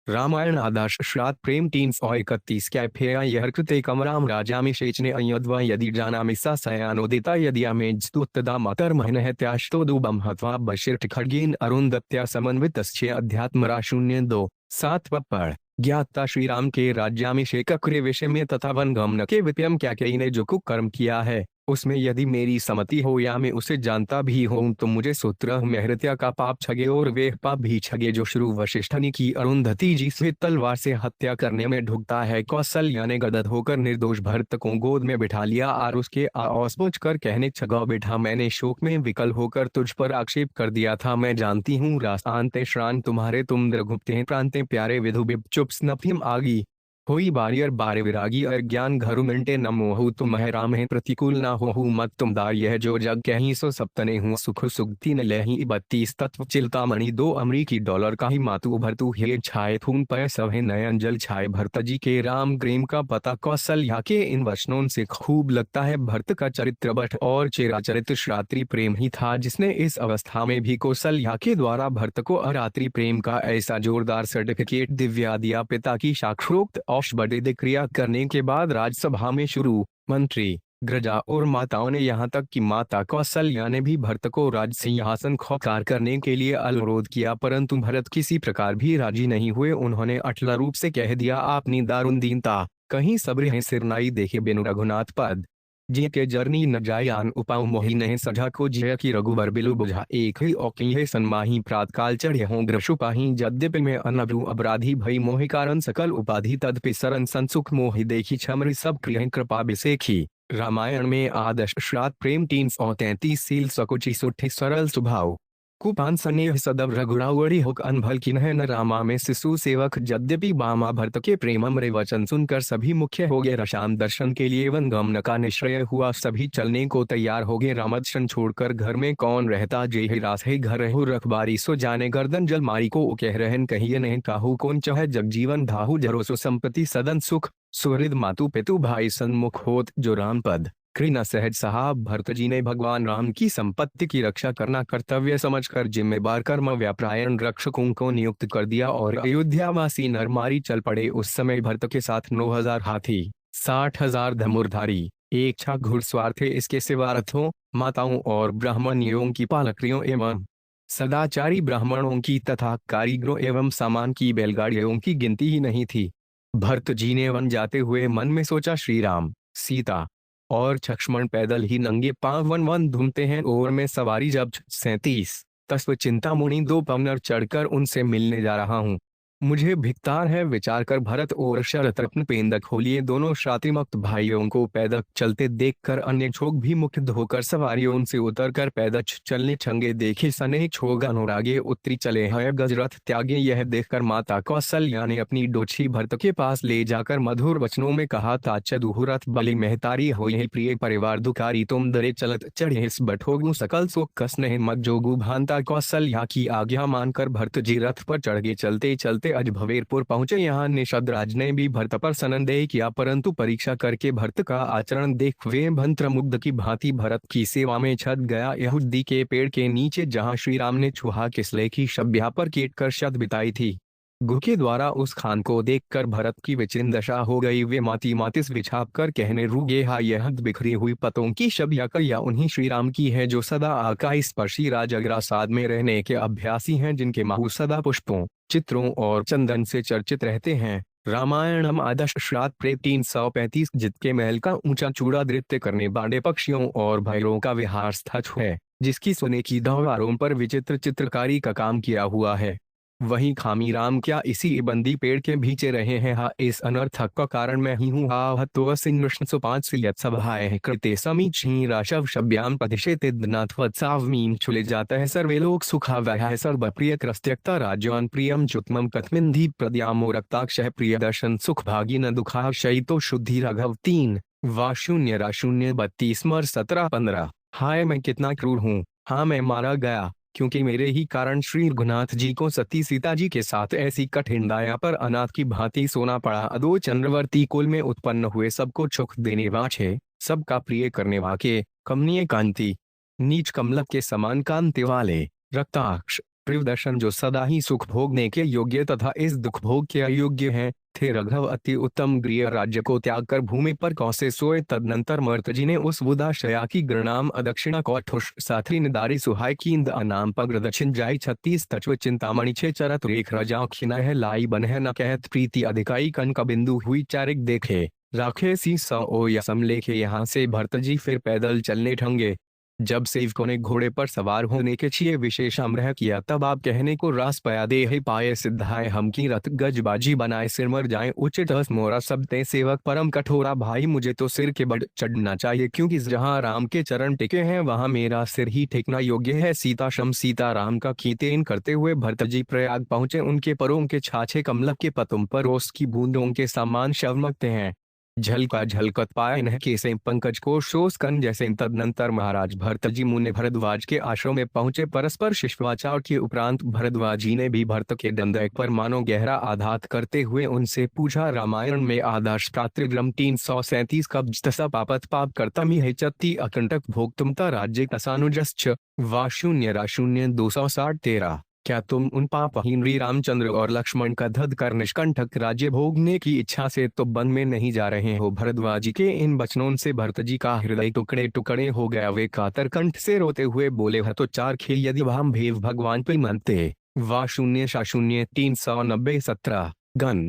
रामायण आदर्श श्राद्ध प्रेम 331 कैफेया यह कृते कमराम राजामिषेचने अयद्वा यदि जानामि सा सयानोदिता यदि अमेज्स्तुत्तदा मतर्महनः त्याष्टो दुबम हत्वा बशिर्ट खड्गेन अरुंधत्या समन्वितस्य अध्यात्मरा 02-7 पढ़। ज्ञाता श्री राम के राज्याभिषेक क्रिय विषय में तथा वनगमन के विपयम क्या ने जो कुकर्म किया है उसमें यदि मेरी सम्मति हो या मैं उसे जानता भी हूं तो मुझे सूत्र महृत्या का पाप छगे और वे पाप भी छगे जो श्री वशिष्ठनि की अरुंधति जी से तलवार से हत्या करने में ढुकता है। कौशल्या ने गदगद होकर निर्दोष भरत को गोद में बिठा लिया और उसके आस पूछ कर कहने छगा बेटा मैंने शोक में विकल होकर तुझ पर आक्षेप कर दिया था। मैं जानती हूँ रास्तांते श्रान तुम्हारे तुम द्रगुप्ते प्रांते प्यारे विधु चुप स्नपिम आगी होई बारियर बारे विरागी और ज्ञान घरु मिंटे न मोहु तुम है राम है प्रतिकूल ना हो मत तुम दार यह जो जग कहीं सो सप्तने हूँ सुख सुगति न लही 32 तत्व चिलतामणि 2 अमरीकी डॉलर का ही मातु भरतु हे छाए थून पय सभे नयन जल छाए भरत जी के राम प्रेम का पता कौशल्या के इन वचनों से खूब लगता है भरत का चरित्र बट और चिराचरित श्रात्री प्रेम ही था जिसने इस अवस्था में भी कौशल्या के द्वारा भरत को अरात्रि प्रेम का ऐसा जोरदार सर्टिफिकेट दिव्या दिया। पिता की साक्षरोक्त औषधि क्रिया करने के बाद राज्यसभा में शुरू मंत्री ग्रजा और माताओं ने यहाँ तक कि माता कौशल्या ने भी भरत को राज सिंहासन खौकार करने के लिए अनुरोध किया परंतु भरत किसी प्रकार भी राजी नहीं हुए। उन्होंने अटल रूप से कह दिया आपनी दारुण दीनता कहीं सब्र है सिरनाई देखे बिनु रघुनाथ पद जी के जरनी न जायान उपाऊ मोहि नहीं सजा को जय की रघुबर बिलु बुझा एक ही औकी है सन्माही प्रातकाल चढ़े हों ग्रशुपाही यद्यपि में अनभ्रु अपराधी भई मोहि कारण सकल उपाधि तदपि सरन संसुख मोहि देखी छमरी सब क्रिय कृपा बिसेखी। रामायण में आदर्श श्राद्ध प्रेम 333 सील सकुचि सुठी सरल स्वभाव कुपान स्नेह सदव रघुरावड़ी हुक अनभल किन्ह न रामा में शिशु सेवक यद्यपि बामा भरत के प्रेममय वचन सुनकर सभी मुख्य हो गए। रशाम दर्शन के लिए वनगमन का निश्चय हुआ सभी चलने को तैयार हो गए। रामदर्शन छोड़कर घर में कौन रहता जे ही रास है घर रहु रखबारी सो जाने गर्दन जल मारी को कह रहन कहिए नहीं काहू कौन चाहे जगजीवन धाहु जरोसो संपत्ति सदन सुख सुहृद मातु पितु भाई सन्मुख होत जो राम पद कृ सहज साहब भरत जी ने भगवान राम की संपत्ति की रक्षा करना कर्तव्य समझकर जिम्मेदार कर्म व्यापरायण रक्षकों को नियुक्त कर दिया और अयोध्यावासी नरमारी चल पड़े। उस समय भरत के साथ 9000 हाथी 60,000 धनुर्धारी 1 छा घुड़सवार थे। इसके सिवा रथों माताओं और ब्राह्मणियों की पालकियों एवं सदाचारी ब्राह्मणों की तथा कारीगरों एवं सामान की बैलगाड़ियों की गिनती ही नहीं थी। भरत जी ने वन जाते हुए मन में सोचा श्री राम सीता और लक्ष्मण पैदल ही नंगे पांव वन वन ढूंढते हैं और मैं सवारी जब 37 तस्व चिंतामणि 2 पवनर चढ़कर उनसे मिलने जा रहा हूँ। मुझे भिक्तार है विचार कर भरत और शरतरत्न पेंदक होलिए दोनों श्रातिमुक्त भाइयों को पैदल चलते देखकर अन्य छोग भी मुग्ध होकर सवारियों से उतरकर पैदल चलने छंगे देखे सने छोग अनुरागे उत्तरी चले हैं गजरथ त्यागे। यह देखकर माता कौशल्या ने अपनी डोछी भरत के पास ले जाकर मधुर वचनों में कहा ताचदुहुरथ बलि महतारी हो प्रिय परिवार दुकारी तुम दरे चलत चढ़े इस बठोगु सकल सो कस नहीं मत जोगु भांता। कौशल्या की आज्ञा मानकर भरत जी रथ पर चढ़ गए। चलते चलते अजभवेरपुर पहुंचे। यहाँ निषद राज ने भी भरत पर संदेह किया परंतु परीक्षा करके भरत का आचरण देख वे मंत्रमुग्ध की भांति भरत की सेवा में छत गया। यहूदी के पेड़ के नीचे जहाँ श्री राम ने चूहा किसले की शब्या पर कीट कर शत बिताई थी गुरु के द्वारा उस खान को देखकर भरत की विचिन्न दशा हो गई। वे माती मातिस बिछाप कर कहने रुगे हा यह बिखरी हुई पतों की शब्या या उन्हीं श्री राम की है जो सदा आकाश स्पर्शी राजअग्रासाद में रहने के अभ्यासी हैं जिनके माहू सदा पुष्पों चित्रों और चंदन से चर्चित रहते हैं। रामायणम आदर्श श्राद्ध प्रेम 335 जितके महल का ऊंचा चूड़ा नृत्य करने बांडे पक्षियों और भैरों का विहार स्थल है जिसकी सोने की दीवारों पर विचित्र चित्रकारी का काम किया हुआ है वहीं खामी राम क्या इसी बंदी पेड़ के भीचे रहे हैं। हा इस अनर्थक का कारण मैं ही हूँ। आहत्व सिंह सुपांच सभाएं कृते समीची राशव शब्याम प्रतिषेध नाथवत्सावमीन छुले जाता है सर्वे लोग सुखा वह सर्वप्रिय क्रस्त्यक्ता राज्यवान प्रियम चुतमम कथमिंधी प्रद्यामो रक्ताक्ष प्रिय दर्शन सुख भागी न दुखा शयितो शुद्धि राघव 3 वा 0:32 मर 17-15। हाय मैं कितना क्रूर हूँ। हाँ मैं मारा गया क्योंकि मेरे ही कारण श्री रघुनाथ जी को सती सीता जी के साथ ऐसी कठिन दाया पर अनाथ की भांति सोना पड़ा। अदो चंद्रवर्ती कुल में उत्पन्न हुए सबको सुख देने वाले सबका प्रिय करने वाके कमनीय कांति नीच कमलक के समान कांति वाले रक्ताक्ष प्रियदर्शन जो सदा ही सुख भोगने के योग्य तथा इस दुख भोग के अयोग्य हैं, थे रघव अति उत्तम गृह राज्य को त्याग कर भूमि पर कौसे सोए। तदनंतर मर्तजी ने उस बुदाशया की गृणाम अदक्षिणा कौठुष साथी निदारी सुहाय कींद अनाम पग्र दक्षिण जाई 36 तत्व चिंतामणि छे चरत रेख रजाओ खिना है लाई बन है न कहत प्रीति अधिकाई कनक बिंदु हुई चारिक देखे राखे सी सो यसम लेखे। यहाँ से भरतजी फिर पैदल चलने ठंगे। जब सेवकों ने घोड़े पर सवार होने के छिए विशेष आग्रह किया तब आप कहने को रास पया दे ही पाए सिद्धाए हम की रथ गजबाजी बनाए सिर मर जाए उचित हस मोरा सब ते सेवक परम कठोरा भाई मुझे तो सिर के बड़ चढ़ना चाहिए क्योंकि जहाँ राम के चरण टिके हैं वहाँ मेरा सिर ही टेकना योग्य है। सीताश्रम सीताराम का खींतेन करते हुए भरतजी प्रयाग पहुंचे। उनके परों के छाछे कमलक के पतुम पर ओस की बूंदों के समान शवमकते हैं। झलका झलकत पाए इन्ह के से पंकज को शोष कन जैसे। तदनंतर महाराज भरतजी मुनि भरद्वाज के आश्रम में पहुंचे। परस्पर शिष्टाचार के उपरांत भरद्वाजी ने भी भरत के दंडक पर मानो गहरा आघात करते हुए उनसे पूछा, रामायण में आदर्श प्रातृग्रम 337 कब्ज तसा पापत पाप कर्तमी है चत्ती अकंटक भोक्तुमता राज्य कसानुजश्च वा शून्य राशून्य 260 13। क्या तुम उन पापहीन श्री रामचंद्र और लक्ष्मण का धद कर निष्कंटक राज्य भोगने की इच्छा से तो वन में नहीं जा रहे हो। भरद्वाजी के इन वचनों से भरतजी का हृदय टुकड़े टुकड़े हो गया। वे कातर कंठ से रोते हुए बोले, तो चार खेल यदि हम भेव भगवान पे मनते वा शून्य शाशून्य 390 17 गण।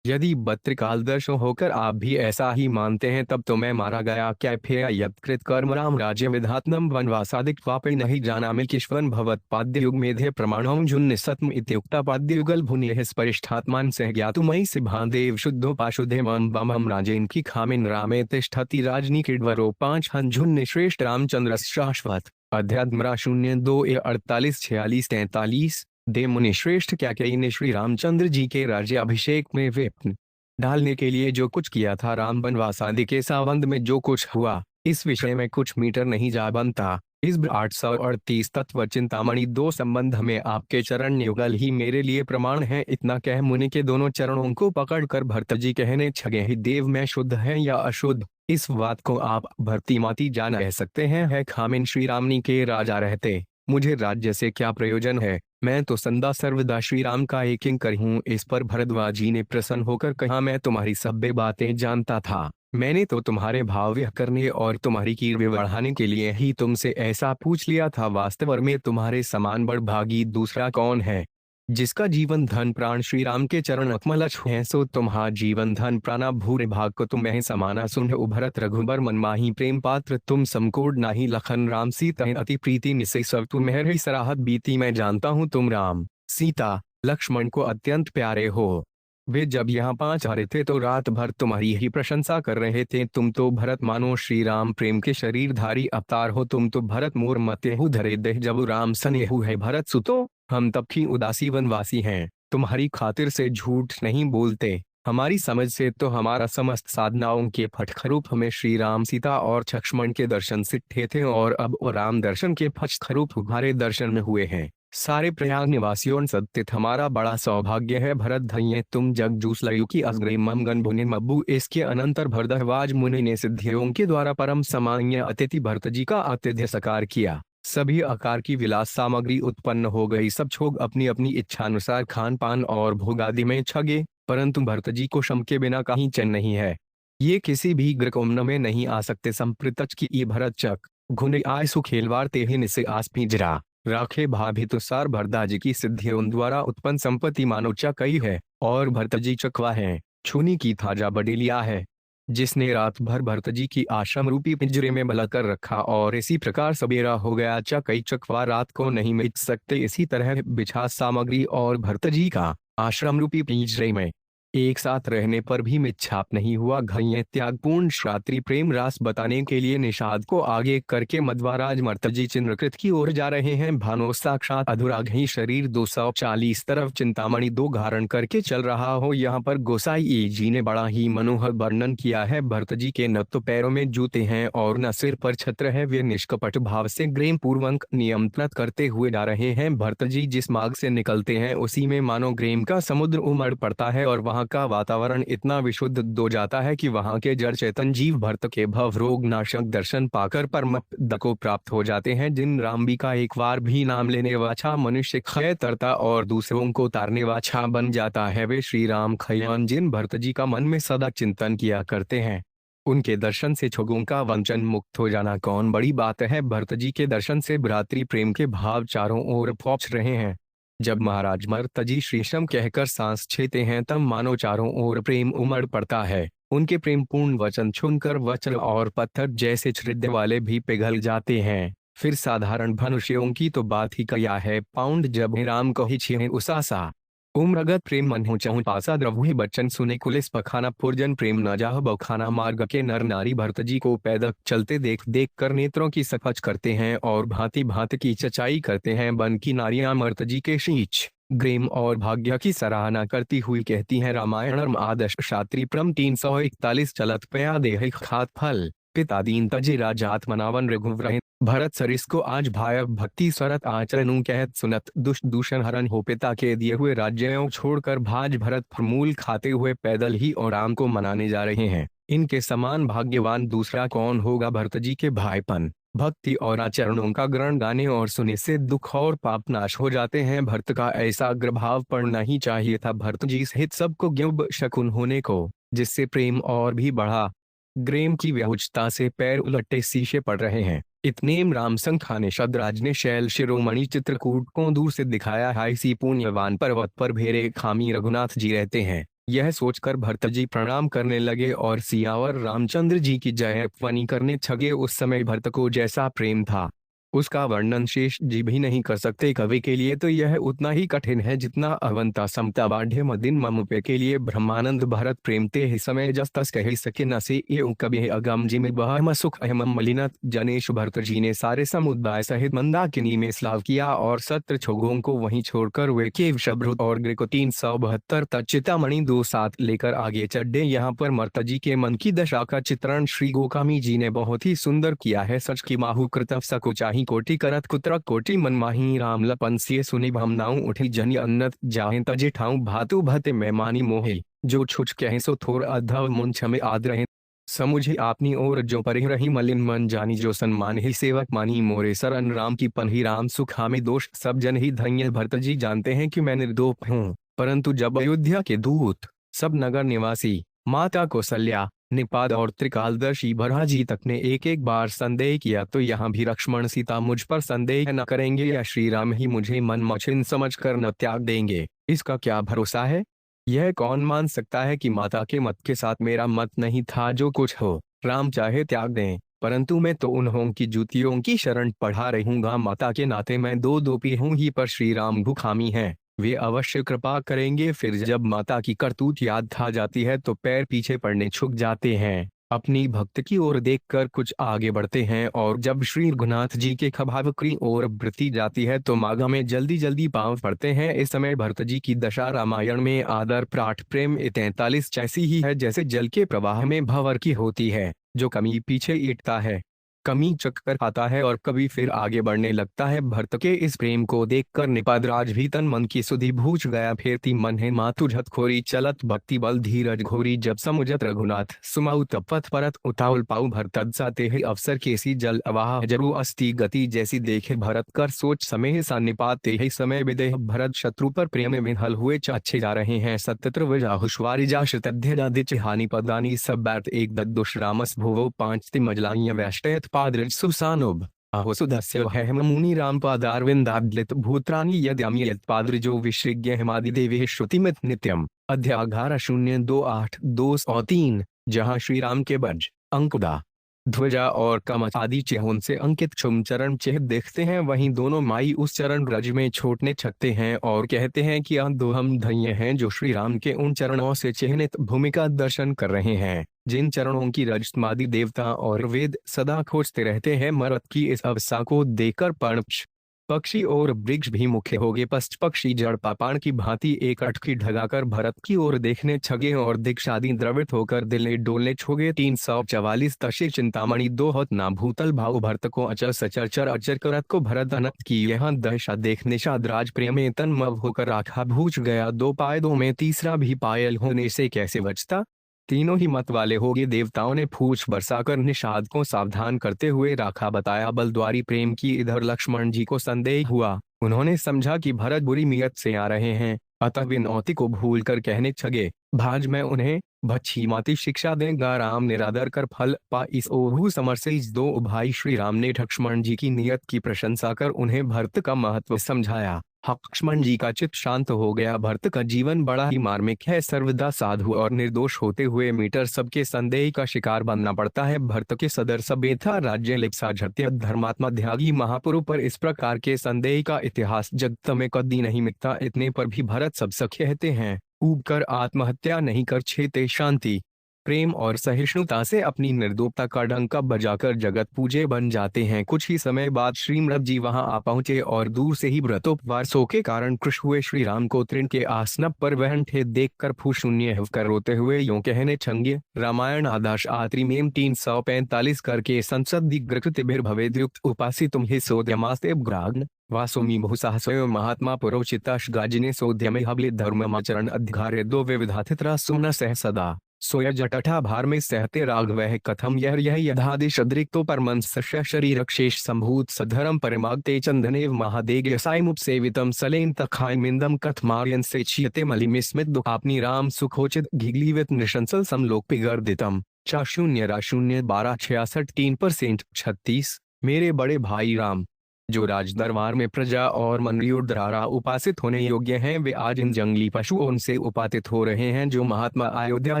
यदि बद्रिकालदर्श होकर आप भी ऐसा ही मानते हैं तब तो मैं मारा गया क्या फेया यत्कृत कर्म राम राज्य विधात्नम वनवासादिक वापे नहीं जाना में किश्वन भवत पाद्य युग मेधे प्रमाणों जुन्न सत्म इत्युक्ता पाद्य युगल भुनि स्परिष्ठात्मान सह ज्ञातुमयी सिभादेव शुद्धोपाशुद्धे मम बमम राजेन की खामिन रामे तिष्ठति राजनी किडवरो 5 हंझुन्न श्रेष्ठ रामचंद्र शाश्वत। अध्यात्मरा 02 48 46 43। दे मुनि श्रेष्ठ क्या कई ने श्री रामचंद्र जी के राज्य अभिषेक में विघ्न डालने के लिए जो कुछ किया था, राम वनवास आदि के संबंध में जो कुछ हुआ, इस विषय में कुछ मीटर नहीं जा बनता। इस 838 तत्व चिंतामणि 2 संबंध में आपके चरण युगल ही मेरे लिए प्रमाण है। इतना कह मुनि के दोनों चरणों को पकड़कर भरतजी कहने छगे, ही देव में शुद्ध है या अशुद्ध, इस बात को आप भर्तीमाती जान रह सकते हैं। है खामिन श्री रामनी के राजा रहते मुझे राज्य से क्या प्रयोजन है, मैं तो सदा सर्वदा श्री राम का एक किंकर हूँ। इस पर भरद्वाजी ने प्रसन्न होकर कहा, मैं तुम्हारी सभ्य बातें जानता था। मैंने तो तुम्हारे भाव व्यक्त करने और तुम्हारी कीर्ति बढ़ाने के लिए ही तुमसे ऐसा पूछ लिया था। वास्तव में तुम्हारे समान बड़भागी दूसरा कौन है, जिसका जीवन धन प्राण श्री राम के चरण अकमल छुए। सो तुम्हारा जीवन धन प्राणा भूरे भाग को तुम्हें समाना सुन उभरत रघुबर मनमाही प्रेम पात्र तुम समकोड नाही लखन राम सीता अति प्रीति निसे सब तुम्हें सराहत बीती। मैं जानता हूँ तुम राम सीता लक्ष्मण को अत्यंत प्यारे हो। वे जब यहाँ 5 आ रहे थे तो रात भर तुम्हारी ही प्रशंसा कर रहे थे। तुम तो भरत मानो श्री राम प्रेम के शरीरधारी अवतार हो। तुम तो भरत मोर मतेहु धरे देह जब राम सनेहु है भरत सुतो। हम तब की उदासी वनवासी हैं, तुम्हारी खातिर से झूठ नहीं बोलते। हमारी समझ से तो हमारा समस्त साधनाओं के फटखरूप हमें श्री राम सीता और लक्ष्मण के दर्शन सिद्धे थे और अब वो राम दर्शन के फटखरूप हमारे दर्शन में हुए हैं। सारे प्रयाग निवासियों सत्य हमारा बड़ा सौभाग्य है। भरत धन्य तुम जग जूस लयु की अग्रे मम गण भुनि मब्बू। इसके अनंतर भरद्वाज मुनि ने सिद्धियों के द्वारा परम सामान्य अतिथि भरतजी का आतिथ्य सकार किया। सभी आकार की विलास सामग्री उत्पन्न हो गई। सब छोग अपनी अपनी इच्छानुसार खान पान और भोग आदि में छगे, परंतु भरतजी को शम के बिना कहीं चैन नहीं है। ये किसी भी ग्रकोमन में नहीं आ सकते। संप्रतच की ये भरत चक घुने आय सुखेलवार तेहिन से आस पिंजरा राखे भाभितुसार। भरदाजी की सिद्धियों द्वारा उत्पन्न संपत्ति मानो चकई है और भरतजी चकवा है। छूनी की थाजा बडेलिया है, जिसने रात भर भरतजी की आश्रम रूपी पिंजरे में बला कर रखा और इसी प्रकार सवेरा हो गया। चकई चकवा रात को नहीं मिट सकते। इसी तरह बिछा सामग्री और भरतजी का आश्रम रूपी पिंजरे में एक साथ रहने पर भी मिच्छाप नहीं हुआ। घय त्यागपूर्ण श्रात्री प्रेम रास बताने के लिए निषाद को आगे करके मध्वाराज मर्तजी चिन्हकृत की ओर जा रहे हैं। भानो साक्षात अधुराघी शरीर 240 तरफ चिंतामणि 2 धारण करके चल रहा हो। यहाँ पर गोसाई जी ने बड़ा ही मनोहर वर्णन किया है। भरतजी के न तो पैरों में जूते हैं और न सिर पर छत्र है। वे निष्कपट भाव से ग्रेम पूर्वक नियंत्रित करते हुए जा रहे हैं। भरतजी जिस मार्ग से निकलते हैं उसी में मानो ग्रेम का समुद्र उमड़ पड़ता है और वहाँ वहां का वातावरण इतना विशुद्ध हो जाता है कि वहां के जड़ चेतन जीव भरत के भव रोग नाशक दर्शन पाकर परम पद को प्राप्त हो जाते हैं। जिन रामबी का एक बार भी नाम लेने वाछा मनुष्य क्षय तरता और दूसरों को तारने वाछा बन जाता है, वे श्री राम खयान जिन भरत जी का मन में सदा चिंतन किया करते हैं, उनके दर्शन से छुगों का वंचन मुक्त हो जाना कौन बड़ी बात है। भरत जी के दर्शन से भ्रातृ प्रेम के भाव चारों ओर पहुंच रहे हैं। जब महाराज भरत जी श्रीशम कहकर सांस छेते हैं तब मानो चारों ओर प्रेम उमड़ पड़ता है। उनके प्रेम पूर्ण वचन सुनकर वज्र और पत्थर जैसे हृदय वाले भी पिघल जाते हैं। फिर साधारण मनुष्यों की तो बात ही क्या है, पाउंड जब राम को ही छे उसासा उम्रगत प्रेम मन हो चहु पासा द्रवुहि बच्चन सुने कुलिस पखाना पुरजन प्रेम न जाह बखाना। मार्ग के नर नारी भरत जी को पैदल चलते देख देख कर नेत्रों की सफच करते हैं और भांति भांति की चचाई करते हैं। वन की नारियां भरत जी के शीच ग्रेम और भाग्य की सराहना करती हुई कहती हैं, रामायण आदर्श शास्त्री प्रम 341 चलत पया देह खात फल पिता दीन तजे राजात मनावन रघुवर भरत सरिस को आज भाय भक्ति सरत आचरण कहत सुनत दुष्ट दूषण हरण हो पिता के दिए हुए राज्यों छोड़कर भाज भरत फरमूल खाते हुए पैदल ही और राम को मनाने जा रहे हैं। इनके समान भाग्यवान दूसरा कौन होगा। भरत जी के भाईपन भक्ति और आचरणों का ग्रहण गाने और सुने से दुख और पाप नाश हो जाते हैं। भरत का ऐसा अग्रभाव पड़ना ही चाहिए था। भरत जी सहित सबको ज्ञब शकुन होने को, जिससे प्रेम और भी बढ़ा। ग्रेम की व्याहुचता से पैर उलटे शीशे पड़ रहे हैं। इतने रामसंग खाने शद्राज ने शैल शिरोमणि चित्रकूट को दूर से दिखाया है। इसी पुण्यवान पर्वत पर भेरे खामी रघुनाथ जी रहते हैं। यह सोचकर भरत जी प्रणाम करने लगे और सियावर रामचंद्र जी की जय ध्वनि करने छगे। उस समय भरत को जैसा प्रेम था उसका वर्णन शेष जी भी नहीं कर सकते। कवि के लिए तो यह उतना ही कठिन है जितना अवंता समता बाढ़ मदिन ममुपे के लिए ब्रह्मानंद। भरत प्रेम ते ही समय जस तस कह सके न से ये कवि अगम जी में बह सुख अहम मलिनत जनेश। भरत जी ने सारे समुदाय सहित मंदाकिनी में स्लाव किया और सत्र छोगों को वहीं छोड़कर वे केव शब्रुत और ग्रे को 372 तक चितामणि 2-7 लेकर आगे चढ़े। यहाँ पर मर्त जी के मन की दशा का चित्रण श्री गोकामी जी ने बहुत ही सुंदर किया है। सच की माहु कृतव सको चाही कोटि करत कुत्र कोटि मन माही राम लपन सिय सुनि भावनाऊ उठी जनि अन्नत जाहे तजे ठाऊ भातु भते मैमानी मोहे जो छुच कहे सो थोर अधव मुन छमे आद रहे समुझे आपनी ओर जो परे रही मलिन मन जानी जो सन्मान ही सेवक मानी मोरे सरन राम की पन्ही राम सुख हामे दोष सब जन ही धन्य। भरत जी जानते हैं कि मैं निर्दोष हूँ, परंतु जब अयोध्या के दूत सब नगर निवासी माता कौशल्या निपाद और त्रिकालदर्शी भरहा जी तक ने एक एक बार संदेह किया तो यहाँ भी लक्ष्मण सीता मुझ पर संदेह न करेंगे या श्री राम ही मुझे मन मछिन समझ कर न त्याग देंगे, इसका क्या भरोसा है। यह कौन मान सकता है कि माता के मत के साथ मेरा मत नहीं था। जो कुछ हो राम चाहे त्याग दें, परंतु मैं तो उन्हों की जूतियों की शरण पढ़ा रहूंगा। माता के नाते मैं दो दोपी हूँ ही, पर श्री राम भूखामी हैं, वे अवश्य कृपा करेंगे। फिर जब माता की करतूत याद आ जाती है तो पैर पीछे पड़ने झुक जाते हैं, अपनी भक्त की ओर देखकर कुछ आगे बढ़ते हैं और जब श्री रघुनाथ जी के खभाव की ओर बढ़ती जाती है तो मागा में जल्दी जल्दी पांव पड़ते हैं। इस समय भरत जी की दशा रामायण में आदर प्राठ प्रेम 43 जैसी ही है जैसे जल के प्रवाह में भंवर की होती है, जो कमी पीछे ईटता है, कमी चक्कर आता है और कभी फिर आगे बढ़ने लगता है। भरत के इस प्रेम को देखकर निपादराज भी तन मन की सुधि भूज गया। फेरती मन है मातु झत खोरी चलत भक्ति बल धीरज घोरी जब समुझत रघुनाथ सुमाउ तपत परत उताउल पाऊ भरत साते ही अवसर केसी जल अवाह जरु अस्ति गति जैसी देखे भरत कर सोच समय सा निपाते ही समय विदेह भरत शत्रु पर प्रेम में विहल हुए अच्छे जा रहे हैं। सतत्र विजाहुष्वारी जा श्रुतध्यादिच हानि पदानी सब बैत एक दद्दुष रामस भुवो 5 तिमजलाय वैष्टयत पाद्रज सुसानुब आहो सुदस्य हेम मुनि राम पादारविंदाद्लित भूत्रानी यद्यामी यत्पाद्रजो विश्रिज्ञ हेमादि देवे श्रुतिमित नित्यम अध्याघार 028-203। जहाँ श्री राम के बज अंकुदा ध्वजा और कमच आदि चिन्हों से अंकित क्षुम चरण चिन्ह देखते हैं, वहीं दोनों माई उस चरण रज में छोड़ने छकते हैं और कहते हैं कि दो हम धन्य हैं जो श्री राम के उन चरणों से चिन्हित भूमि का दर्शन कर रहे हैं जिन चरणों की रजतमादि देवता और वेद सदा खोजते रहते हैं। मरत की इस अवस्था को देखकर पर्णच पक्षी और वृक्ष भी मुख्य हो गए। पश्च पक्षी जड़ पापाण की भांति एक अटकी ढगाकर भरत की ओर देखने छगे और दिक्षादि द्रवित होकर दिले डोलने छोगे। 344 तशे चिंतामणि दो हत ना भूतल भाव भरत को अचर सचर चर अचर करत को भरत अनंत की यह दशा देखने शादराज प्रेम तन मव होकर आखा भूज गया। दो पायदों में तीसरा भी पायल होने से कैसे बचता। तीनों ही मत वाले होगे। देवताओं ने फूछ बरसाकर निषाद को सावधान करते हुए राखा बताया। बलद्वारी प्रेम की इधर लक्ष्मण जी को संदेह हुआ। उन्होंने समझा कि भरत बुरी नीयत से आ रहे हैं, अतः विनौती को भूल कर कहने छगे, भाज मैं उन्हें भच्छी माती शिक्षा देगा। राम निरादर कर फल पा इस ओहू समर से इस दो भाई श्री राम ने लक्ष्मण जी की नीयत की प्रशंसा कर उन्हें भरत का महत्व समझाया। लक्ष्मण जी का चित्त शांत हो गया। भरत का जीवन बड़ा ही मार्मिक है। सर्वदा साधु और निर्दोष होते हुए मीटर सबके संदेह का शिकार बनना पड़ता है। भरत के सदर सभ्यता राज्य लिप्सा झत्य धर्मात्मा त्यागी महापुरुष पर इस प्रकार के संदेह का इतिहास जगत में कभी नहीं मिटता। इतने पर भी भरत सब सख्य कहते हैं, ऊब कर आत्महत्या नहीं कर छेते शांति। प्रेम और सहिष्णुता से अपनी निर्दोषता का डंका बजाकर जगत पूजे बन जाते हैं। कुछ ही समय बाद श्रीमृत जी वहां आ पहुंचे और दूर से ही व्रतोपवासों के कारण कृश हुए श्री राम को तृण के आसन पर बैठे देखकर फूशून्य कर रोते हुए यूं कहने छंगे। रामायण आदर्श आत्रि मेम 345 करके संसद दिग्रकृत भवेद्युक्त उपासी तुम्हें सोद्यमास्ते ग्राग्न वासोमी बहुसाहसयो महात्मा पुरोचिताश गाजिने सोद्यमे हबले धर्ममाचरण अधिकार्य दो विविधातित्रा सुन सह सदा सोय जटठा भार में सहते राघव कथम यह यथादिश अद्रिक्तो परमंस शरीर शेष संभूत सधर्म परिमागते चंदनेव महादेग साइमुप सेवितम सलेन तखाय मिंदम कथमार्यन से छियते मलिमिस्मित दुखापनी राम सुखोचित घिगलीवित निशंसल समलोक पिगर्दितम 4-0-12-66 3% 36। मेरे बड़े भाई राम जो राजदरबार में प्रजा और मंत्रियों द्वारा उपासित होने योग्य हैं, वे आज इन जंगली पशुओं से उपासित हो रहे हैं। जो महात्मा अयोध्या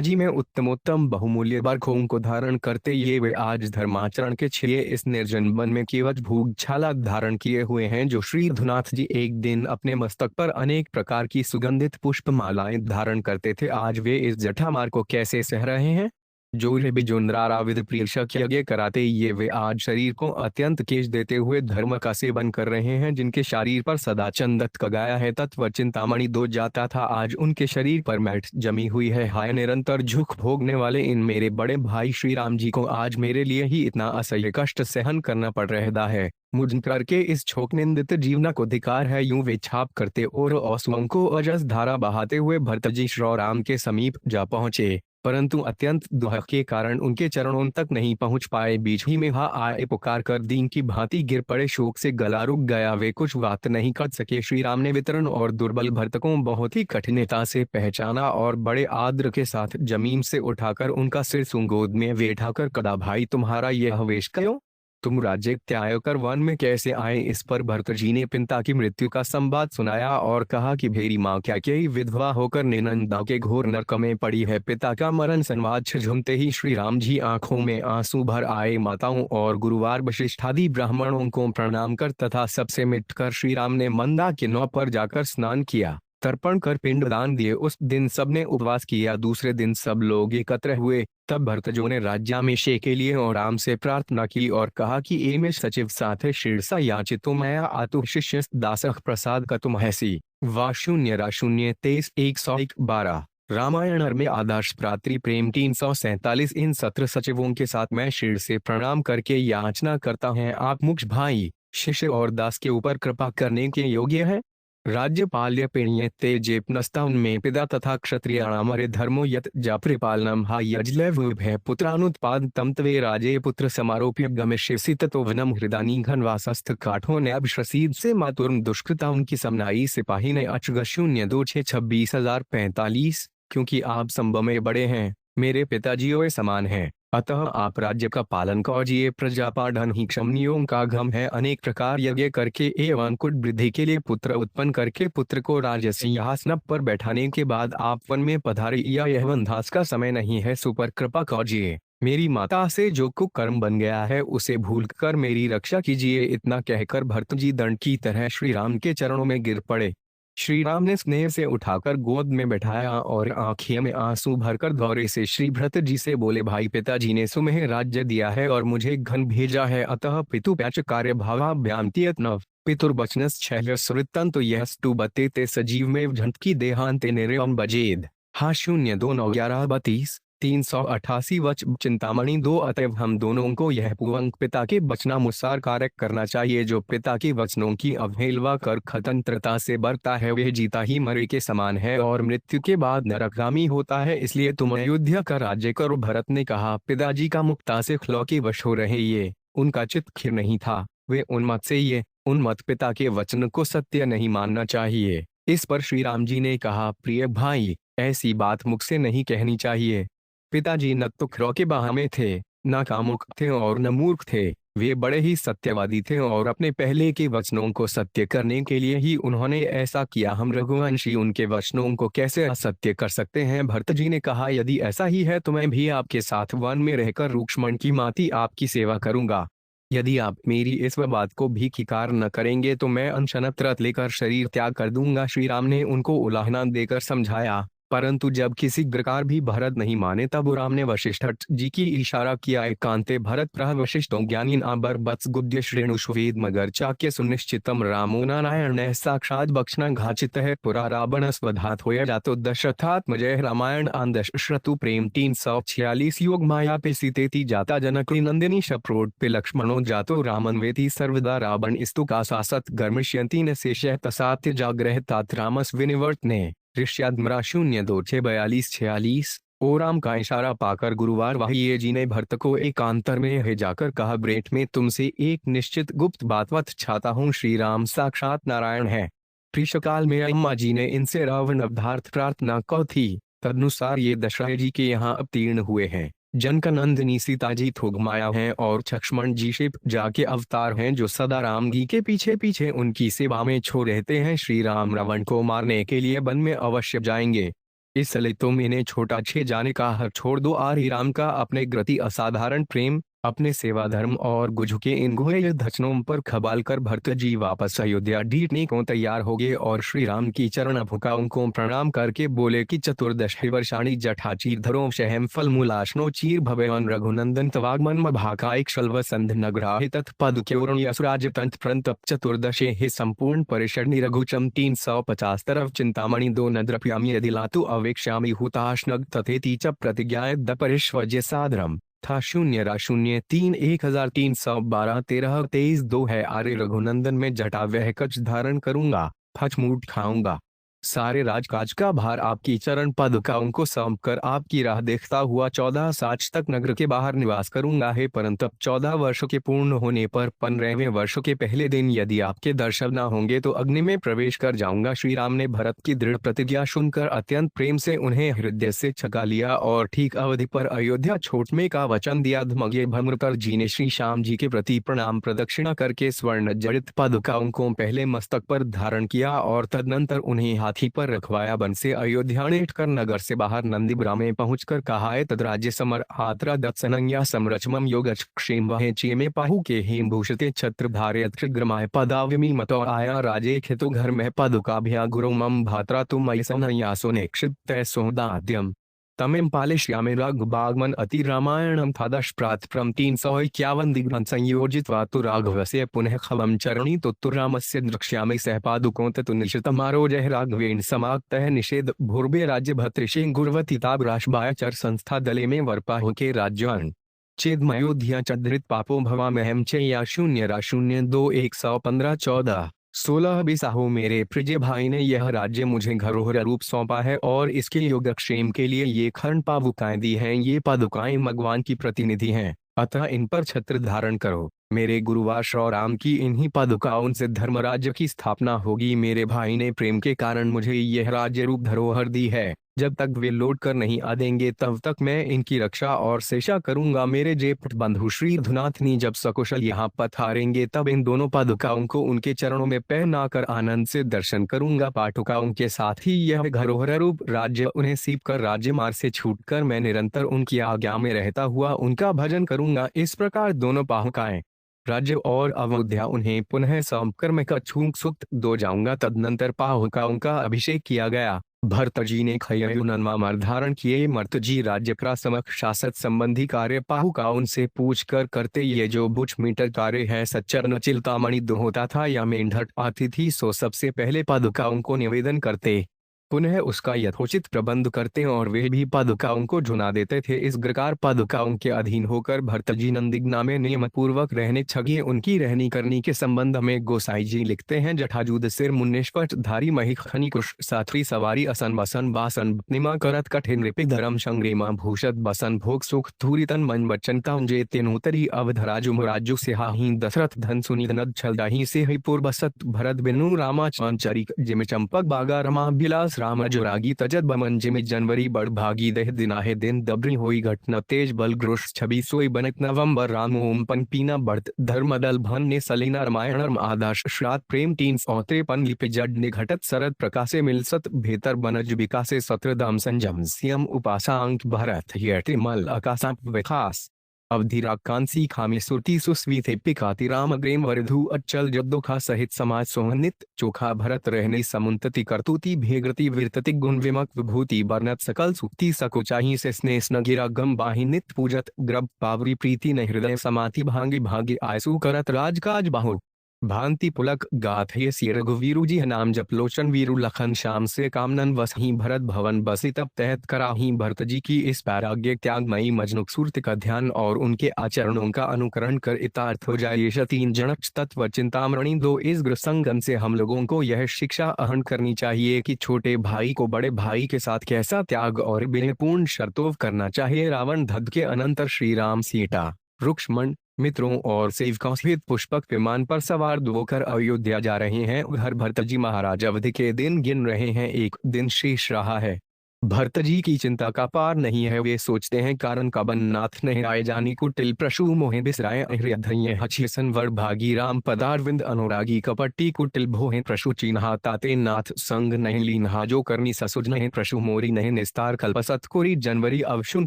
जी में उत्तमोत्तम बहुमूल्य बरखों को धारण करते ये वे आज धर्माचरण के छिए इस निर्जन वन में केवल भूख छाला धारण किए हुए हैं। जो श्री रघुनाथ जी एक दिन अपने मस्तक पर अनेक प्रकार की सुगंधित पुष्प मालाएं धारण करते थे, आज वे इस जटामार को कैसे सह रहे हैं। जो विद प्रियशक यज्ञ कराते ये वे आज शरीर को अत्यंत केश देते हुए धर्म का सेवन कर रहे हैं। जिनके शरीर पर सदा चंदत का गाया है तत्व चिंतामणि दो जाता था, आज उनके शरीर पर मैट जमी हुई है। हाय निरंतर झुक भोगने वाले इन मेरे बड़े भाई श्री राम जी को आज मेरे लिए ही इतना असह्य कष्ट सहन करना पड़ रहा है। मुझ करके इस छोक निंदित जीवना को धिकार है। यूं वे छाप करते और औसुओं को अजस धारा बहाते हुए भरत जी श्री राम के समीप जा पहुंचे, परंतु अत्यंत दुख के कारण उनके चरणों तक नहीं पहुंच पाए। बीच ही में हा आए पुकार कर दीन की भांति गिर पड़े, शोक से गला रुक गया। वे कुछ बात नहीं कर सके। श्री राम ने वितरण और दुर्बल भरत को बहुत ही कठिनता से पहचाना और बड़े आदर के साथ जमीन से उठाकर उनका सिर सुगोद में बैठाकर कहा, भाई तुम्हारा यह वेश क्यों? तुम राज्य त्याग कर वन में कैसे आए? इस पर भरत जी ने पिता की मृत्यु का संवाद सुनाया और कहा कि मेरी माँ क्या क्या विधवा होकर निनंदा के घोर नरक में पड़ी है। पिता का मरण संवाद झुमते ही श्री राम जी आंखों में आंसू भर आए। माताओं और गुरुवार वशिष्ठादि ब्राह्मणों को प्रणाम कर तथा सबसे मिटकर श्री राम ने मंदा के नौ पर जाकर स्नान किया, तर्पण कर पिंडदान दिए। उस दिन सबने उपवास किया। दूसरे दिन सब लोग एकत्र हुए। तब भरतजों ने राज्याभिषेक के लिए और राम से प्रार्थना की और कहा कि ए में सचिव साथ शीर्षा याचितो मया आतु शिष्य दासख प्रसाद का तुम हैसी वा 0-0-23-112। रामायण में आदर्श प्रात्री प्रेम 347। इन 17 सचिवों के साथ मैं शीर्ष से प्रणाम करके याचना करता हूँ, आप मुझ भाई शिष्य और दास के ऊपर कृपा करने के योग्य है। राज्यपाल्य पेण्य तेजेपनस्ता उनमें पिता तथा क्षत्रियाणामरे धर्मो यत जापरिपालनम हा यजलभय पुत्रानुत्पाद तम तवे राजे पुत्र समारोप्य गमिष्यसि ततो वनम हृदानी घनवासस्थ काठों ने अभिश्रसीद से मातुर्म दुष्कृता उनकी समनाई सिपाही ने अचग 0-2-6-26,045। क्योंकि आप संभव में बड़े हैं, मेरे पिताजियों समान हैं, अतः आप राज्य का पालन कीजिए। प्रजापाढ़न ही क्षमनियों का घम है। अनेक प्रकार यज्ञ करके एवं कुट वृद्धि के लिए पुत्र उत्पन्न करके पुत्र को राज्य सिंहासन पर बैठाने के बाद आप वन में पधारे, या यह वनवास का समय नहीं है, सुपर कृपा कीजिए। मेरी माता से जो कुकर्म बन गया है उसे भूल कर मेरी रक्षा कीजिए। इतना कहकर भरत जी दंड की तरह श्री राम के चरणों में गिर पड़े। श्री राम ने स्नेह से उठाकर गोद में बैठाया और आंखों में आंसू भरकर दौरे से श्री भरत जी से बोले, भाई, पिताजी ने तुम्हें राज्य दिया है और मुझे घन भेजा है, अतः पितु प्याच कार्य भावाभ्यान्तियत नव पितुर्वचनस छैल्य सुरतंतु यस्तु बते ते सजीव में झंटकी देहांते निर्यम बजेद। हाँ 02-9-11-32 388 वच चिंतामणि 2। अतएव हम दोनों को यह पूर्वक पिता के वचनानुसार कार्य करना चाहिए। जो पिता के वचनों की अवहेलना कर स्वतंत्रता से बरता है वह जीता ही मरे के समान है और मृत्यु के बाद नरकगामी होता है। इसलिए तुम अयोध्या का राज्य करो। भरत ने कहा, पिताजी का मुक्ता से खलौ के वश हो रहे ये उनका चित्त खिर नहीं था। वे उन्मत्त से ये उन्मत्त पिता के वचन को सत्य नहीं मानना चाहिए। इस पर श्री राम जी ने कहा, प्रिय भाई, ऐसी बात मुख से नहीं कहनी चाहिए। पिताजी न तो खरौ के बहाने थे, न कामुक थे और न मूर्ख थे। वे बड़े ही सत्यवादी थे और अपने पहले के वचनों को सत्य करने के लिए ही उन्होंने ऐसा किया। हम रघुवंशी उनके वचनों को कैसे असत्य कर सकते हैं। भरत जी ने कहा, यदि ऐसा ही है तो मैं भी आपके साथ वन में रहकर रुक्मणी की माती आपकी सेवा करूंगा। यदि आप मेरी इस बात को भी स्वीकार न करेंगे तो मैं अनशन व्रत लेकर शरीर त्याग कर दूंगा। श्री राम ने उनको उलाहना देकर समझाया, परंतु जब किसी प्रकार भी भरत नहीं माने तब राम ने वशिष्ठ जी की इशारा किया। एकांते भरत प्रह वशिष्ठों ज्ञानी नाबर बत्स गुद्य श्रेणुष्वेद मगर चाक्य सुनिश्चितम रामो नारायण साक्षात बक्षण घाचित है पुरा रावण स्वधात हो जातो दशरथात्मजय रामायण आंदश श्रतु प्रेम 346 योग माया पे सीतेति जाता जनक नंदिनी शप्रोट पे लक्ष्मणो जातो रामन्वेति सर्वदा रावण स्तु का सासत गर्मिष्यंती न शेष तसात्य जाग्रह तात रामस विनिवर्त ने ऋष्याद्मरा 02-6-42-46। ओ राम का इशारा पाकर गुरुवार वाहिये जी ने भरत को एकांतर में है जाकर कहा, ब्रेट में तुमसे एक निश्चित गुप्त बात चाहता हूँ। श्री राम साक्षात नारायण है। कृष्णकाल में अम्मा जी ने इनसे रावण अवधार्थ प्रार्थना की थी, तदनुसार ये दशरथ जी के यहाँ अवतीर्ण हुए हैं। जनकनंदिनी सीता जी थोगमाया हैं और लक्ष्मण जी शिव जाके अवतार हैं जो सदा राम जी के पीछे पीछे उनकी सेवा में छो रहते हैं। श्री राम रावण को मारने के लिए वन में अवश्य जाएंगे, इसलिए तुम इन्हें छोटा छे जाने का हर छोड़ दो। आर्य राम का अपने प्रति असाधारण प्रेम, अपने सेवा धर्म और गुजु के इन गुहे धचनों पर खबाल कर भरत जी वापस अयोध्या डीटने को तैयार हो गए और श्री राम की चरण भुकाओं को प्रणाम करके बोले कि चतुर्दश वर्षाणी जठाचीर धरो शहम फल मूलाशनो चीर भवन रघुनंदन तवागमन भाकायक शल्व संध नगराहि तत्पद क्योरण यसुराज तंत प्रंत चतुर्दशे हे संपूर्ण परिषद रघुचम 350 तरफ चिंतामणि 2 नद्रप्यामी यदि लातु अवेक्ष्यामि हुताशनग तथेति च प्रतिज्ञाय द परिष्वज्य सादरम था 0-03 1312 13-23 2 है। आर्य रघुनंदन में जटा वह कच धारण करूंगा, फचमूट खाऊंगा। सारे राजकाज का भार आपकी चरण पदुकाओं को सौंप कर आपकी राह देखता हुआ 14 साच तक नगर के बाहर निवास करूंगा है। परंतु 14 वर्षों के पूर्ण होने पर 15वें वर्ष के पहले दिन यदि आपके दर्शन न होंगे तो अग्नि में प्रवेश कर जाऊंगा। श्री राम ने भरत की दृढ़ प्रतिज्ञा सुनकर अत्यंत प्रेम से उन्हें हृदय से छका लिया और ठीक अवधि पर अयोध्या छोड़ने का वचन दिया। धमगे भ्रमरकर जी ने श्री श्याम जी के प्रति प्रणाम प्रदक्षिणा करके स्वर्ण जड़ित पदुकाओं को पहले मस्तक पर धारण किया और तदनंतर उन्हें हाथी पर रखवाया। बन से अयोध्या नेटकर नगर से बाहर नंदीपुरा में पहुंचकर कहा है, तद्राज्य समर आत्रा दत्सनंज्ञा समरचमम योग क्षेम वह चेमे पाहु के हेम भूषते छत्र धारयग्रमाय पदाव्यमी मतो आया राजे खितु घर में पदुकाभ्या गुरु मम भात्रा तुम ऐसो निक्षिप्त सोदाद्यम तमिम पालिश्यामे राघुबागमन अति रामायणम थादश प्रातप्रम 351 दिग्रंथ संयोजित वातु राघवस्य पुनः खवम चरणी तो रामस्य द्रक्ष्यामि सह पादुकों तु निशितमारोजह राघवेण समाप्तः निषेध भूर्भे राज्य भत्रिशे गुर्वति ताब राशबाय चर संस्था दले में वर्पाहु के राज्यान चेदमयोध्या चद्रित पापो भवामहम चे या 0-02-115-14 16 बिसाहो मेरे प्रिय भाई ने यह राज्य मुझे घरोहरा रूप सौंपा है और इसके योगक्षेम के लिए ये खंड पादुकाएं दी हैं। ये पादुकाएं भगवान की प्रतिनिधि हैं, अतः इन पर छत्र धारण करो। मेरे गुरुवार श्री राम की इन्हीं पादुकाओं से धर्मराज्य की स्थापना होगी। मेरे भाई ने प्रेम के कारण मुझे यह राज्य रूप धरोहर दी है। जब तक वे लौट कर नहीं आ देंगे तब तक मैं इनकी रक्षा और सेवा करूंगा। मेरे जेठ बंधु श्री धुनाथनी जब सकुशल यहाँ पधारेंगे तब इन दोनों पादुकाओं को उनके चरणों में पहनाकर आनंद से दर्शन करूंगा। पादुकाओं के साथ ही यह घरोहरा रूप राज्य उन्हें सीप कर राज्य मार्ग से छूटकर मैं निरंतर उनकी आज्ञा में रहता हुआ उनका भजन करूंगा। इस प्रकार दोनों पादुकाएं राज्य और अयोध्या उन्हें पुनः सौंप कर मैं कच्छूक सुक्त दो जाऊंगा। तदनंतर पाहुकाओं का अभिषेक किया गया। भरत जी ने खयनवा धारण किए। मर्त जी राज्य प्रासमक शासक संबंधी कार्य पाहुकाओं से पूछ कर करते। ये जो बुच मीटर कार्य है सच्चर चिंतामणि होता था या मेंढक आती थी, सो सबसे पहले पादुकाओं को निवेदन करते, पुनः उसका यथोचित प्रबंध करते और वे भी पादुकाओं को झुना देते थे। इस प्रकार पादुकाओं के अधीन होकर भरतजी नंदिग्ना में नियम पूर्वक रहने छगिए। उनकी रहनी करनी के संबंध में गोसाई जी लिखते हैं, जटाजूद सिर मुन्नेश्वट धारी महिक खनि कुश सात्री सवारी असन बसन बासन निमा करत कठिन रिपि धर्म संग्रेमा भूषत बसन भोग सुख धूरितन मन बच्चन ताउंजे तेनोतरी अवधराजु मुराजु सिहाही दशरथ धन सुनिधनद छल जाही से बसत भरत बिनु रामा चांचरिक जिम चंपक बागा रमा बिलास राम जोरागी तजत बमन जिमि जनवरी बड़ भागी दह दिनाहे दिन दबरी होई घटना तेज बल ग्रोश छवि सोई बनत नवंबर राम ओम पन पीना बढ़त धर्मदल भन ने सलीना रामायण आदर्श श्राद्ध प्रेम 353 लिपि जड ने घटत सरद प्रकाशे मिलसत भेतर बनज विकासे सत्रदाम संजम सियम उपासा अंक भरत यति मल आकाशा विकास अवधिरा कांसी खामी सुरती सुस्वी थे पिकाति राम ग्रेम वरधु अचल जद्दोखा सहित समाज सोहनित चोखा भरत रहने समुन्तति करतुति भेगृति वीरतति गुण विमक विभूति वर्णत सकल सुक्ति सकुचाही से स्नेह न गिरा गम बाही नित पूजत ग्रब पावरी प्रीति न हृदय समाति भांगी भांगी आयसु करत राजकाज बाहु भांति पुलक गाथ ये सिय रघुवीरु जी नाम जप लोचन वीरु लखन श्याम से कामनन वसही भरत भवन बसी तब तहत कराही। भरत जी की इस पैराग्य त्यागमयी मजनुक सूरत का ध्यान और उनके आचरणों का अनुकरण कर इतार्थ हो जाए। ये 3 जनक तत्व चिंतामणि 2 इस ग्रसंगम से हम लोगों को यह शिक्षा अहन करनी चाहिए कि छोटे भाई को बड़े भाई के साथ कैसा त्याग और विनयपूर्ण शर्तों करना चाहिए। रावण धद के अनंतर श्री राम सीता रुक्ष्मण मित्रों और सेवकों सहित पुष्पक विमान पर सवार होकर अयोध्या जा रहे हैं। उधर भरतजी महाराज अवधि के दिन गिन रहे हैं। एक दिन शेष रहा है। भरतजी की चिंता का पार नहीं है। वे सोचते हैं कारण कबन नाथ नहराए जानी कुटिल प्रशु मोहे बिसराय हृदय हछिसन वर भागी राम पदारविंद अनुरागी कपट्टी कुटिल भोहे प्रशु चिन्हा ताते नाथ संग नहीं लीन्हा जो करनी ससुज नहीं प्रशु मोरी नहीं निस्तार कल्पसत कोरी जनवरी अवशुन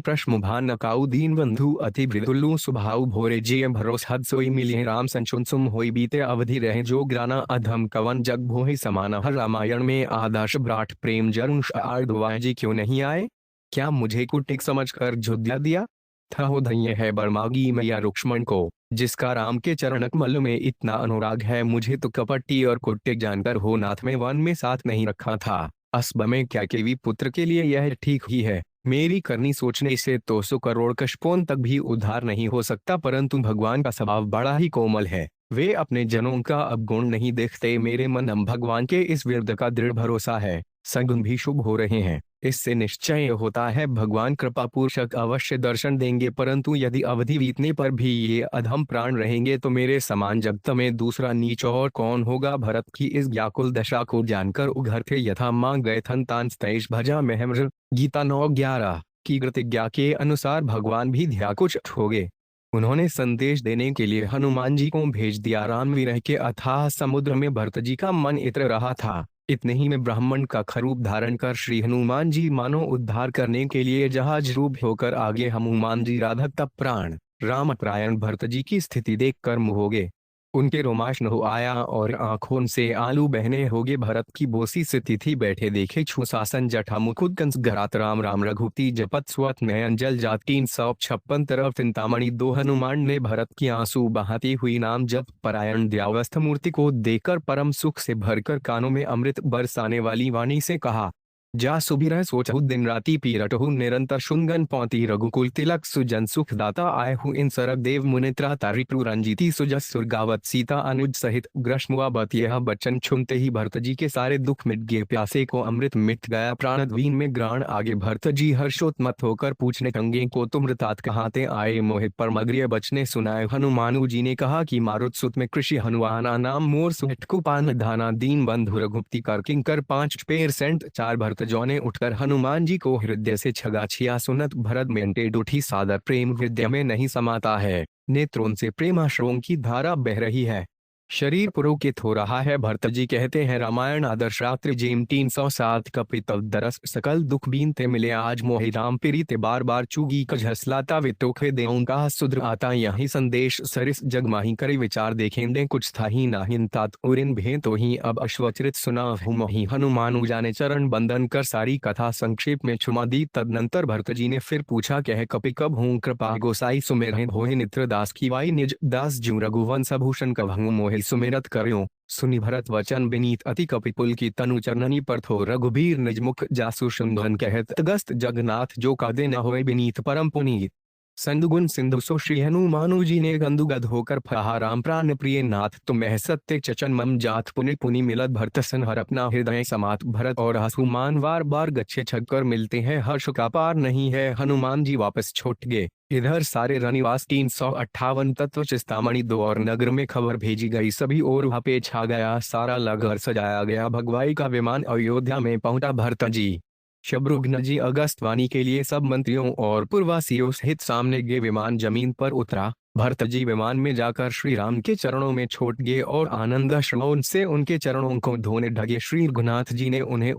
प्रश्न भान नकाउ दीन बंधु अति मृदुल्लु सुभाव भोरे जे भरोस हद सोई मिले राम संशुन सुम होई बीते अवधि रहे जो ग्राना अधम कवन जग भोहि समान हर रामायण में आदर्श ब्राट प्रेम जरुष आर्दवाय जी क्यों नहीं आए? क्या मुझे कुटिक समझकर झुदला दिया था? हो धन्य है बर्मागी मैया रुक्ष्मण को जिसका राम के चरण कमल में इतना अनुराग है। मुझे तो कपटी और कुटिक जानकर हो नाथ में वन में साथ नहीं रखा था। अस्ब में क्या केवी पुत्र के लिए यह ठीक ही है। मेरी करनी सोचने से तो 100 करोड़ कशपों तक भी उद्धार नहीं हो सकता, परंतु भगवान का स्वभाव बड़ा ही कोमल है। वे अपने जनों का अवगुण नहीं देखते। मेरे मन भगवान के इस विरद का दृढ़ भरोसा है। सगुन भी शुभ हो रहे हैं। इससे निश्चय होता है भगवान कृपा पूर्वक अवश्य दर्शन देंगे, परंतु यदि अवधि बीतने पर भी ये अधम प्राण रहेंगे तो मेरे समान जगत में दूसरा नीच और कौन होगा। भरत की इस व्याकुल दशा को जानकर उघर थे यथा मांग गए थन तांस तेज भजा महमृ गीता 9:11 की प्रतिज्ञा के अनुसार भगवान भी ध्याकुच हो गए। उन्होंने संदेश देने के लिए हनुमान जी को भेज दिया। राम विरह के अथाह समुद्र में भरत जी का मन इतर रहा था। इतने ही में ब्राह्मण का खरूप धारण कर श्री हनुमान जी मानो उद्धार करने के लिए जहाज रूप होकर आगे। हनुमान जी राधा तप प्राण राम प्रायण भरत जी की स्थिति देख कर मुँह हो गए। उनके रोमांच हो आया और आंखों से आलू बहने होगे। भरत की बोसी स्थिति बैठे देखे छुशासन जटा मुकुद कंस गरात राम राम रघुपति जपत स्वत नयन जल जात 356 तरफ चिंतामणि 2 हनुमान ने भरत की आंसू बहाती हुई नाम जप परायण दयावस्थ मूर्ति को देखकर परम सुख से भरकर कानों में अमृत बरसाने वाली वाणी से कहा, जा सुबिरह सोचहु दिन राति पीरटहु निरंतर शुनगन पौती रघुकुल तिलक सुजन सुख दाता आय हूँ इन सरग देव मुनित्रा तारिप्रु रंजीती सुजस सुरगावत सीता अनुज सहित ग्रश्मुआ बत। यह बच्चन छुनते ही भरत जी के सारे दुख मिट गए। प्यासे को अमृत मिट गया। प्राणद्वीन में ग्राण आगे। भरत जी हर्षोत्मत होकर पूछने लगे को तुम तात कहाते आए मोहित परमग्रिय बचने सुनाए। हनुमानु जी ने कहा कि मारुत सुत में कृषि हनुआना नाम मोर सुहटकुपान धाना दीन बंधु रघुपति कर किंकर 5% 4 भरत जौने उठकर हनुमान जी को हृदय से छगा छिया सुनत भरत मेंटे डूठी सादर प्रेम हृदय में नहीं समाता है। नेत्रों से प्रेमाश्रों की धारा बह रही है। शरीर पुरोकित हो रहा है। भरत जी कहते हैं रामायण आदर्श रात्रि जेम 307 कपितव दरस सकल दुख बीनते मिले आज मोहि राम प्रीते बार बार चुगी कझसलाता वितोखे देऊं का सुद्र आता यही संदेश सरिस जगमाही करे विचार देखेंदे कुछ था ही नाहिन तात उरिन भे तो ही अब अश्वचरित सुना मोहि हनुमान उजाने चरण बंदन कर सारी कथा संक्षेप में छुमा दी। तदनंतर भरत जी ने फिर पूछा कह कपि कब हूँ कृपा गोसाई सुमेरहिं होहि नित्र दास की वाई निज दास ज्यों रघुवंश भूषण कभंगु मोहि सुमेरत कर्यो सुनि भरत वचन विनीत अति कपिपुल की तनु चरणनी पर थो रघुबीर निज मुख जासु सुंदन कहत अगस्त जगन्नाथ जो कादे न होए विनीत परम पुनीत संदुगुण सिंधु सो श्री हनुमानु जी ने गंदुगद होकर फहा राम प्राण प्रिय नाथ तुम्हें सत्य चचन मम जात पुनि पुनि मिलत भरत सन हर अपना हृदय समात भरत और हनुमान बार बार गच्छे छकर मिलते हैं हर्ष का पार नहीं है। हनुमान जी वापस छोट गए। इधर सारे रनिवास 358 तत्व चिंतामणि 2 और नगर में खबर भेजी गई। सभी और वहां पे छा गया सारा लगर सजाया गया। भगवाई का विमान अयोध्या में पहुंचा। भरत जी शत्रुघ्न जी अगस्त्यवाणी के लिए सब मंत्रियों और पूर्ववासियों सहित सामने गए। विमान जमीन पर उतरा। भरत जी विमान में जाकर श्री राम के चरणों में छोट गए और आनंद अश्रुओं से उनके चरणों को धोने लगे। श्री रघुनाथ जी ने उन्हें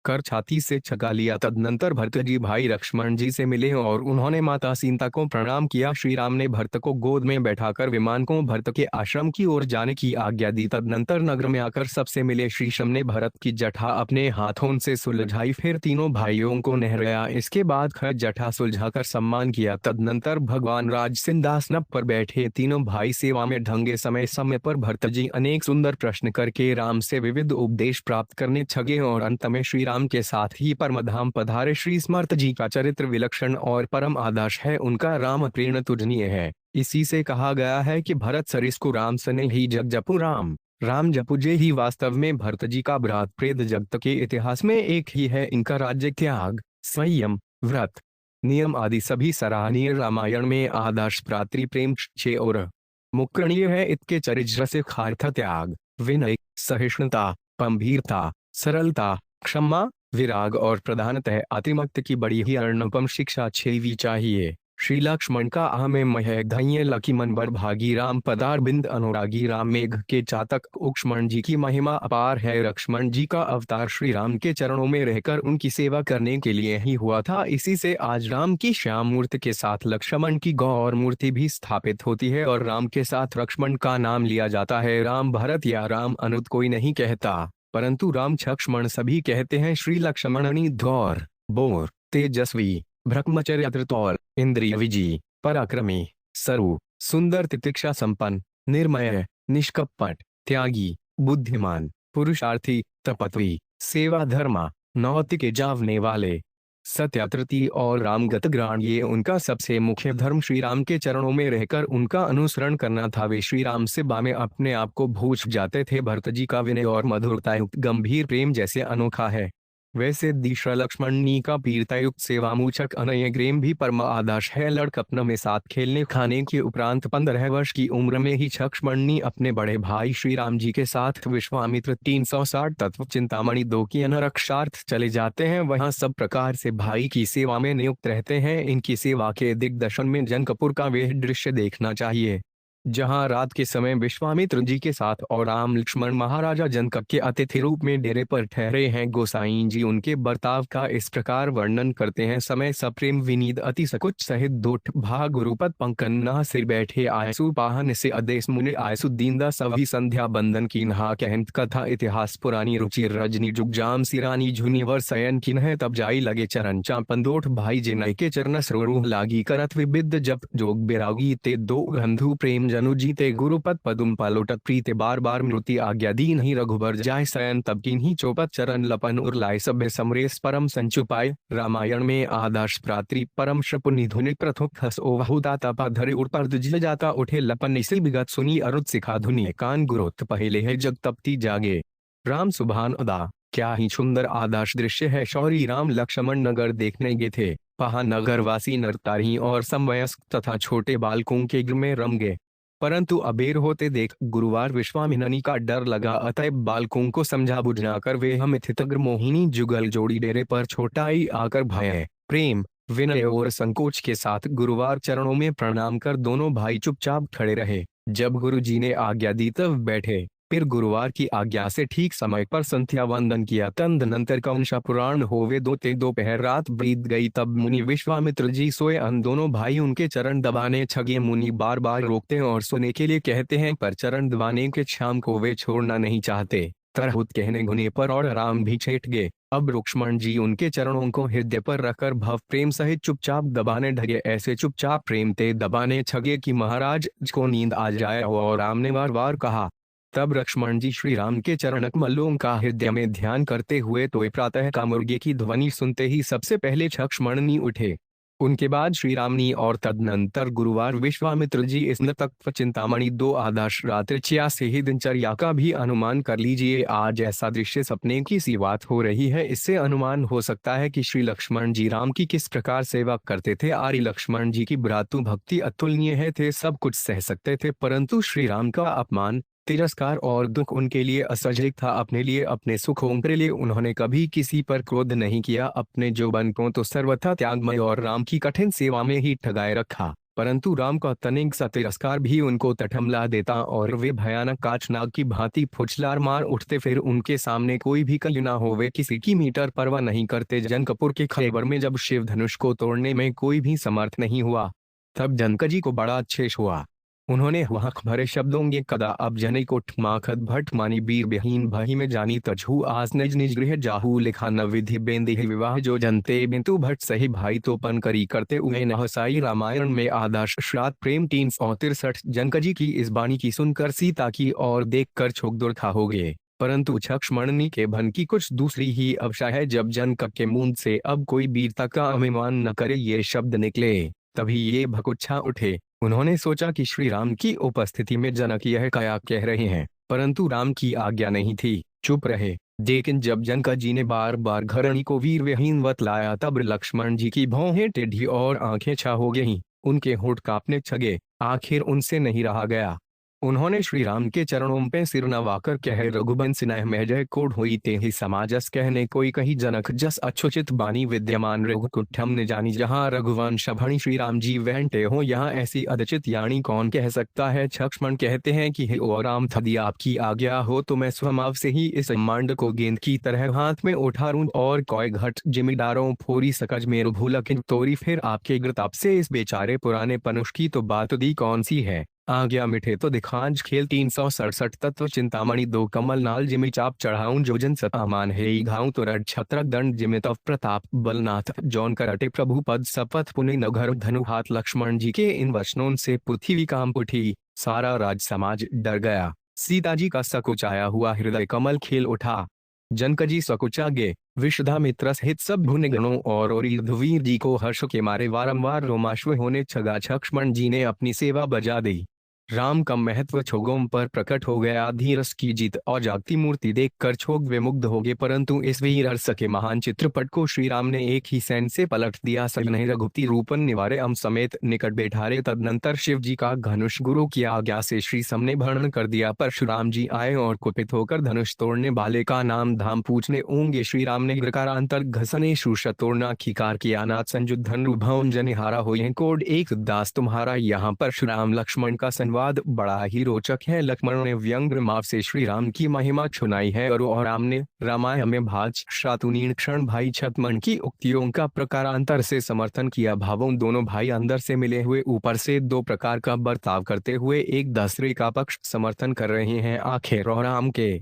कर छाती से छका लिया। तदनंतर भरत जी भाई लक्ष्मण जी से मिले और उन्होंने माता सीता को प्रणाम किया। श्री राम ने भरत को गोद में बैठाकर विमान को भरत के आश्रम की ओर जाने की आज्ञा दी। तदनंतर नगर में आकर सबसे मिले। श्री राम ने भरत की जटा अपने हाथों से सुलझाई, फिर तीनों भाइयों को नहलाया। इसके बाद खर जटा सुलझाकर सम्मान किया। तदनंतर भगवान राज सिंहासन पर बैठे। तीनों भाई सेवा में ढंगे। समय समय पर भरत जी अनेक सुंदर प्रश्न करके राम से विविध उपदेश प्राप्त करने छगे और अंत में श्री राम के साथ ही परमधाम पधारे। श्री स्मर्त जी का चरित्र विलक्षण और परम आदर्श है। उनका राम प्रेम तुलनीय है। इसी से कहा गया है कि भरत सरिस को राम सने ही जग जपु राम राम जपुजे ही। वास्तव में भरत जी का भ्रात प्रेत जगत के इतिहास में एक ही है। इनका राज्य त्याग, संयम, व्रत, नियम आदि सभी सराहनीय रामायण में आदर्श प्रात्री प्रेम छे और मुकरणीय है। इनके चरित्र से खार्थ त्याग, विनय, सहिष्णुता, गंभीरता, सरलता, क्षमा, विराग और प्रधानतः अतिमक्त की बड़ी ही अनुपम शिक्षा छेवी चाहिए। श्री लक्ष्मण का आमे मह धन्य लकी मन बर भागी राम पदार बिंद अनुरागी राम मेघ के चातक। लक्ष्मण जी की महिमा अपार है। लक्ष्मण जी का अवतार श्री राम के चरणों में रहकर उनकी सेवा करने के लिए ही हुआ था। इसी से आज राम की श्याम मूर्ति के साथ लक्ष्मण की गौर मूर्ति भी स्थापित होती है और राम के साथ लक्ष्मण का नाम लिया जाता है। राम भरत या राम अनुत कोई नहीं कहता, परंतु राम लक्ष्मण सभी कहते हैं। श्री लक्ष्मणनी धौर, बोर, तेजस्वी, ब्रह्मचर्य तौल, इंद्रिय विजयी, पराक्रमी, सरु, सुंदर, तितिक्षा संपन्न, निर्मय, निष्कपट, त्यागी, बुद्धिमान, पुरुषार्थी, तपस्वी, सेवा धर्मा, नौतिक जावने वाले, सत्यात्रती और रामगत ग्राण, ये उनका सबसे मुख्य धर्म श्री राम के चरणों में रहकर उनका अनुसरण करना था। वे श्री राम से बामे अपने आप को भूल जाते थे। भरत जी का विनय और मधुरता युक्त गंभीर प्रेम जैसे अनोखा है, वैसे दूसरा लक्ष्मणी का पीरतायुक्त सेवामूचक अनय प्रेम भी परम आदर्श है। लड़कपन में साथ खेलने खाने के उपरांत 15 वर्ष की उम्र में ही लक्ष्मणी अपने बड़े भाई श्री राम जी के साथ विश्वामित्र 360 तत्व चिंतामणि 2 की अनरक्षार्थ चले जाते हैं। वहां सब प्रकार से भाई की सेवा में नियुक्त रहते हैं। इनकी सेवा के दिग्दर्शन में जनकपुर का वह दृश्य देखना चाहिए जहां रात के समय विश्वामित्र जी के साथ और राम लक्ष्मण महाराजा जनक के अतिथि रूप में डेरे पर ठहरे हैं। गोसाई जी उनके बर्ताव का इस प्रकार वर्णन करते हैं। समय सप्रेम विनीत अति सकुच सहित दोठ भाग गुरुपत पंकन्ना सिर बैठे आयसु पाहन से आदेश मुनि आयसु दीनदा सभी संध्या बंदन की नहा कहत कथा इतिहास पुरानी रुचि रजनी जुगजाम सिरानी झुनी वर सयन किन्ह तब जाई लगे चरण चापन दोठ भाई जिनय के चरण सरोह लागी करत विविध जप जोग बिरागी ते दो गंधु प्रेम जनु जीते गुरुपद पदुम पालोटत प्रीते बार बार मृति आज्ञा दी नहीं रघुबर जाय सयन तब किन्हीं चौपत चरण लपन उर्लाय सभ्य समरेश परम संचुपाय। रामायण में आदर्श प्रात्री परम शपुनि धुनि प्रथुक हस ओहुता तपा धरे उड़ पर जिल जाता उठे लपन इसी बिगत सुनी अरुत सिखा धुनि कान गुरुत पहले है जग तपती जागे राम सुभान अदा। क्या ही सुंदर आदर्श दृश्य है। शौरी राम लक्ष्मण नगर देखने गए थे। वहां नगरवासी नरतारी और समवयस्क तथा छोटे बालकों के घर में रम गए, परंतु अबेर होते देख गुरुवार विश्वामिननी का डर लगा। अतः बालकों को समझा बुझाकर वे हम मिथितग्र मोहिनी जुगल जोड़ी डेरे पर छोटाई आकर भय, प्रेम, विनय और संकोच के साथ गुरुवार चरणों में प्रणाम कर दोनों भाई चुपचाप खड़े रहे। जब गुरुजी ने आज्ञा दी तब बैठे। फिर गुरुवार की आज्ञा से ठीक समय पर संध्या वंदन किया। तदनंतर कंसा पुराण होवे दोते दोपहर रात बीत गई। तब मुनि विश्वामित्र जी सोए अन दोनों भाई उनके चरण दबाने छगे। मुनि बार बार रोकते और सोने के लिए कहते हैं पर चरण दबाने के शाम को वे छोड़ना नहीं चाहते। तरहुत कहने गुने पर और राम भी छेट गए। अब लक्ष्मण जी उनके चरणों को हृदय पर रखकर भव प्रेम सहित चुपचाप दबाने ढगे। ऐसे चुपचाप प्रेम ते दबाने छगे कि महाराज को नींद आ जाए। और राम ने बार बार कहा। तब लक्ष्मण जी श्री राम के चरण कमलों का हृदय में ध्यान करते हुए तो प्रातः का मुर्गे की ध्वनि सुनते ही सबसे पहले लक्ष्मण उठे। उनके बाद श्री रामनी और तदनंतर गुरुवार विश्वामित्र जी इस तत्व चिंतामणि 2 आदर्श रात्रि 86 दिनचर्या का भी अनुमान कर लीजिए। आज ऐसा दृश्य सपने की सी बात हो रही है। इससे अनुमान हो सकता है कि श्री लक्ष्मण जी राम की किस प्रकार सेवा करते थे। आर्य लक्ष्मण जी की भ्रातु भक्ति अतुलनीय है थे, सब कुछ सह सकते थे, परंतु श्री राम का अपमान तिरस्कार और दुख उनके लिए असहज था। अपने लिए अपने सुखों के लिए उन्होंने कभी किसी पर क्रोध नहीं किया। अपने यौवन को तो सर्वथा त्यागमय और राम की कठिन सेवा में ही ठगाए रखा, परंतु राम का तनिक सा तिरस्कार भी उनको तठमला देता और वे भयानक काचनाग की भांति फुछलार मार उठते। फिर उनके सामने कोई भी कल न हो, वे किसी की मीटर परवाह नहीं करते। जनकपुर के खैबर में जब शिव धनुष को तोड़ने में कोई भी समर्थ नहीं हुआ तब जनक जी को बड़ा अच्छेश हुआ। उन्होंने वहक भरे शब्दों ये कदा अब जने को माखद भट्ट मानी बीर बहीन भही में जानी तजहू आज निज निज गृह जाहू लिखा न विधि बेंदे विवाह जो जनते बिंतु भट्ट सही भाई तो पन करी करते हुए नहसाई। रामायण में आदर्श श्राद्ध प्रेम 363। जनक जी की इस वाणी की सुनकर सीता की और देखकर छोक दुर्खा हो गए, परंतु लक्ष्मण के भन की कुछ दूसरी ही अवशा है। जब जनक के मुंह से अब कोई वीरता का अभिमान न करे ये शब्द निकले तभी ये भकुच्छा उठे। उन्होंने सोचा कि श्री राम की उपस्थिति में जनक यह क्या कह रहे हैं, परंतु राम की आज्ञा नहीं थी, चुप रहे। लेकिन जब जनक जी ने बार बार घरणी को वीर विहीन वत लाया तब लक्ष्मण जी की भौहें टेढ़ी और आंखें छा हो गईं। उनके होंठ कांपने छगे। आखिर उनसे नहीं रहा गया। उन्होंने श्री राम के चरणों पे सिर नवाकर कह रघुवंश नह महजय कोड होई ते ही समाजस कहने कोई कही जनक जस अछुचित बानी विद्यमान रघुकुठम ने जानी। जहाँ रघुवंश भणी श्री राम जी वहनते हो यहाँ ऐसी अदचित यानी कौन कह सकता है। लक्ष्मण कहते हैं कि हे ओ राम यदि आपकी आज्ञा हो तो मैं स्वभाव से ही इस मांड को गेंद की तरह हाथ में उठाऊं और कोई घट जिमीदारों फोरी सकज मेरु भूलक तोरी। फिर आपके गिरताप से इस बेचारे पुराने पनुष की तो बात दी कौन सी है। आज्ञा मिठे तो दिखांज खेल 367 तत्व चिंतामणि 2 कमल नाल जिमि चाप चढ़ाऊं जोजन सतामान है घाऊं तो रड छत्रक दंड जिमित प्रताप बलनाथ जौन करटे प्रभु पद शपथ पुण्य नगर धनु हाथ। लक्ष्मण जी के इन वचनों से पृथ्वी कांप उठी, सारा राज समाज डर गया। सीता जी का सकुचाया हुआ हृदय कमल खिल उठा। जनक जी सकुचा गे। विश्वामित्र सहित सब भुनगणों और रघुवीर जी को हर्ष के मारे वारंवार रोमाश्व होने छगा। लक्ष्मण जी ने अपनी सेवा बजा दी। राम का महत्व छोगों पर प्रकट हो गया। धीरस की जीत और जागती मूर्ति देखकर छोग वे मुग्ध हो गए, परंतु इस वीर हर्ष के महान चित्रपट को श्री राम ने एक ही सैन से पलट दिया। सजनहि रघुपति रूपन निवारे अम समेत निकट बैठारे। तदनंतर शिव जी का धनुष गुरु की आज्ञा से श्री सम ने भरण कर दिया। परशुराम जी आए और कुपित होकर धनुष तोड़ने वाले का नाम धाम पूछने ओंगे। श्री राम ने ग्रकारांतर घसने शूष तोड़ना खिकार किया। नाथ संजुत धनु भवन जनिहारा हो कोड एक दास तुम्हारा। यहाँ परशुराम लक्ष्मण का संवाद बड़ा ही रोचक है। लक्ष्मण ने व्यंग्र माव से श्री राम की महिमा सुनाई है और राम ने रामायण में भाज शातुनीण क्षण भाई छतमन की उक्तियों का प्रकारांतर से समर्थन किया। भावों दोनों भाई अंदर से मिले हुए ऊपर से दो प्रकार का बर्ताव करते हुए एक दूसरे का पक्ष समर्थन कर रहे हैं। आखिर राम के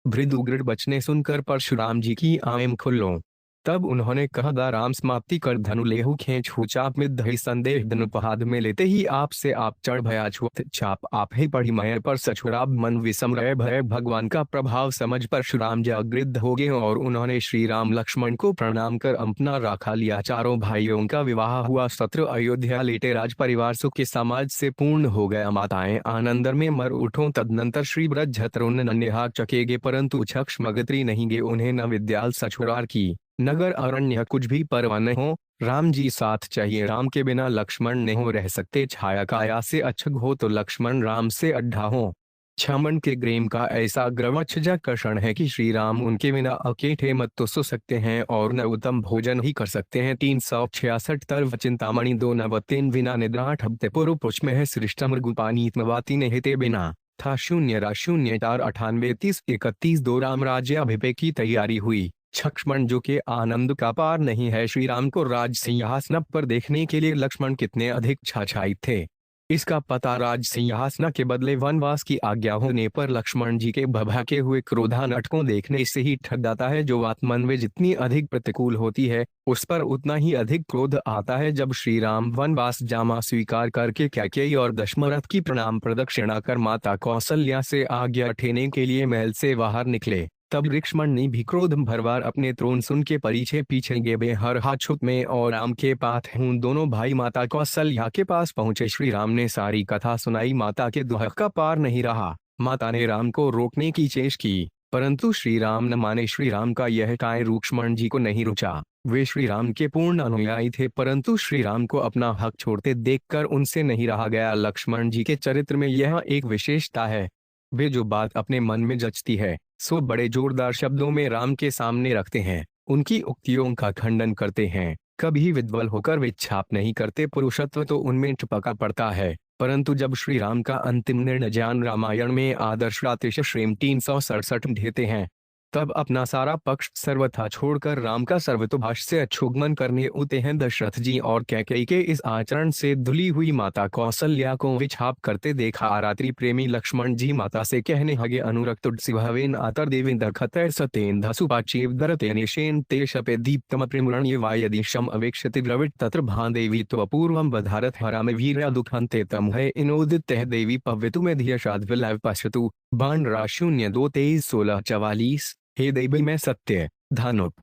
भृदु गृढ़ बचने सुनकर परशुराम जी की आंखें खुल्लो। तब उन्होंने कहा राम समाप्ति कर धनु लेहु खेच चाप में दही संदेह धनुपहाद में लेते ही आप से आप चढ़ भया छुत चाप आप ही पढ़ी मय पर सछुराब मन विषम रहे भय। भगवान का प्रभाव समझ परशुराम जागृत हो गए और उन्होंने श्री राम लक्ष्मण को प्रणाम कर अपना राखा लिया। चारों भाइयों का विवाह हुआ। सत्र अयोध्या लेटे राज परिवार सुख के समाज से पूर्ण हो गया। माताएं आनंद में मर उठो। तदनंतर श्री ब्रज झतरुन नन्यहा चकेगे, परंतु छक्ष मगत्री नहीं गे। उन्हें न विद्याल सछुरार की नगर अरण्य कुछ भी परवाह न हो। राम जी साथ चाहिए। राम के बिना लक्ष्मण नहीं हो रह सकते। छाया काया से अछग हो तो लक्ष्मण राम से अड्ढा हो। छमन के ग्रेम का ऐसा ग्रवच्छजाकर्षण है कि श्री राम उनके बिना अकेठे मत तो सो सकते हैं और न उत्तम भोजन ही कर सकते हैं। 366 तर्व चिंतामणि 2 नवतीन विना निद्रा ठपते पूर्व पुष्प में है सृष्ट मृगुपानीत्मवाती नेहिते बिना था 0 0 4 98 30 31 2 राम राज्य अभिषेक की तैयारी हुई। लक्ष्मण जो के आनंद का पार नहीं है। श्री राम को राज सिंहासन पर देखने के लिए लक्ष्मण कितने अधिक छाछायित थे, इसका पता राज सिंहासन के बदले वनवास की आज्ञा होने पर लक्ष्मण जी के भभके हुए क्रोधानट को देखने से ही ठग जाता है। जो आत्मन में जितनी अधिक प्रतिकूल होती है उस पर उतना ही अधिक क्रोध आता है। जब श्री राम वनवास जामा स्वीकार करके कैकेयी और दशरथ की प्रणाम प्रदक्षिणा कर माता कौसल्या से आज्ञा ठेने के लिए महल से बाहर निकले, तब लक्ष्मण ने भी क्रोध भरवार अपने त्रोण सुन के पीछे पीछे गेबे हर हाछुत में और राम के पाथ हूँ दोनों भाई माता कौसल्या के पास पहुंचे। श्री राम ने सारी कथा सुनाई। माता के दुख का पार नहीं रहा। माता ने राम को रोकने की चेष्टा की परंतु श्री राम न माने। श्री राम का यह कार्य लक्ष्मण जी को नहीं रुचा। वे श्री राम के पूर्ण अनुयायी थे परंतु श्री राम को अपना हक छोड़ते देखकर उनसे नहीं रहा गया। लक्ष्मण जी के चरित्र में यह एक विशेषता है, वे जो बात अपने मन में जचती है सो बड़े जोरदार शब्दों में राम के सामने रखते हैं, उनकी उक्तियों का खंडन करते हैं। कभी विद्वल होकर वे छाप नहीं करते। पुरुषत्व तो उनमें टपका पड़ता है परंतु जब श्री राम का अंतिम निर्णय ज्ञान रामायण में आदर्श रातिश श्रेम 367 देते हैं तब अपना सारा पक्ष सर्वथा छोड़कर राम का सर्वतोभाष से अच्छोगमन करने उते हैं। दशरथ जी और कैकेयी के इस आचरण से धुली हुई माता कौसल्या को विछाप करते देखा। रात्रि प्रेमी लक्ष्मण जी माता से कहने लगे अनुरक्त सिभावेन आतर देवेंद्र खतर सतेन धसुपाचीव दरतेनेशेन ते शपे दीप्तम प्रेमण्य वायदिशम अवेक्षति द्रविड तत्र भादेवी तो अपूर्वम बधारत हराम वीर दुखंते तम है इनोदित देवी पवितु में धियशाद विलय पश्यतु बाण रा 0 2 23 16 44। हे देवी मैं सत्य धनुप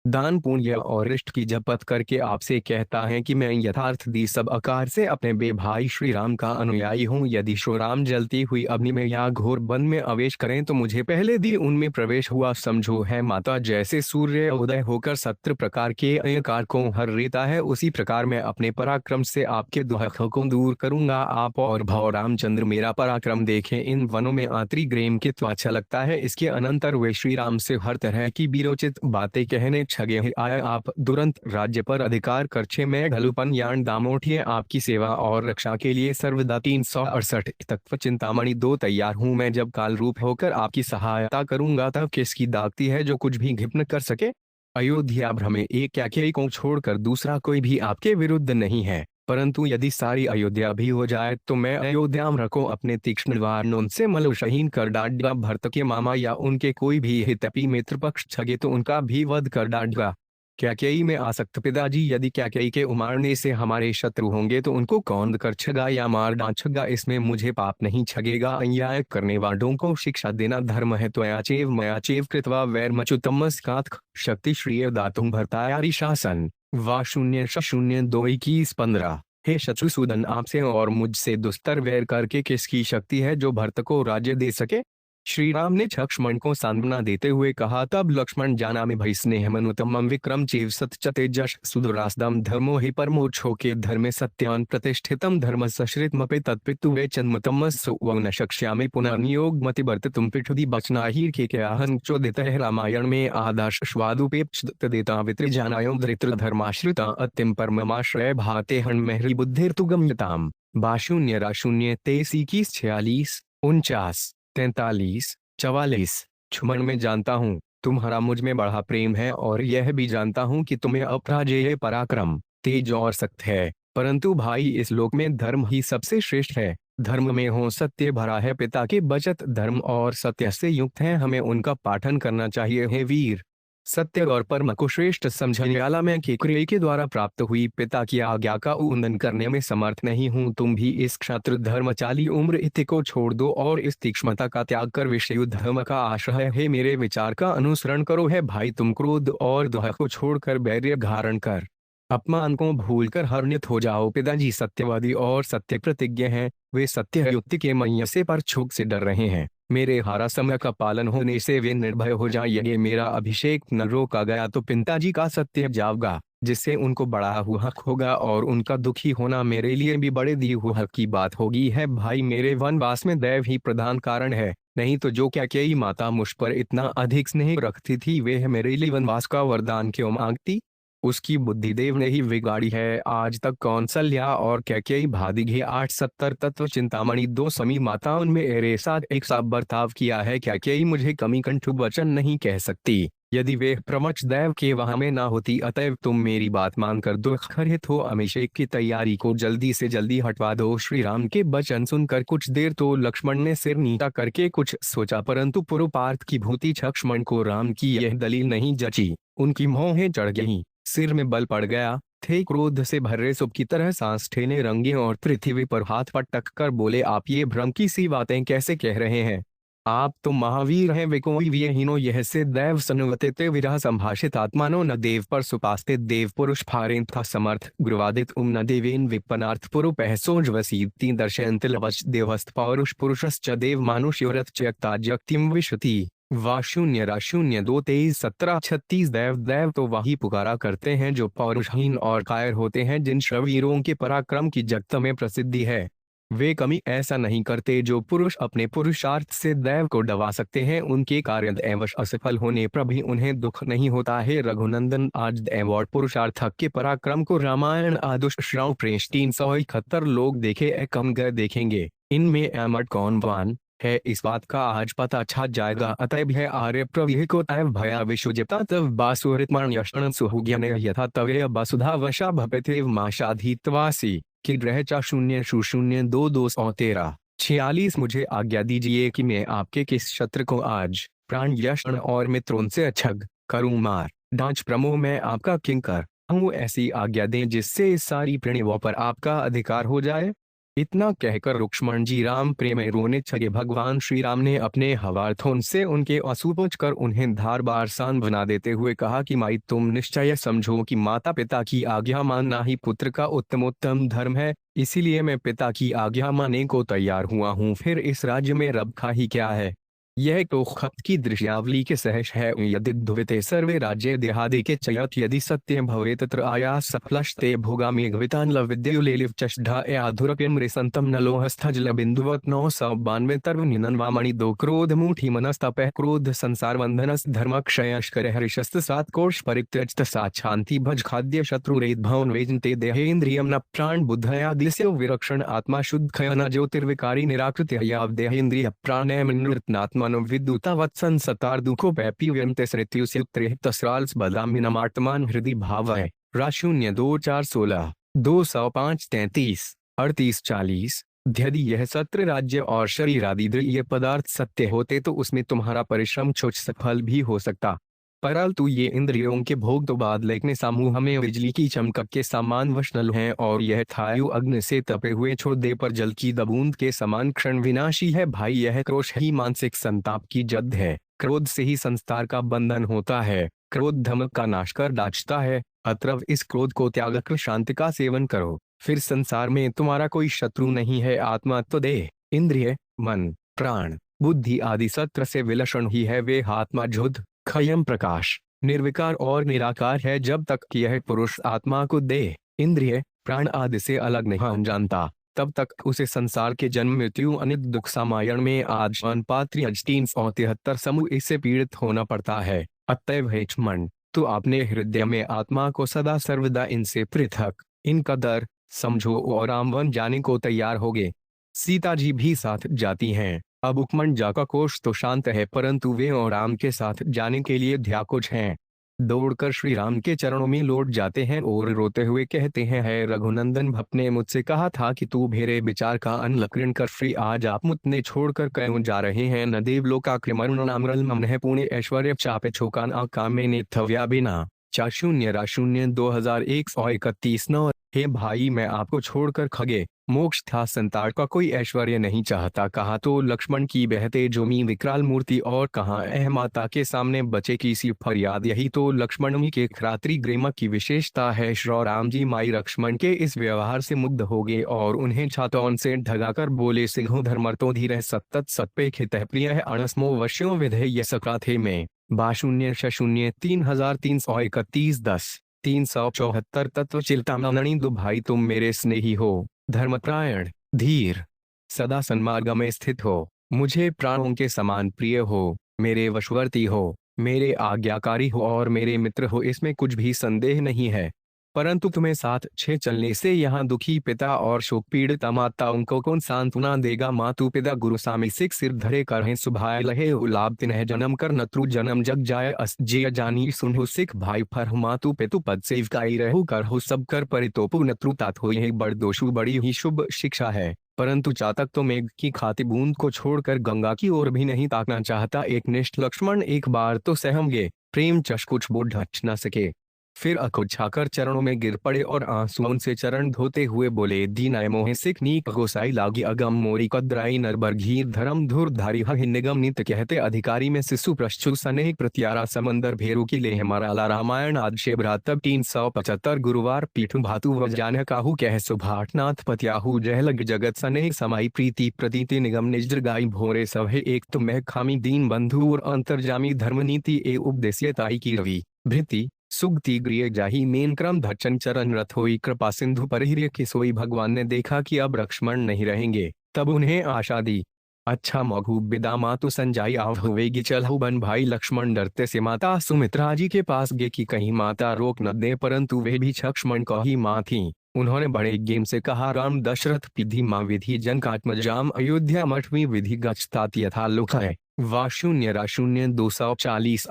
दान पुण्य और रिष्ट की जपत करके आपसे कहता है कि मैं यथार्थ दी सब आकार से अपने बे भाई श्री राम का अनुयायी हूँ। यदि श्री राम जलती हुई अग्नि में या घोर वन में आवेश करें तो मुझे पहले दी उनमें प्रवेश हुआ समझो। है माता जैसे सूर्य उदय होकर 70 प्रकार के अंधकार को हर लेता है उसी प्रकार मैं अपने पराक्रम से आपके दुख को दूर करूंगा। आप और भव रामचंद्र मेरा पराक्रम देखें। इन वनों में आंतरी ग्रेम के तो अच्छा लगता है। इसके अनंतर वे श्री राम से हर तरह की बीरोचित बातें कहने छगे आया। आप तुरंत राज्य पर अधिकार करछे मैं ढलुपन यान दामोठिए आपकी सेवा और रक्षा के लिए सर्वदा 368 तत्व चिंतामणि 2 तैयार हूँ। मैं जब काल रूप होकर आपकी सहायता करूंगा तब किसकी दागती है जो कुछ भी घिप न कर सके। अयोध्या भ्रमे एक कैकेयी को छोड़कर दूसरा कोई भी आपके विरुद्ध नहीं है परंतु यदि सारी अयोध्या भी हो जाए तो मैं अयोध्या को अपने तीक्ष्ण वार से मलुशहीन कर डालूंगा। भरत के मामा या उनके कोई भी हितैषी मित्र पक्ष छगे तो उनका भी वध कर डालूंगा। कैकेयी में आसक्त पिताजी यदि कैकेयी के उमारने से हमारे शत्रु होंगे तो उनको कौंध कर छगा या मार डांचगा, इसमें मुझे पाप नहीं छगेगा। अन्याय करने वालों को शिक्षा देना धर्म है। त्वयाचेव मयाचेव कृत्वा वैरमच्युतमस्कात् शक्ति श्रिय दातुं भर्तायारि शासन वा 0 0 2 21 15। हे शत्रुसूदन आपसे और मुझसे दुस्तर वैर करके किसकी शक्ति है जो भरत को राज्य दे सके। श्री राम ने लक्ष्मण को सांत्वना देते हुए कहा। तब लक्ष्मण जाना में भय स्नेह मनुतम विक्रम चेव सत्य तेजस सुदुरासदम धर्मो हि परमो छोके धर्मे सत्यान प्रतिष्ठितम धर्म सश्रितमपे तत्पितु वे चन्मतम सुवन शक्ष्यामि पुनर्नियोग मति वर्त तुम पिठुदी बचनाहीर के आहन चोदित है। रामायण में आदर्श स्वादुपेक्षित देता वित्र जानायो धृत्र धर्माश्रिता अत्यम परमाश्रय भाते हन महरी बुद्धिर्तु गम्यताम 0 0 23 21 46 43 44। छुमन में जानता हूँ तुम्हारा मुझ में बड़ा प्रेम है और यह भी जानता हूँ कि तुम्हें अपराजेय पराक्रम तेज और सख्त है परंतु भाई इस लोक में धर्म ही सबसे श्रेष्ठ है। धर्म में हो सत्य भरा है। पिता के बचत धर्म और सत्य से युक्त है, हमें उनका पाठन करना चाहिए। हे वीर सत्य और परम को श्रेष्ठ समझने वाला मैं कैकेयी के द्वारा प्राप्त हुई पिता की आज्ञा का उल्लंघन करने में समर्थ नहीं हूँ। तुम भी इस क्षात्र धर्मचाली उम्र इति को छोड़ दो और इस तीक्ष्णता का त्याग कर विषय धर्म का आश्रय है मेरे विचार का अनुसरण करो। है भाई तुम क्रोध और दुख को छोड़कर वैर्य धारण कर अपमान को भूलकर हर्षित हो जाओ। पिताजी सत्यवादी और सत्य प्रतिज्ञ हैं, वे सत्य युक्ति के मय्य से पर छूक से डर रहे हैं। मेरे हरा समय का पालन होने से वे निर्भय हो जाएं। यदि मेरा अभिषेक न रोका गया तो पिताजी का सत्य जाएगा, जिससे उनको बड़ा हुआ हक होगा और उनका दुखी होना मेरे लिए भी बड़े दी हुआ हक की बात होगी। है भाई, मेरे वनवास में दैव ही प्रधान कारण है, नहीं तो जो कैकेयी माता मुझ पर इतना अधिक स्नेह रखती थी वे मेरे लिए वनवास का वरदान क्यों मांगती। उसकी बुद्धि देव ने ही बिगाड़ी है। आज तक कौशल्या और कैकेयी भादी 870 तत्व चिंतामणि दो समी माताओं में मेरे साथ एक सा बर्ताव किया है। कैकेयी मुझे कमी कंठु वचन नहीं कह सकती। यदि वे प्रमक्ष दैव के वहां में ना होती, अतएव तुम मेरी बात मानकर दुख खरित हो अभिषेक की तैयारी को जल्दी से जल्दी हटवा दो। श्री राम के वचन सुनकर कुछ देर तो लक्ष्मण ने सिर नीचा करके कुछ सोचा, परंतु पूर्वपार्थ की भूति लक्ष्मण को राम की यह दलील नहीं जची। उनकी मोहें चढ़ गईं, सिर में बल पड़ गया, थे क्रोध से भर्रे सुप की तरह सांस ठेने रंगे और पृथ्वी पर हाथ पटक कर बोले, आप ये भ्रम की सी बातें कैसे कह रहे हैं? आप तो महावीर हैं, वे कोई वीहीनो यह से दैव सनुवते ते विरह संभाषित आत्मानो न देव पर सुपास्ते देव पुरुष फारें था समर्थ गुरुवादित न देवेन विपनार्थ पुरु पहसोज वसीती दर्शयंत लवच देवस्त पौरुष पुरुषश्च देव मानुष योरथ चयक्ता जगतिम विशति वा शून्य रा शून्य 2-23-17-36 दैव तो वही पुकारा करते हैं जो पौरुषहीन और कायर होते हैं, जिन शरीरों के पराक्रम की जगत में प्रसिद्धि है। वे कमी ऐसा नहीं करते जो पुरुष अपने पुरुषार्थ से दैव को डवा सकते हैं। उनके कार्य दैवश असफल होने पर भी उन्हें दुख नहीं होता है। रघुनंदन, आज दैव और पुरुषार्थक के पराक्रम को रामायण आदुष श्राव प्रेष 371 लोग देखे कम गए देखेंगे। इनमें अमर कौन वान है इस बात का आज पता छा जाएगा। अतएव है आर्य प्रवीह को तैव भया विश्वजिता तव बासुरितमान यशण सुहुज्ञान यथा तवे वसुधा वशा भपेतेव माशाधीतवासी कि रह 4-0-0-2-2-13-46। मुझे आज्ञा दीजिए कि मैं आपके किस शत्रु को आज प्राण यशण और मित्रों से अछग करूं मार डांच प्रमोह मैं आपका किंकर हूँ। ऐसी आज्ञा दें जिससे इस सारी प्रणियों पर आपका अधिकार हो जाए। इतना कहकर लक्ष्मण जी राम प्रेम रोने छगे। भगवान श्री राम ने अपने हवार्थों से उनके आंसू पोंछकर उन्हें धारबार सान बना देते हुए कहा कि माई, तुम निश्चय समझो कि माता पिता की आज्ञा मानना ही पुत्र का उत्तमोत्तम धर्म है। इसीलिए मैं पिता की आज्ञा मानने को तैयार हुआ हूँ। फिर इस राज्य में रबखा ही क्या है? यह तो खत की दृश्यावली के सहज है। यदि दुविते सर्वे राज्य देहादि के चयत यदि सत्य भवे तत्र आया सफलस्ते भोगा मेघवितान लविद्युलेलिव चष्ढा आधुरप्यम रिसंतम नलोहस्थजल बिंदुवत 992 तर्व निनन्वामणि 2 क्रोध मूठी मनस्तपः क्रोध संसार बंधनस धर्म क्षयश्कर हरिशस्त 7 कोश परित्यजत सात शांति भज खाद्य शत्रुरेद भवन वेजनते देहेन्द्रियम न प्राण बुद्धयादिस्यो विरक्षण आत्मा शुद्ध खयन ज्योतिर्विकारी निराकृत्य याव देहेन्द्रिय प्राणैर्मृतनात्मा विद्युता वत्सन सतार दुखो पैपी व्यंते सृत्युस्युत्रे तसराल्स बदामिनमार्तमान हृदय भाव है। रा 0-2-4-16 205-33-38-40। यदि यह सत्र राज्य और शरीर आदि ये पदार्थ सत्य होते तो उसमें तुम्हारा परिश्रम छोच सफल भी हो सकता, परंतु ये इंद्रियों के भोग तो बाद लेखने समूह में बिजली की चमकक के समान वशनल हैं और यह थायु अग्नि से तपे हुए छोड़े पर जल की दबूंद के समान क्षण विनाशी है। भाई, यह क्रोध ही मानसिक संताप की जद है। क्रोध से ही संस्कार का बंधन होता है। क्रोध धमक का नाश कर डाचता है। अतएव इस क्रोध को त्याग कर शांति का सेवन करो, फिर संसार में तुम्हारा कोई शत्रु नहीं है। आत्मा तो देह, इंद्रिय, मन, प्राण, बुद्धि आदि सत्र से विलक्षण ही है। वे आत्मा शुद्ध, खयम प्रकाश, निर्विकार और निराकार है। जब तक कि यह पुरुष आत्मा को देह, इंद्रिय, प्राण आदि से अलग नहीं जानता, तब तक उसे संसार के जन्म मृत्यु अनित दुख सामायण में आजीवन पात्र 373 समूह इससे पीड़ित होना पड़ता है। अतएव हे लक्ष्मण, तो अपने हृदय में आत्मा को सदा सर्वदा इनसे पृथक, इनका दर समझो और रामवन जाने को तैयार होगे। सीता जी भी साथ जाती हैं। अब उपमंडा का कोष तो शांत है, परंतु वे और राम के साथ जाने के लिए ध्याकुच हैं। दौड़कर श्री राम के चरणों में लौट जाते हैं और रोते हुए कहते हैं, है रघुनंदन, भक्त ने मुझसे कहा था कि तू मेरे विचार का अनलकरण कर। श्री आज आप मुझने छोड़कर क्यों जा रहे हैं? न देवलोकाक्रमण नामरल ममन पुणे ऐश्वर्य चापे छोकान आकामे ने थव्या बिना 4-0-0-2031-9। हे भाई, मैं आपको छोड़कर खगे मोक्ष था संताड़ का कोई ऐश्वर्य नहीं चाहता। कहा तो लक्ष्मण की बहते जोमी विकराल मूर्ति, और कहा एह माता के सामने बचे की सी फरियाद। यही तो लक्ष्मण के क्षात्रि ग्रेम की विशेषता है। श्री राम जी माई लक्ष्मण के इस व्यवहार से मुग्ध हो गए और उन्हें छातौन से ढगाकर बोले, सिंहो धर्मर्तो धीरे सत्तत सत्पे खित प्रिय है अणस्मो वश्यो विधेय सकाथे में 0 0 331 10 374 तत्व चिंतामणि। दो भाई, तुम मेरे स्नेही हो, धर्मपरायण, धीर, सदा सन्मार्ग में स्थित हो, मुझे प्राणों के समान प्रिय हो, मेरे वशवर्ती हो, मेरे आज्ञाकारी हो और मेरे मित्र हो, इसमें कुछ भी संदेह नहीं है। परंतु तुम्हें साथ छह चलने से यहाँ दुखी पिता और शोक पीड़िता माताओं को कौन सांत्वना देगा। मातु पिता गुरु सामी सिख सिर धरे कर सुभाय लहे उलाब तिन्ह जन्म कर नत्रु जन्म जग जाय अस जिय जानी सुनहु सिख भाई फर मातु पितु पद सेवकाई रहु कर हो सब कर परितोपु नत्रु तात हो यह बड़ दोषु बड़ी ही शुभ शिक्षा है। परंतु चातक तो मेघ की खाती बूंद को छोड़कर गंगा की ओर भी नहीं ताकना चाहता। एक निष्ठ लक्ष्मण एक बार तो सहम गए, प्रेम चश कुछ बोल ढच न सके, फिर अकुछाकर चरणों में गिर पड़े और आंसुओं से चरण धोते हुए बोले, दीनाय मोहे सिख नीक गोसाई लागी अगम मोरी कद्राई नरबर घीर धर्म धुर धारी ह निगम नित कहते अधिकारी में शिशु प्रश्चु सनेह प्रत्यारा समंदर भेरू की लेह मराला रामायण आदशे भ्रातब 375 गुरुवार पीठु भातु वज्रान काहू कह सुभाटनाथ पत्याहू जहलग जगत सनेह समाई प्रीति प्रतीति निगम निजर गाई भोरे सभे एक तुम खामी दीन बंधु और अंतर्जामी धर्मनीति ए उपदेश्यताई की रवि भृति सुगति गृह जाही मेन क्रम धचन चरण रथ होई कृपा सिंधु परिहृय की सोई। भगवान ने देखा कि अब लक्ष्मण नहीं रहेंगे, तब उन्हें आशा दी। अच्छा मघु बिदा मातु संजाई आव होवेगी चलहु बन भाई। लक्ष्मण डरते से माता सुमित्रा जी के पास गए कि कहीं माता रोक न दे, परंतु वे भी लक्ष्मण को ही माँ थी। उन्होंने बड़े गेम से कहा, राम दशरथ पिधि माँ विधि जनकात्मजाम अयोध्या मठवी विधि गच्छतात यथा लुक है वा 0 240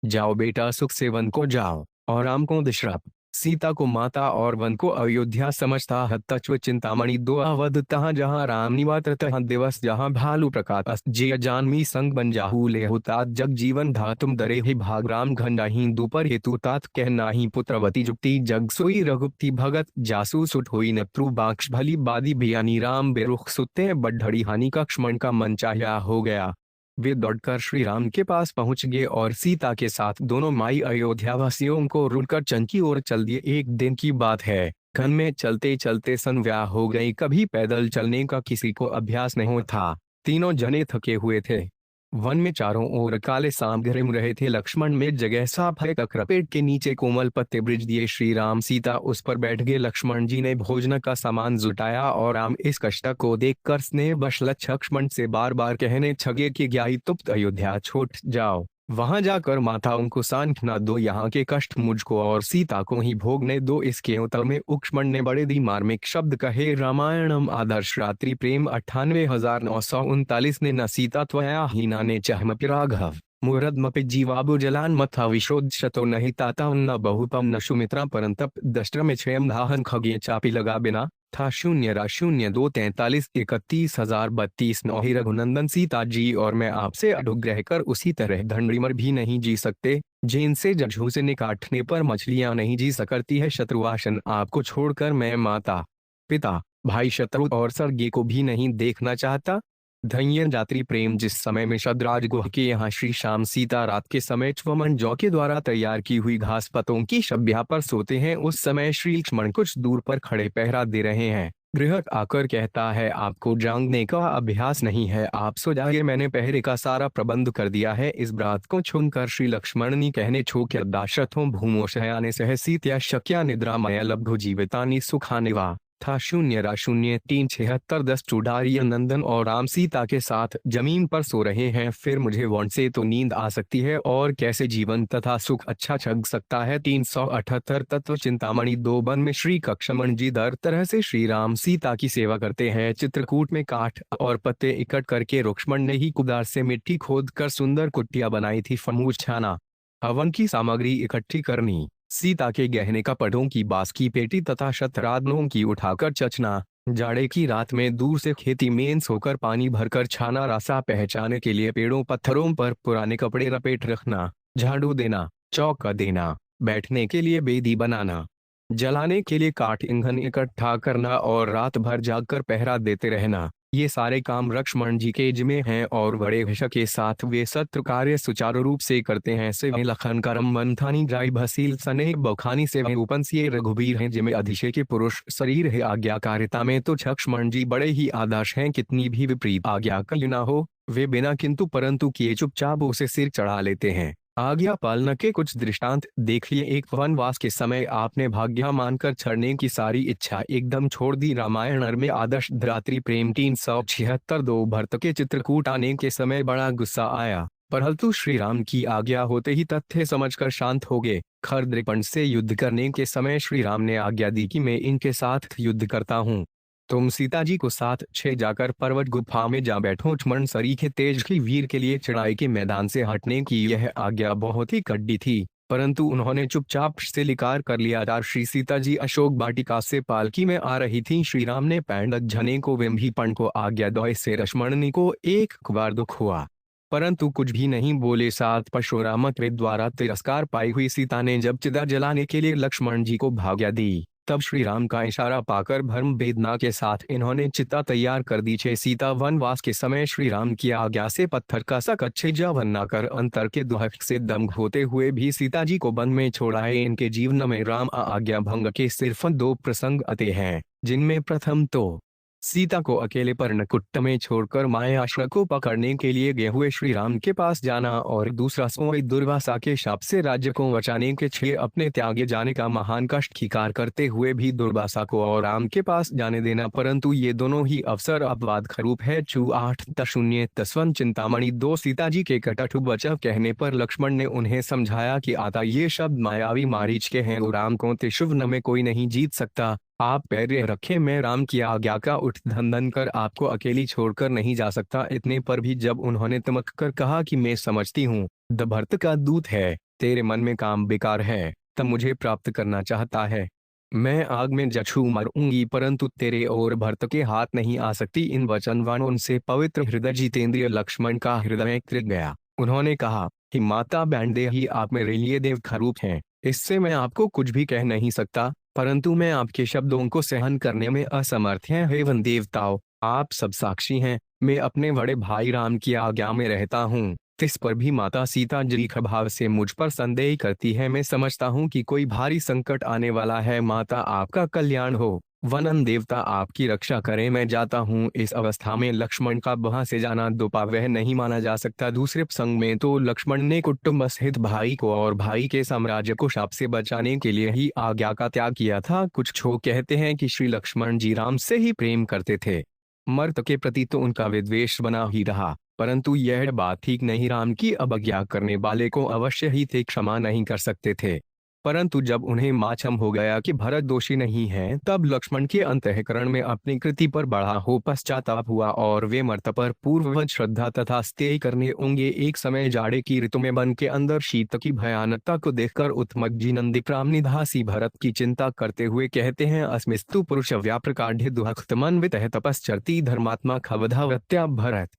जाओ बेटा सुख से वन को जाओ, और राम को दशरथ सीता को माता और वन को अयोध्या समझता हतच्व चिंतामणि दो अवध तहाँ जहाँ राम निवात तहाँ दिवस जहाँ भालू प्रकाश जय जानमी संग बन जाहू ले होतात जग जीवन धा तुम दरे ही भाग राम घंडा ही दुपर हेतु तात कहना ही पुत्रवती जुक्ति जग सोई रघुपति भगत जासू सुट हुई नत्रु बाक्ष भली बादी भियानी राम बेरुख सुते बढ़ड़ी हानि का लक्ष्मण का मन चाहिया हो गया। वे दौड़कर श्री राम के पास पहुंच गए और सीता के साथ दोनों माई अयोध्यावासियों को रुड़कर चंद की ओर चल दिए। एक दिन की बात है, घन में चलते चलते संध्या हो गई। कभी पैदल चलने का किसी को अभ्यास नहीं था। तीनों जने थके हुए थे। वन में चारों ओर काले सांप घिर रहे थे। लक्ष्मण में जगह साफ है, ककरपेट के नीचे कोमल पत्ते ब्रिज दिए। श्री राम सीता उस पर बैठ गए। लक्ष्मण जी ने भोजन का सामान जुटाया और राम इस कष्ट को देखकर स्नेह बश लक्ष्मण से बार बार कहने छगे कि ग्याई तुप्त अयोध्या छोड़ जाओ, वहां जाकर माताओं को सांख न दो, यहाँ के कष्ट मुझको और सीता को ही भोगने दो। इसके उत्तर में लक्ष्मण ने बड़े दी मार्मिक शब्द कहे। रामायणम आदर्श रात्रि प्रेम 98,939 ने न सीता त्वया हीना ने चहम राघव मुहरदमपि जीवाबु जलान मथा विशोद शतो नहीं ताता न बहुपम न सुमित्रा परंतप दष्ट्र में क्षयम धाहन खगे चापी लगा बिना था 0 243 नौही रघुनंदन सीता जी और मैं आपसे अडुग रहकर उसी तरह धंडीमर भी नहीं जी सकते, जिनसे जझू से निकाटने पर मछलियां नहीं जी सकती है। शत्रुवासन आपको छोड़कर मैं माता पिता भाई शत्रु और सर्गी को भी नहीं देखना चाहता। धन्य जात्री प्रेम। जिस समय में शद्राज गुह के यहाँ श्री श्याम सीता रात के समय च्वमन जौ के द्वारा तैयार की हुई घास पतों की शब्या पर सोते हैं, उस समय श्री लक्ष्मण कुछ दूर पर खड़े पहरा दे रहे हैं। गृहस्थ आकर कहता है, आपको जागने का अभ्यास नहीं है, आप सो जाइए, मैंने पहरे का सारा प्रबंध कर दिया है। इस बात को सुनकर श्री लक्ष्मण ने कहने छोक्य दाशरथों भूमो शयाने सह सीत्या शक्या निद्रा मया लब्धो जीवितानि सुखानिवा था 0 10 चुड़ारिय नंदन और राम सीता के साथ जमीन पर सो रहे हैं। फिर मुझे वर्ण से तो नींद आ सकती है और कैसे जीवन तथा सुख अच्छा छग सकता है। 378 तत्व चिंतामणि। दो वन में श्री लक्ष्मण जी दर तरह से श्री राम सीता की सेवा करते हैं। चित्रकूट में काठ और पत्ते इकट्ठ करके लक्ष्मण ने ही कुदार से मिट्टी खोद कर सुंदर कुटिया बनाई थी। फमूज छाना, हवन की सामग्री इकट्ठी करनी, सीता के गहने कपड़ों की बांस की पेटी तथा शतरादनों की उठाकर चचना, जाड़े की रात में दूर से खेती में सोकर पानी भरकर छाना, रास्ता पहचाने के लिए पेड़ों पत्थरों पर पुराने कपड़े लपेट रखना, झाड़ू देना, चौका देना, बैठने के लिए बेदी बनाना, जलाने के लिए काठ ईंधन इकट्ठा करना और रात भर जागकर पहरा देते रहना, ये सारे काम लक्ष्मण जी के जिम्मे हैं और बड़े हर्ष के साथ वे सत्र कार्य सुचारू रूप से करते हैं। से वह लखन करम मंथानी जाय भसील सने बखानी से वह उपनसीय रघुबीर हैं जिनमें अधिशय के पुरुष शरीर है। आज्ञाकारिता में तो लक्ष्मण जी बड़े ही आदर्श हैं। कितनी भी विपरीत आज्ञा क्यों ना हो, वे बिना किंतु परंतु किए चुपचाप उसे सिर चढ़ा लेते हैं। आज्ञा पालना के कुछ दृष्टांत देखिए। एक वनवास के समय आपने भाग्य मानकर छड़ने की सारी इच्छा एकदम छोड़ दी। रामायण में आदर्श धरात्री प्रेम 376। दो भरत के चित्रकूट आने के समय बड़ा गुस्सा आया, परंतु श्री राम की आज्ञा होते ही तथ्य समझकर शांत हो गए। खरद्रिपण से युद्ध करने के समय श्री राम ने आज्ञा दी कि मैं इनके साथ युद्ध करता हूँ, तुम सीता जी को साथ छे जाकर पर्वत गुफा में जा बैठो। लक्ष्मण सरीखे तेज की वीर के लिए चढ़ाई के मैदान से हटने की यह आज्ञा बहुत ही कड़वी थी, परंतु उन्होंने चुपचाप से लिकार कर लिया। श्री सीता जी अशोक वाटिका से पालकी में आ रही थी। श्री राम ने पैंडक झने को विंभीपण को आज्ञा दी से लक्ष्मण को एक बार दुख हुआ, परंतु कुछ भी नहीं बोले। साथ परशुराम के द्वारा तिरस्कार पाई हुई सीता ने जब चिता जलाने के लिए लक्ष्मण जी को भाग्य दी, तब श्री राम का इशारा पाकर भरम वेदना के साथ इन्होंने चिता तैयार कर दी। सीता वनवास के समय श्री राम की आज्ञा से पत्थर का सा कच्छेजा बनाकर अंतर के दुहक से दम होते हुए भी सीता जी को वन में छोड़ाए। इनके जीवन में राम आज्ञा भंग के सिर्फ 2 प्रसंग आते हैं, जिनमें प्रथम तो सीता को अकेले पर्णकुट्ट में छोड़कर मायाश्र को पकड़ने के लिए गए हुए श्री राम के पास जाना, और दूसरा सोई दुर्वासा के शाप से राज्य को बचाने के 6 अपने त्यागे जाने का महान कष्ट स्वीकार करते हुए भी दुर्वासा को और राम के पास जाने देना। परंतु ये दोनों ही अवसर अपवाद खरूप है। 8:0 चिंतामणि 2 सीता जी के कटु वचन कहने पर लक्ष्मण ने उन्हें समझाया कि आता ये शब्द मायावी मारीच के हैं, राम को त्रिशुवन में कोई नहीं जीत सकता। आप पैर रखे, मैं राम की आज्ञा का उल्लंघन कर आपको अकेली छोड़कर नहीं जा सकता। इतने पर भी जब उन्होंने तमक कर कहा कि मैं समझती हूँ भरत का दूत है, तेरे मन में काम बेकार है, तब मुझे प्राप्त करना चाहता है, मैं आग में जछू मरूंगी परंतु तेरे और भरत के हाथ नहीं आ सकती। इन वचनवाणों से पवित्र हृदय जितेंद्रिय लक्ष्मण का हृदय कृत गया। उन्होंने कहा कि माता बैंडे ही आप मेरे लिए देवखरूप हैं, इससे मैं आपको कुछ भी कह नहीं सकता, परंतु मैं आपके शब्दों को सहन करने में असमर्थ है। हे वन देवताओं, आप सब साक्षी हैं, मैं अपने बड़े भाई राम की आज्ञा में रहता हूँ, इस पर भी माता सीता जीख भाव से मुझ पर संदेह करती है। मैं समझता हूँ कि कोई भारी संकट आने वाला है। माता आपका कल्याण हो, वनन देवता आपकी रक्षा करें, मैं जाता हूँ। इस अवस्था में लक्ष्मण का वहां से जाना दोपावह नहीं माना जा सकता। दूसरे प्रसंग में तो लक्ष्मण ने कुटुंब सहित भाई को और भाई के साम्राज्य को शाप से बचाने के लिए ही आज्ञा का त्याग किया था। कुछ छो कहते हैं कि श्री लक्ष्मण जी राम से ही प्रेम करते थे, मर्त के प्रति तो उनका विद्वेष बना ही रहा, परंतु यह बात ठीक नहीं। राम की अवज्ञा करने वाले को अवश्य ही थे क्षमा नहीं कर सकते थे, परंतु जब उन्हें मालूम हो गया कि भरत दोषी नहीं है, तब लक्ष्मण के अंतःकरण में अपनी कृति पर बड़ा हो पश्चाताप हुआ और वे मर्त पर पूर्ववत श्रद्धा तथा स्तेय करने होंगे। एक समय जाड़े की ऋतु में वन के अंदर शीत की भयानकता को देखकर उत्तमक जी नंदीप्रामनिधासी भरत की चिंता करते हुए कहते हैं, अस्मिस्तु पुरुष व्याप्रकाढ़ दुहक्तमन्वित तपश्चरती धर्मात्मा खवधावत्या भरत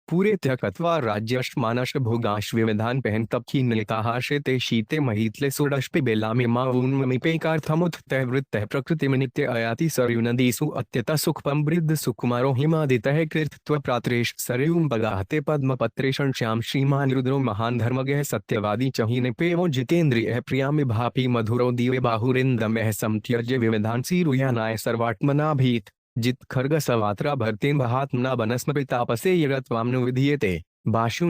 पूरे त्यक्त्वा राज्यश्च मानश्च भोगाश्च विविधान पहन तप की नेताहाशे ते शीते महीतले सोडश्पे बेला में माऊन्ममिपेकार्थमुत तय वृत्तः प्रकृतिम नित्य अयाति सरयुनदीसु अत्यता सुखपम वृद्ध सुकुमारो हिमादितः कृतत्व प्रात्रेश सरयुम बगाहते पद्मपत्रेषण श्याम श्रीमान रुद्रो महान धर्मज्ञ सत्यवादी चहीने पेवो जितेन्द्रिय प्रियामि भापि मधुरो दिवे बाहुरिंदमः समत्यज्य विविधान सीरुयानाय सर्वात्मनाभीत जित खर्ग सवात्रा भरतेन बहात्मना बनस्मृत तापसे यगत्वामनु विधीयते। 20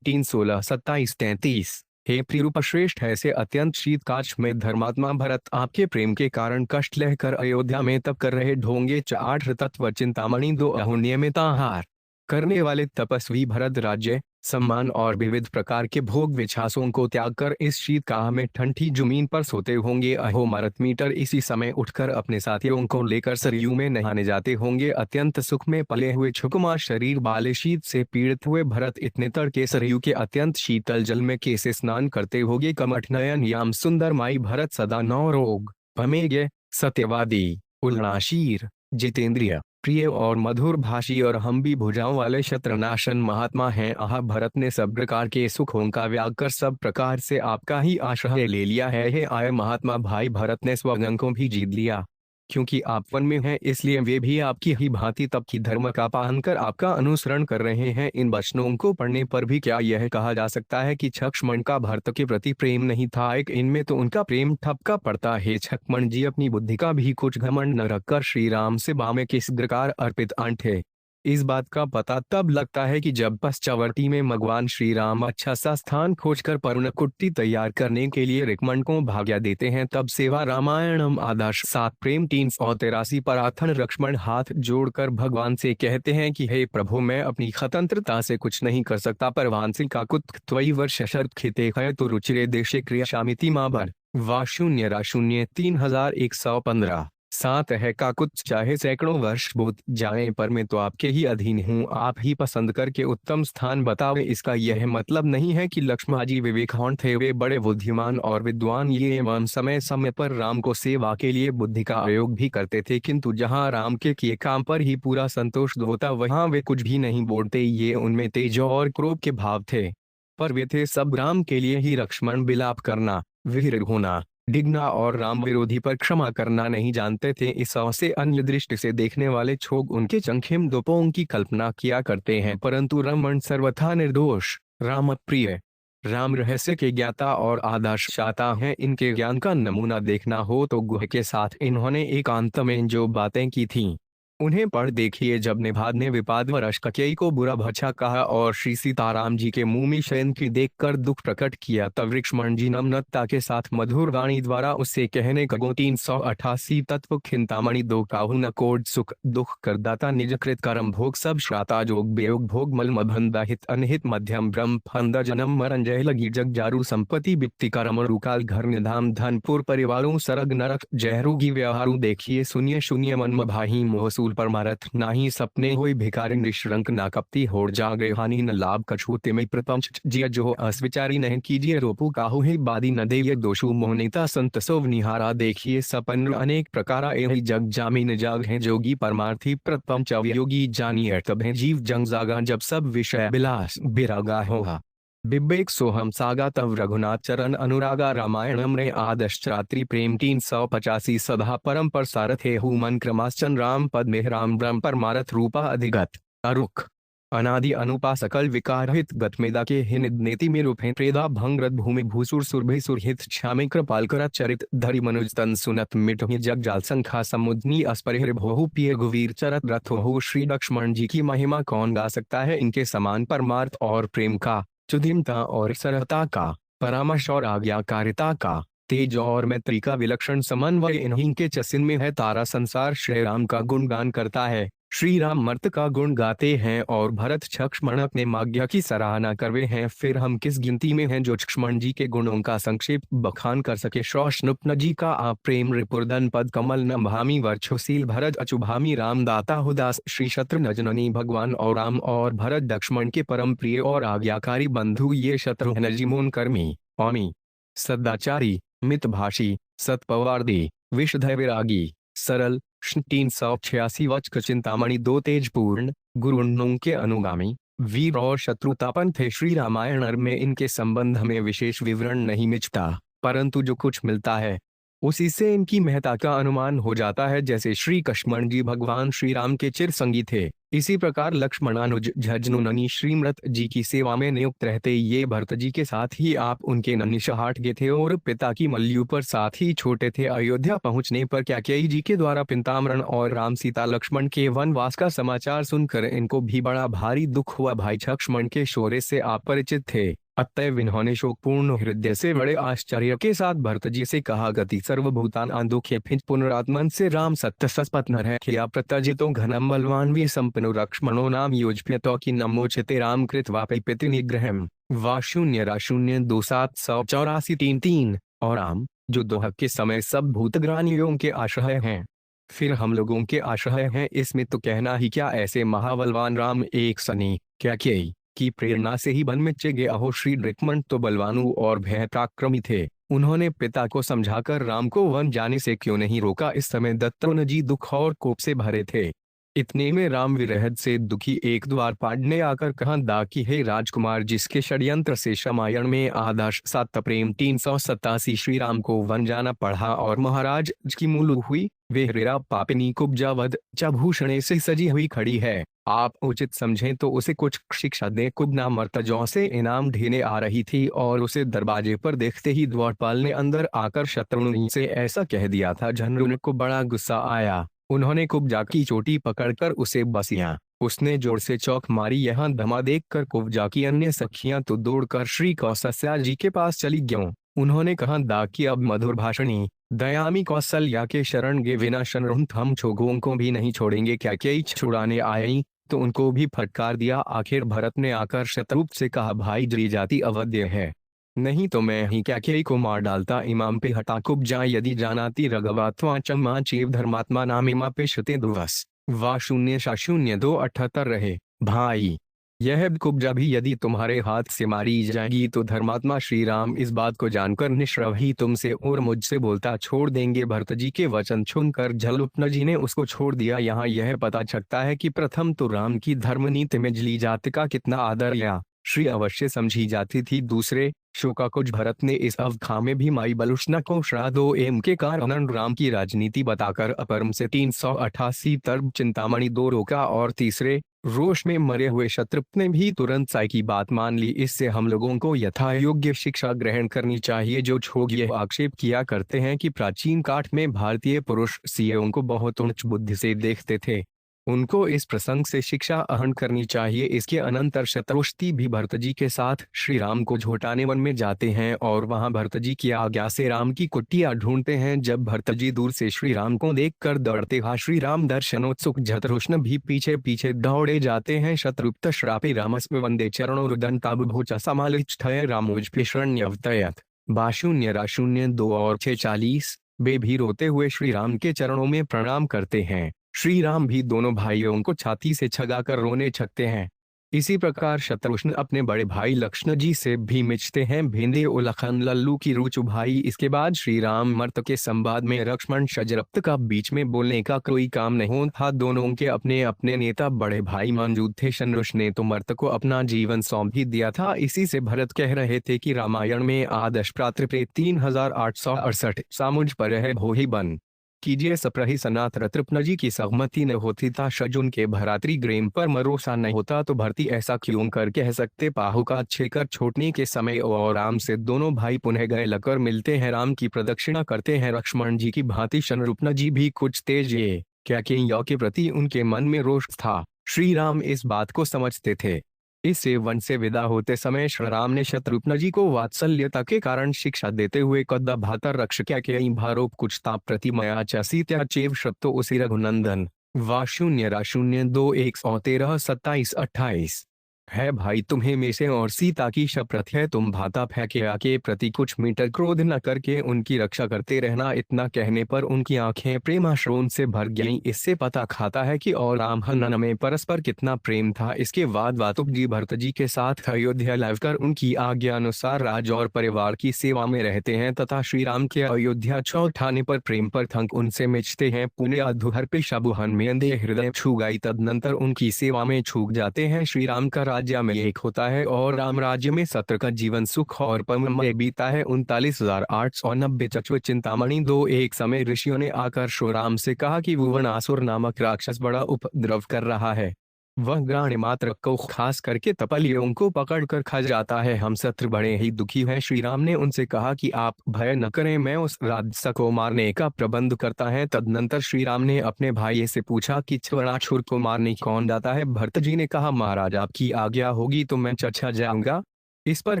316 27 33। हे प्रियरूप श्रेष्ठ, ऐसे अत्यंत शीतकाच में धर्मात्मा भरत आपके प्रेम के कारण कष्ट लेकर अयोध्या में तप कर रहे ढोंगे 8 तत्व चिंतामणि 2 अहुनियमित आहार करने वाले तपस्वी भरत राज्य सम्मान और विविध प्रकार के भोग विछासों को त्याग कर इस शीतकाह में ठंडी जमीन पर सोते होंगे। अहो मरत मीटर इसी समय उठकर अपने साथियों को लेकर सरयू में नहाने जाते होंगे। अत्यंत सुख में पले हुए छुकमा शरीर वाले शीत से पीड़ित हुए भरत इतने तड़के सरयू के अत्यंत शीतल जल में कैसे स्नान करते होंगे। कमठ नयन याम सुंदर माई भरत सदा नौ रोग भमेज्ञ सत्यवादी उल्लाशीर जितेंद्रिय प्रिय और मधुर भाषी और हम भी भुजाओं वाले शत्रुनाशन महात्मा हैं। आह, भरत ने सब प्रकार के सुखों का त्याग कर सब प्रकार से आपका ही आश्रय ले लिया है। हे आए महात्मा भाई, भरत ने स्वजन को भी जीत लिया। क्योंकि आप वन में हैं इसलिए वे भी आपकी ही भांति तप की धर्म का पालन कर आपका अनुसरण कर रहे हैं। इन वचनों को पढ़ने पर भी क्या यह कहा जा सकता है कि लक्ष्मण का भरत के प्रति प्रेम नहीं था? एक इनमें तो उनका प्रेम ठपका पड़ता है। लक्ष्मण जी अपनी बुद्धि का भी कुछ घमंड न रखकर श्री राम से बामे किस प्रकार अर्पित थे। इस बात का पता तब लगता है कि जब पश्चावर्ती में भगवान श्री राम अच्छा सा स्थान खोजकर पर्णकुटी तैयार करने के लिए रिकमंड को भाग्य देते हैं, तब सेवा रामायणम आदर्श 7 प्रेम 383 पर आथन लक्ष्मण हाथ जोड़कर भगवान से कहते हैं कि हे प्रभु, मैं अपनी स्वतंत्रता से कुछ नहीं कर सकता, पर वांसी का कुत त्वयि वर्ष शर्त खिते है तो रुचिरे देशे क्रियाशामिति माबर वा 0 3115 7 है का कुछ चाहे सैकड़ों वर्ष बोत जाए, पर मैं तो आपके ही अधीन हूँ, आप ही पसंद करके उत्तम स्थान बतावे। इसका यह मतलब नहीं है कि लक्ष्मण जी विवेकवान थे, वे बड़े बुद्धिमान और विद्वान ये एवं समय समय पर राम को सेवा के लिए बुद्धि का प्रयोग भी करते थे, किंतु जहाँ राम के किए काम पर ही पूरा संतोष होता वहाँ वे कुछ भी नहीं बोलते। ये उनमें तेज और क्रोध के भाव थे, पर वे थे सब राम के लिए ही। लक्ष्मण विलाप करना, वीर होना, डिगना और राम विरोधी पर क्षमा करना नहीं जानते थे। इस से अन्य दृष्टि से देखने वाले छोग उनके चंखेम दोपों की कल्पना किया करते हैं, परंतु रमण सर्वथा निर्दोष, राम प्रिय, राम रहस्य के ज्ञाता और आदर्शदाता हैं। इनके ज्ञान का नमूना देखना हो तो गुह के साथ इन्होंने एकांत में जो बातें की थीं उन्हें पढ़ देखिए। जब निभाद ने विपादवश ककेई को बुरा भचा कहा और श्री सीताराम जी के मुंह में शयन की देखकर दुख प्रकट किया, तब लक्ष्मण जी नम्रता के साथ मधुर वाणी द्वारा उससे कहने कगो 388 तत्व खिंतामणि दो काहु न कोड सुख दुख करदाता निज कृत कर्म भोग सब श्राता जोग बेयोग भोग मल मभंदा हित अनहित मध्यम ब्रह्म फंदा जन्म मरण जय लगी जग जारू संपत्ति वित्ति कर्म रुकाल घर निधाम धनपुर परिवारों सरग नरक जयरूगी व्यवहारू देखिए सुनिए शून्य मन भाही मोहसूल परमारथ नाही सपने हुई भिखारी निश्रंक ना कपती होड़ जागे हानि न लाभ कछूते में प्रपंच जिय जो अस्विचारी नहीं कीजिए रोपु काहू ही बादी न देय दोषु मोहनीता संत सोव निहारा देखिए सपन अनेक प्रकारा एहि जग जामीन जाग है जोगी परमार्थी प्रपंच अवयोगी जानिए तब है जीव जंग जागा जब सब विषय विलास बिरागा होगा बिब्बेक सोहम सागा तव रघुनाथ चरण अनुरागा रामायणम रे आदश्चात्री प्रेम 385 सदा परम पर सारथे हुमन क्रमाश्चन राम पद में राम ब्रह्म परमारथ रूपा अधिगत अरुख अनादि अनुपा सकल विकारहित गतमेदा के हिनेति में रूपे प्रेदा भंगरत भूमि भूसुर सुरभि सुरहित श्यामे कृपाल कर चरित धरि मनुज तन सुनत मिट जग जाल संखा समुद्नी अस्परिहर भोहु पिय गुवीर चरत रथ हो। श्री लक्ष्मण जी की महिमा कौन गा सकता है? इनके समान परमार्थ और प्रेम का, सुधीमता और सरलता का, परामर्श और आज्ञाकारिता का, तेज और मैत्री का विलक्षण समन्वय इन्हीं के चसिन में है। तारा संसार श्री राम का गुणगान करता है, श्री राम मर्त का गुण गाते हैं और भरत लक्ष्मण अपने माज्ञा की सराहना करवे हैं। फिर हम किस गिनती में हैं जो लक्ष्मण जी के गुणों का संक्षेप बखान कर सके? श्रोष्णुप्न जी का आप प्रेम रिपुर्धन पद कमल न भामी वर्षोशील भरत अचुभामी राम दाता हुदास श्री शत्रुघ्न जननी भगवान और राम और भरत लक्ष्मण के परम प्रिय और आज्ञाकारी बंधु ये शत्रुघ्न जी मून कर्मी स्वामी सदाचारी मितभाषी सतपवार्दी विषधय विरागी सरल 386 वचक चिंतामणि दो तेजपूर्ण गुरुणों के अनुगामी वीर और शत्रुतापन थे। श्री रामायण में इनके संबंध में विशेष विवरण नहीं मिलता, परंतु जो कुछ मिलता है उसी से इनकी महत्ता का अनुमान हो जाता है। जैसे श्री लक्ष्मण जी भगवान श्री राम के चिर संगी थे, इसी प्रकार लक्ष्मणानुज झज्नुननी श्रीमृत जी की सेवा में नियुक्त रहते ये भरत जी के साथ ही आप उनके ननिशहाट के थे और पिता की मल्लू पर साथ ही छोटे थे। अयोध्या पहुंचने पर कैकेयी जी के द्वारा पिंतामरण और राम सीता लक्ष्मण के वनवास का समाचार सुनकर इनको भी बड़ा भारी दुख हुआ। भाई लक्ष्मण के शौर्य से आप परिचित थे, अतएव इन्होंने शोकपूर्ण हृदय से बड़े आश्चर्य के साथ भरत जी से कहा, गति सर्वभूतान दुखे फिंच पुनरात्मन से राम सत्य सस्पत नर है खिया प्रत्यजितो घनम बलवान वी संपन्नो लक्ष्मणो नाम योजप्यतो की नमोचिते राम कृत वापि पितृ निग्रहम वा 0 0 और राम जो दोहक के समय सब भूतग्रानियों के आश्रय हैं, फिर हम लोगों के आश्रय हैं, इसमें तो कहना ही क्या। ऐसे महाबलवान राम एक सनी कैकेयी की प्रेरणा से ही वन में चले अहो। श्री लक्ष्मण तो बलवानु और भय पराक्रमी थे, उन्होंने पिता को समझाकर राम को वन जाने से क्यों नहीं रोका? इस समय दत्तवन जी दुख और कोप से भरे थे। इतने में राम विरहद से दुखी एक द्वारपाल ने आकर कहा दा कि हे राजकुमार, जिसके षड्यंत्र से रामायण में आदर्श सात प्रेम 387 श्री राम को वन जाना पड़ा और महाराज की मूल हुई, वे हृरा पापिनी कुब्जा वध भूषणे से सजी हुई खड़ी है। आप उचित समझें तो उसे कुछ शिक्षा दें। कुब्जा मर्तजों से इनाम ढेने आ रही थी और उसे दरवाजे पर देखते ही द्वारपाल ने अंदर आकर शत्रुघ्न से ऐसा कह दिया था। झनरुन को बड़ा गुस्सा आया। उन्होंने कुब्जा की चोटी पकड़कर उसे बसिया। उसने जोर से चौक मारी। यहाँ धमा देखकर कुब्जा की अन्य सखियां तो दौड़कर श्री कौशल्या जी के पास चली गईं। उन्होंने कहा दा कि अब मधुर भाषणी दयामी कौशल्या के शरण गे बिना शरण हम छोगों को भी नहीं छोड़ेंगे। क्या कई छुड़ाने आई तो उनको भी फटकार दिया। आखिर भरत ने आकर शत्रुघ्न से कहा भाई जी जाति अवध्य है, नहीं तो मैं ही कैकेयी को मार डालता। इमाम पे हटा कुब्जा यदि जानाति रघवात्वा चमा चेव धर्मात्मा नामिमा पे श्रुते दुवस वा 0-278 रहे। भाई यह कुब्जा भी यदि तुम्हारे हाथ से मारी जाएगी तो धर्मात्मा श्री राम इस बात को जानकर निश्चय ही तुमसे और मुझसे बोलता छोड़ देंगे। भरत जी के वचन सुनकर झल्लुप्न जी ने उसको छोड़ दिया। यहाँ यह पता चलता है कि प्रथम तो राम की धर्मनीति में जली जाति का कितना आदर या श्री अवश्य समझी जाती थी। दूसरे शोकाकुज भरत ने इस अवधा में भी माई बलुष्णा को श्राद्धो एम के कारण राम की राजनीति बताकर अपरम से 388 तरब चिंतामणि 2 रोका और तीसरे रोष में मरे हुए शत्रुघ्न ने भी तुरंत साई की बात मान ली। इससे हम लोगों को यथा योग्य शिक्षा ग्रहण करनी चाहिए। जो छोग यह आक्षेप किया करते हैं कि प्राचीन काल में भारतीय पुरुष स्त्रियों को बहुत उच्च बुद्धि से देखते थे, उनको इस प्रसंग से शिक्षा ग्रहण करनी चाहिए। इसके अनंतर शत्रुष्टि भी भरत जी के साथ श्री राम को झोटाने वन में जाते हैं और वहां भरत जी की आज्ञा से राम की कुटिया ढूंढते हैं। जब भरत जी दूर से श्री राम को देखकर दौड़ते हुए श्री राम दर्शनोत्सुक शत्रुघ्न भी पीछे पीछे दौड़े जाते हैं। शत्रुघ्न श्रापे रामस्व वंदे चरणो रुदंताबुभुच समालिच्छय रामोज शरण्यवतयत 0-2 और 640 वे भी रोते हुए श्री राम के चरणों में प्रणाम करते हैं। श्री राम भी दोनों भाइयों को छाती से छगाकर रोने छकते हैं। इसी प्रकार शत्रुघ्न अपने बड़े भाई लक्ष्मण जी से भी मिचते हैं। भेंदे उलखन लल्लू की रुचु भाई। इसके बाद श्री राम मर्त के संवाद में लक्ष्मण शजरप्त का बीच में बोलने का कोई काम नहीं था। दोनों के अपने अपने नेता बड़े भाई मौजूद थे। शत्रुघ्न ने तो मर्त को अपना जीवन सौंप ही दिया था। इसी से भरत कह रहे थे कि रामायण में आदर्श प्रातृप्रे 3868 सामुज पर है भोही बन कीजिए सप्रही सनात रतृप्न जी की सहमति न होती था। शजुन के भरात्री ग्रेम पर मरोसा नहीं होता तो भरती ऐसा क्यों कर कह सकते। पाहु का छेकर छोड़ने के समय और राम से दोनों भाई पुनः गए लकर मिलते हैं। राम की प्रदक्षिणा करते हैं। लक्ष्मण जी की भांति शत्रुघ्न जी भी कुछ तेज ये क्या कि यौ के प्रति उनके मन में रोष था। श्री राम इस बात को समझते थे। इससे वन से विदा होते समय श्री राम ने शत्रुघ्न जी को वात्सल्यता के कारण शिक्षा देते हुए कद भातर रक्ष क्या के भारोप कुछ ताप प्रतिमया चीत्या चेव शब्दों उसी रघुनंदन वा 0-2 113 27 28 है। भाई तुम्हें में से और सीता की शपथ है तुम भाता फेंके के प्रति कुछ मीटर क्रोध न करके उनकी रक्षा करते रहना। इतना कहने पर उनकी आंखें प्रेमाश्रोण से भर गईं। इससे पता खाता है कि और राम हनन में परस्पर कितना प्रेम था। इसके बाद वातुक जी भरत जी के साथ अयोध्या लाकर उनकी आज्ञा अनुसार राज और परिवार की सेवा में रहते हैं तथा श्री राम के अयोध्या चौठाने पर प्रेम पर थंक उनसे मिचते हैं। पुण्य अधुहर पे शबुहन में अंधे हृदय छू गई। तदनंतर उनकी सेवा में छूट जाते हैं। श्री राम का राज्य में एक होता है और राम राज्य में सत्र का जीवन सुख और परम में बीता है। 39,890 चचुर चिंतामणि 2 एक समय ऋषियों ने आकर श्री राम से कहा कि भुवनासुर नामक राक्षस बड़ा उपद्रव कर रहा है। वह ग्राण मात्र को खास करके तपलियों को पकड़कर खा जाता है। हम सत्र बड़े ही दुखी हैं। श्री राम ने उनसे कहा कि आप भय न करें, मैं उस राक्षस को मारने का प्रबंध करता है। तदनंतर श्री राम ने अपने भाई से पूछा कि छुर को मारने कौन जाता है। भरत जी ने कहा महाराज आपकी आज्ञा होगी तो मैं चर्चा जाऊंगा। इस पर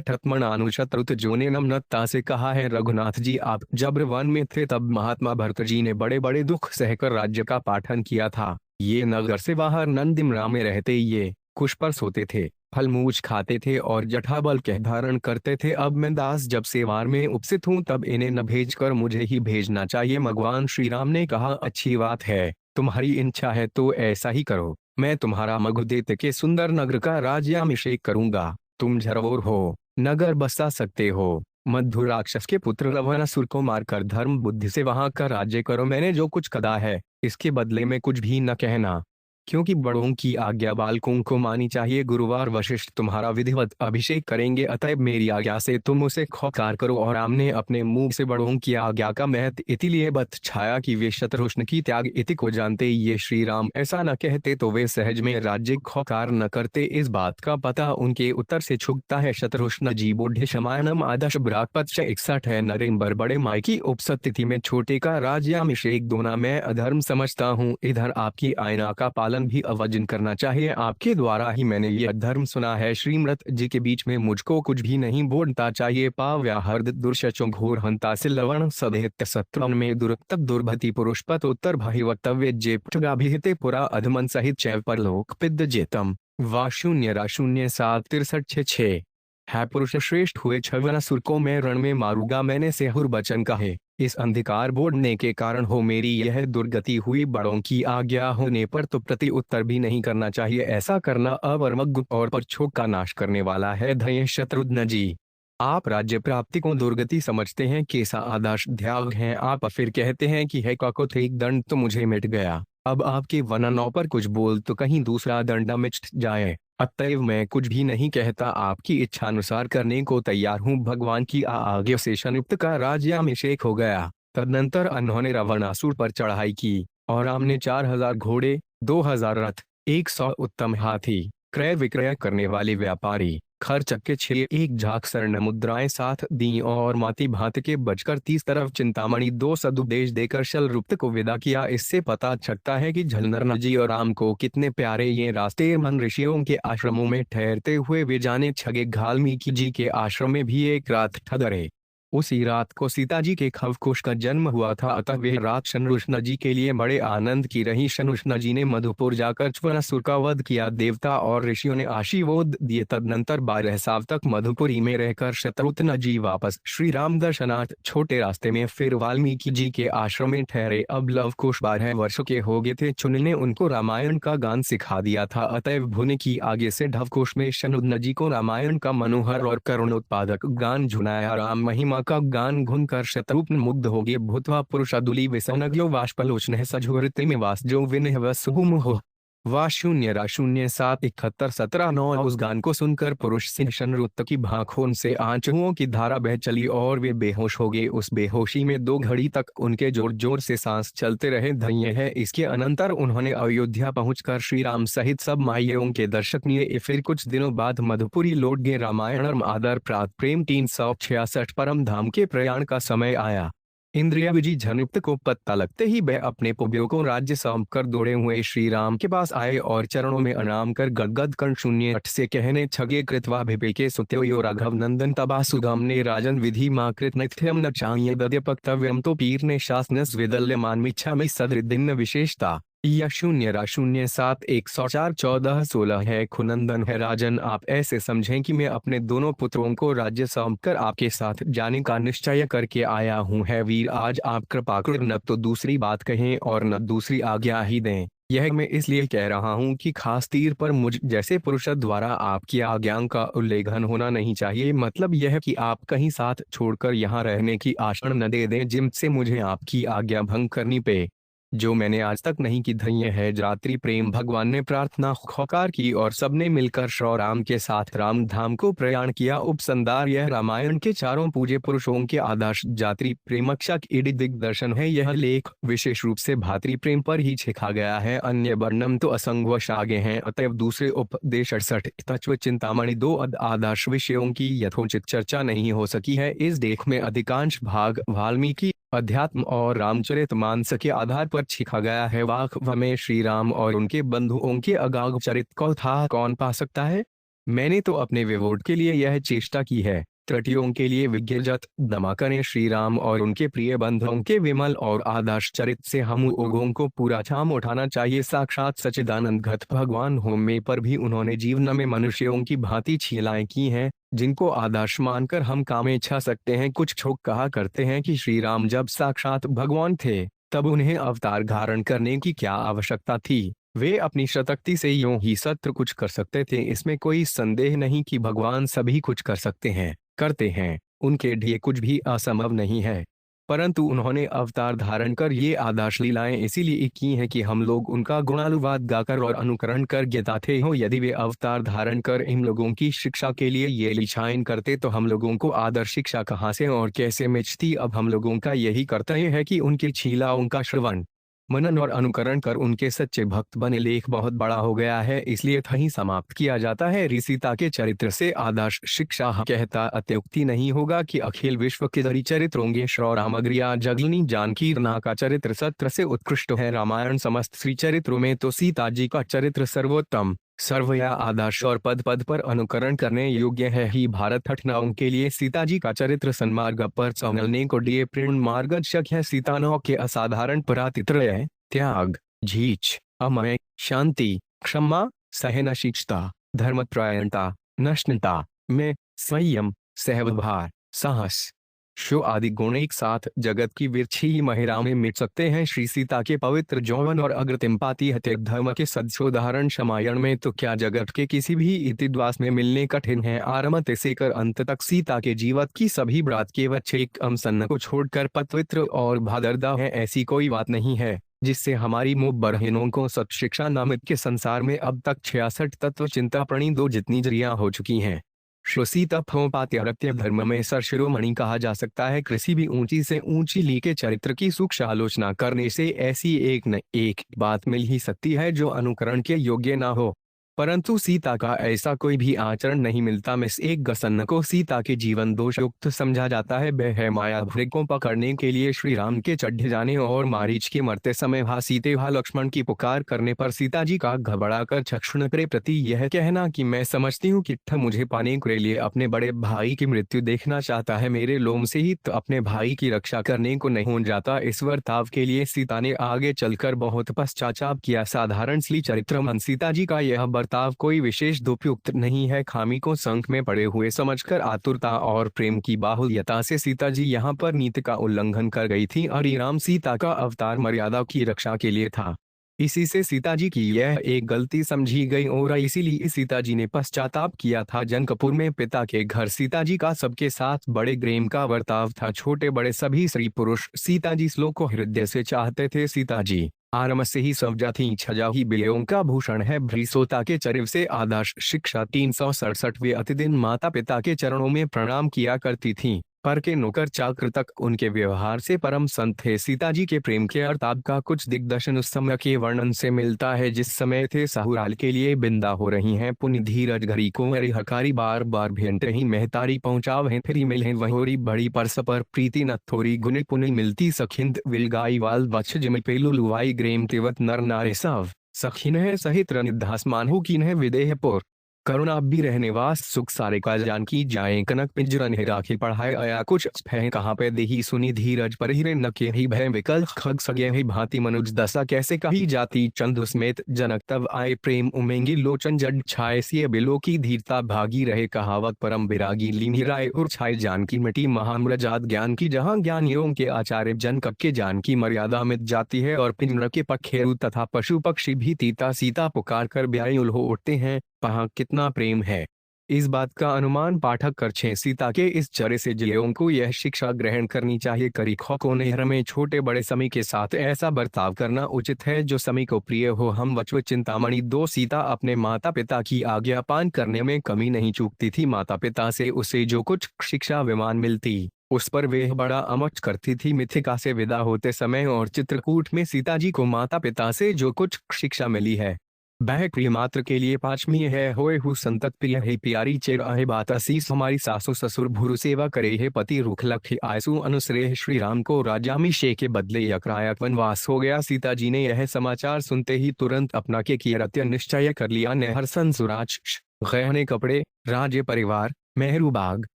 ठतमण शत्रुघ्न ने नम्रता से कहा है रघुनाथ जी आप जब वन में थे तब महात्मा भरत जी ने बड़े बड़े दुख सहकर राज्य का पाठन किया था। ये नगर से बाहर नंदिमरा में रहते ये कुश पर सोते थे, फल मूछ खाते थे और जटाबल कह धारण करते थे। अब मैं दास जब सेवार में उपस्थित हूँ तब इन्हें न भेजकर मुझे ही भेजना चाहिए। भगवान श्री राम ने कहा अच्छी बात है, तुम्हारी इच्छा है तो ऐसा ही करो। मैं तुम्हारा मगुदेत के सुंदर नगर का राज्याभिषेक करूंगा। तुम झरवोर हो, नगर बसा सकते हो। मधुर राक्षस के पुत्र रावणासुर को मारकर धर्म बुद्धि से वहां का राज्य करो। मैंने जो कुछ कदा है इसके बदले में कुछ भी न कहना। क्योंकि बड़ों की आज्ञा बालकों को मानी चाहिए। गुरुवार वशिष्ठ तुम्हारा विधिवत अभिषेक करेंगे, अतएव मेरी आज्ञा से तुम उसे खौकार करो। और राम ने अपने मुंह से बड़ों की आज्ञा का महत्व इसीलिए बत छाया कि वे शत्रुष्ण की त्याग इति को जानते। ये श्री राम ऐसा न कहते तो वे सहज में राज्य खौकार न करते। इस बात का पता उनके उत्तर से छुपता है। शत्रुष्ण जी बोढ़ शमायनम आदर्श ब्राकपत 61 है। नरेंबर बड़े माई की उपस्थिति में छोटे का राज्याभिषेक दोना मैं अधर्म समझता हूँ। इधर आपकी आज्ञा का पालन भी अवजन करना चाहिए। आपके द्वारा ही मैंने यह धर्म सुना है। श्रीमृत जी के बीच में मुझको कुछ भी नहीं बोलता चाहिए। पाव्याहर्द दुर्शचो घोर हंता से लवण सदेत शत्रुन में दुर्तक दुर्भति पुरुष पत उत्तर भाई वक्तव्य जेपगाभिहिते पुरा अधमन सहित चैव परलोक पिद्ध जेतम वा 0:07-63-6 है। पुरुष श्रेष्ठ हुए छवनासुर को मैं रण में मारूंगा, मैंने सेहुर बचन कहे। इस अंधकार बोड़ने के कारण हो मेरी यह दुर्गति हुई। बड़ों की आज्ञा होने पर तो प्रति उत्तर भी नहीं करना चाहिए। ऐसा करना अवर्मज्ञ और परछों का नाश करने वाला है। धन्य शत्रुघ्न जी, आप राज्य प्राप्ति को दुर्गति समझते हैं, कैसा आदर्श ध्यान है। आप फिर कहते हैं कि है काकुत एक दंड तो मुझे मिट गया। अब आपके वर्णनों पर कुछ बोल तो कहीं दूसरा दंड मिट जाए। अतएव मैं कुछ भी नहीं कहता, आपकी इच्छा अनुसार करने को तैयार हूँ। भगवान की आज्ञा से शनियुक्त का राज्याभिषेक हो गया। तदनंतर उन्होंने रावणासुर पर चढ़ाई की और राम ने 4000 घोड़े, 2000 रथ, 100 उत्तम हाथी, क्रय विक्रय करने वाले व्यापारी, खर्च के 6 एक झाक स्वर्ण मुद्राएं साथ दी और माती भात के बजकर 30 तरफ चिंतामणि 2 सदुपदेश देकर शलरूप को विदा किया। इससे पता चलता है कि झलनर जी और राम को कितने प्यारे ये रास्ते। मन ऋषियों के आश्रमों में ठहरते हुए वे जाने छगे घाल्मीकि जी के आश्रम में भी एक रात ठहरे। उसी रात को सीता जी के खवकुश का जन्म हुआ था, अतः वह रात शनुष्ण जी के लिए बड़े आनंद की रही। शनुष्ण जी ने मधुपुर जाकर च्वनासुर का वध किया। देवता और ऋषियों ने आशीर्वाद दिए। तदनंतर 12 साल तक मधुपुरी में रहकर शत्रुघ्न जी वापस श्री राम दर्शनार्थ छोटे रास्ते में फिर वाल्मीकि जी के आश्रम में ठहरे। अब लवकुश 12 वर्ष के हो गए थे। चुनि ने उनको रामायण का गान सिखा दिया था, अतएव भुनि की आगे से ढवकुश में शनुघ्न जी को रामायण का मनोहर और करुणोत्पादक गान झुनाया। राम महिमा का गान घुन कर शत्रुघ्न मुग्ध हो गए। भूतवा पुरुषादुली विसनग्यो वाष्पलोचन सझोरते में वास जो विनह वसुमुह वा 0:07-71-17-9। उस गान को सुनकर पुरुष सिंह शनरुत की भाखों से आंसुओं की धारा बह चली और वे बेहोश हो गए। उस बेहोशी में 2 घड़ी तक उनके जोर जोर से सांस चलते रहे। धन्य है। इसके अनंतर उन्होंने अयोध्या पहुंचकर श्री राम सहित सब माइयों के दर्शक लिए। फिर कुछ दिनों बाद मधुपुरी लौट गए। रामायण आदर प्रात प्रेम 366 परम धाम के प्रयाण का समय आया। इंद्रिया विजय झनुक्त को पत्ता लगते ही वह अपने पुब्यों को राज्य सौंप कर दौड़े हुए श्री राम के पास आए और चरणों में अनाम कर गदगद कर्ण 0:8 से कहने छगे कृत्वा भिपेके सुत्यो राघव नंदन तबा सुगम ने राजन विधि मां कृत नित्यम न चाहिए दद्य पक्तव्यम तो पीर ने शासनस विदल्य मानमिच्छा में सदृदिन्न विशेषता। यह 0:07-104-14-16 है। खुनंदन है राजन, आप ऐसे समझें कि मैं अपने दोनों पुत्रों को राज्य सौंपकर आपके साथ जाने का निश्चय करके आया हूँ। है वीर, आज आप कृपा कर न तो दूसरी बात कहें और न दूसरी आज्ञा ही दें। यह मैं इसलिए कह रहा हूँ कि खास तीर पर मुझ जैसे पुरुष द्वारा आपकी आज्ञा का उल्लंघन होना नहीं चाहिए। मतलब यह कि आप कहीं साथ छोड़कर यहाँ रहने की आशा न दे दें जिनसे मुझे आपकी आज्ञा भंग करनी पे, जो मैंने आज तक नहीं की। धन्य है रात्रि प्रेम। भगवान ने प्रार्थना खौकार की और सबने मिलकर श्री राम के साथ राम धाम को प्रयाण किया। उपसंदार, यह रामायण के चारों पूज्य पुरुषों के आदर्श जात्री प्रेमक्षक इडि दिग्दर्शन है। यह लेख विशेष रूप से भातृ प्रेम पर ही लिखा गया है। अन्य वर्णन तो असंगवश आगे हैं, अतएव दूसरे उपदेश 68 तत्व चिंतामणि 2 आदर्श विषयों की यथोचित चर्चा नहीं हो सकी है। इस लेख में अधिकांश भाग वाल्मीकि अध्यात्म और रामचरित मानस के आधार पर लिखा गया है। वास्तव में श्री राम और उनके बंधुओं के अगाध चरित को था कौन पा सकता है। मैंने तो अपने विवोट के लिए यह चेष्टा की है। त्रुटियों के लिए विज्ञजत दमा करें। श्री राम और उनके प्रिय बंधुओं के विमल और आदर्श चरित से हम लोगों को पूरा छाम उठाना चाहिए। साक्षात सच्चिदानंद घत भगवान होमे पर भी उन्होंने जीवन में मनुष्यों की भांति छीलाएं की हैं, जिनको आदर्श मानकर हम कामें छा सकते हैं। कुछ छोक कहा करते हैं कि श्री राम जब साक्षात भगवान थे तब उन्हें अवतार धारण करने की क्या आवश्यकता थी। वे अपनी शक्ति से यूं ही सत्र कुछ कर सकते थे। इसमें कोई संदेह नहीं कि भगवान सभी कुछ कर सकते हैं, करते हैं। उनके लिए कुछ भी असंभव नहीं है। परंतु उन्होंने अवतार धारण कर ये आदर्श लीलाएं इसीलिए की हैं कि हम लोग उनका गुणानुवाद गाकर और अनुकरण कर ज्ञाते हों। यदि वे अवतार धारण कर इन लोगों की शिक्षा के लिए ये लीलाएं करते तो हम लोगों को आदर्श शिक्षा कहाँ से और कैसे मिलती। अब हम लोगों का यही कर्तव्य है कि उनकी लीलाओं का श्रवण मनन और अनुकरण कर उनके सच्चे भक्त बने। लेख बहुत बड़ा हो गया है इसलिए यहीं समाप्त किया जाता है। ऋषिता के चरित्र से आदर्श शिक्षा कहता अत्युक्ति नहीं होगा कि अखिल विश्व के दरी चरित्रों श्रौ रामग्रिया जगलनी जानकी रना का चरित्र सत्र से उत्कृष्ट है। रामायण समस्त श्री चरित्रों में तो सीता जी का चरित्र सर्वोत्तम सर्वया आदर्श और पद पद पर अनुकरण करने योग्य है ही। भारत हठनाओं के लिए सीता जी का चरित्र सन्मार्ग पर चलने को लिए प्रेरण मार्गदर्शक है। सीतानौ के असाधारण परातित्रय त्याग झीच अमय शांति क्षमा सहनशीलता धर्मपरायणता नष्टता में संयम सहव्यवहार साहस शो आदि गुण एक साथ जगत की विरछी महिला में मिट सकते हैं। श्री सीता के पवित्र जौवन और अग्रतिम पाती हत्या धर्म के सदसोदाहरण क्षमायण में तो क्या जगत के किसी भी इतिद्वास में मिलने कठिन है। आरंभ से कर अंत तक सीता के जीवत की सभी ब्रात के बच्चे एक सन्न को छोड़कर पवित्र और भादरदा है। ऐसी कोई बात नहीं है जिससे हमारी मुँह बरहीनों को सत शिक्षा नामित के संसार में अब तक 66 तत्व चिंता प्रणी दो जितनी जरिया हो चुकी हैं। श्रोसीतपोपात्यरत्य धर्म में सर शिरोमणि कहा जा सकता है। किसी भी ऊंची से ऊंची ली के चरित्र की सूक्ष्म आलोचना करने से ऐसी एक न एक बात मिल ही सकती है जो अनुकरण के योग्य ना हो, परंतु सीता का ऐसा कोई भी आचरण नहीं मिलता। मिस एक गसन्न को सीता के जीवन दोष युक्त समझा जाता है। वह है माया भृग को पकड़ने के लिए श्री राम के चढ़ जाने और मारीच के मरते समय वहां सीते वहां लक्ष्मण की पुकार करने पर सीता जी का घबरा कर चक्षुण के प्रति यह कहना कि मैं समझती हूँ कि मुझे पाने के लिए अपने बड़े भाई की मृत्यु देखना चाहता है, मेरे लोम से ही तो अपने भाई की रक्षा करने को नहीं हो जाता। इस वर्ताव के लिए सीता ने आगे चलकर बहुत पश्चाताप किया। साधारण श्री चरित्र मन सीता जी का यह बर्ताव कोई विशेष दुपयुक्त नहीं है। खामी को संक में पड़े हुए समझकर आतुरता और प्रेम की बाहुल्यता से सीता जी यहाँ पर नीति का उल्लंघन कर गई थी और राम सीता का अवतार मर्यादा की रक्षा के लिए था। इसी से सीता जी की यह एक गलती समझी गई और इसीलिए सीता जी ने पश्चाताप किया था। जनकपुर में पिता के घर सीता जी का सबके साथ बड़े प्रेम का बर्ताव था। छोटे बड़े सभी स्त्री पुरुष सीता जी श्लोक को हृदय से चाहते थे। सीता जी आरंभ से ही सवजा थी, छजा ही बिलियों का भूषण है। भ्रीसोता के चरित्र से आदर्श शिक्षा 367वें अतिदिन माता पिता के चरणों में प्रणाम किया करती थी। पर के नौकर चाकर तक उनके व्यवहार से परम संत थे। सीता जी के प्रेम के अर्ताप का कुछ दिग्दर्शन उस समय के वर्णन से मिलता है जिस समय थे सहुराल के लिए बिंदा हो रही हैं। पुण्य धीरज घड़ी को अरे हकारी बार बार भेंट ही मेहतारी पहुंचाव है फिर मिले वहोरी बड़ी परस पर प्रीति न थोड़ी गुनि पुनि मिलती सखिंद विलगाई वाल बच्छ जिम पेलु लुवाई ग्रेम तिवत नर नारे सव सखिन है सहित रनिधास मानहु कीन है विदेहपुर करुणा भी रहने वास सुख सारे का जान की जाए कनक पिंजरन है राखी पढ़ाए आया कुछ है कहाँ पे देही सुनी धीरज पर हिरे न के ही भय विकल खग सगे ही भांति मनुज दशा कैसे कही जाती चंद समेत जनक तब आए प्रेम उमेंगी लोचन जड छाए सिय बिलो की धीरता भागी रहे कहावत परम विरागी लीनी राय और छाए जान की मिटी महामृजात ज्ञान की जहाँ ज्ञानियों के आचार्य जनक के जान की मर्यादा मिट जाती है और पिंजर के पखेरु तथा पशु पक्षी भी तीता सीता पुकार कर ब्यायुल हो उठते हैं। वहाँ कितना प्रेम है इस बात का अनुमान पाठक कर छे। सीता के इस चरे से जिलेओं को यह शिक्षा ग्रहण करनी चाहिए। करीखों को नहर में छोटे बड़े समी के साथ ऐसा बर्ताव करना उचित है जो समी को प्रिय हो। हम वचव चिंतामणि दो सीता अपने माता पिता की आज्ञा पान करने में कमी नहीं चूकती थी। माता पिता से उसे जो कुछ शिक्षा विमान मिलती उस पर वह बड़ा अमच करती थी। मिथिका से विदा होते समय और चित्रकूट में सीता जी को माता पिता से जो कुछ शिक्षा मिली है वह प्रिय मात्र के लिए पांचवी है। होए हु संतत प्रिय है प्यारी चेर आहे बात असीस हमारी सासु ससुर भूरु सेवा करे है पति रुख लख आयसु अनुश्रेय। श्री राम को राजाभिषेक के बदले यक्रायक वनवास हो गया। सीता जी ने यह समाचार सुनते ही तुरंत अपना के कियरत्य निश्चय कर लिया। नहर संसुराज गहने कपड़े राज्य परिवार मेहरू बाग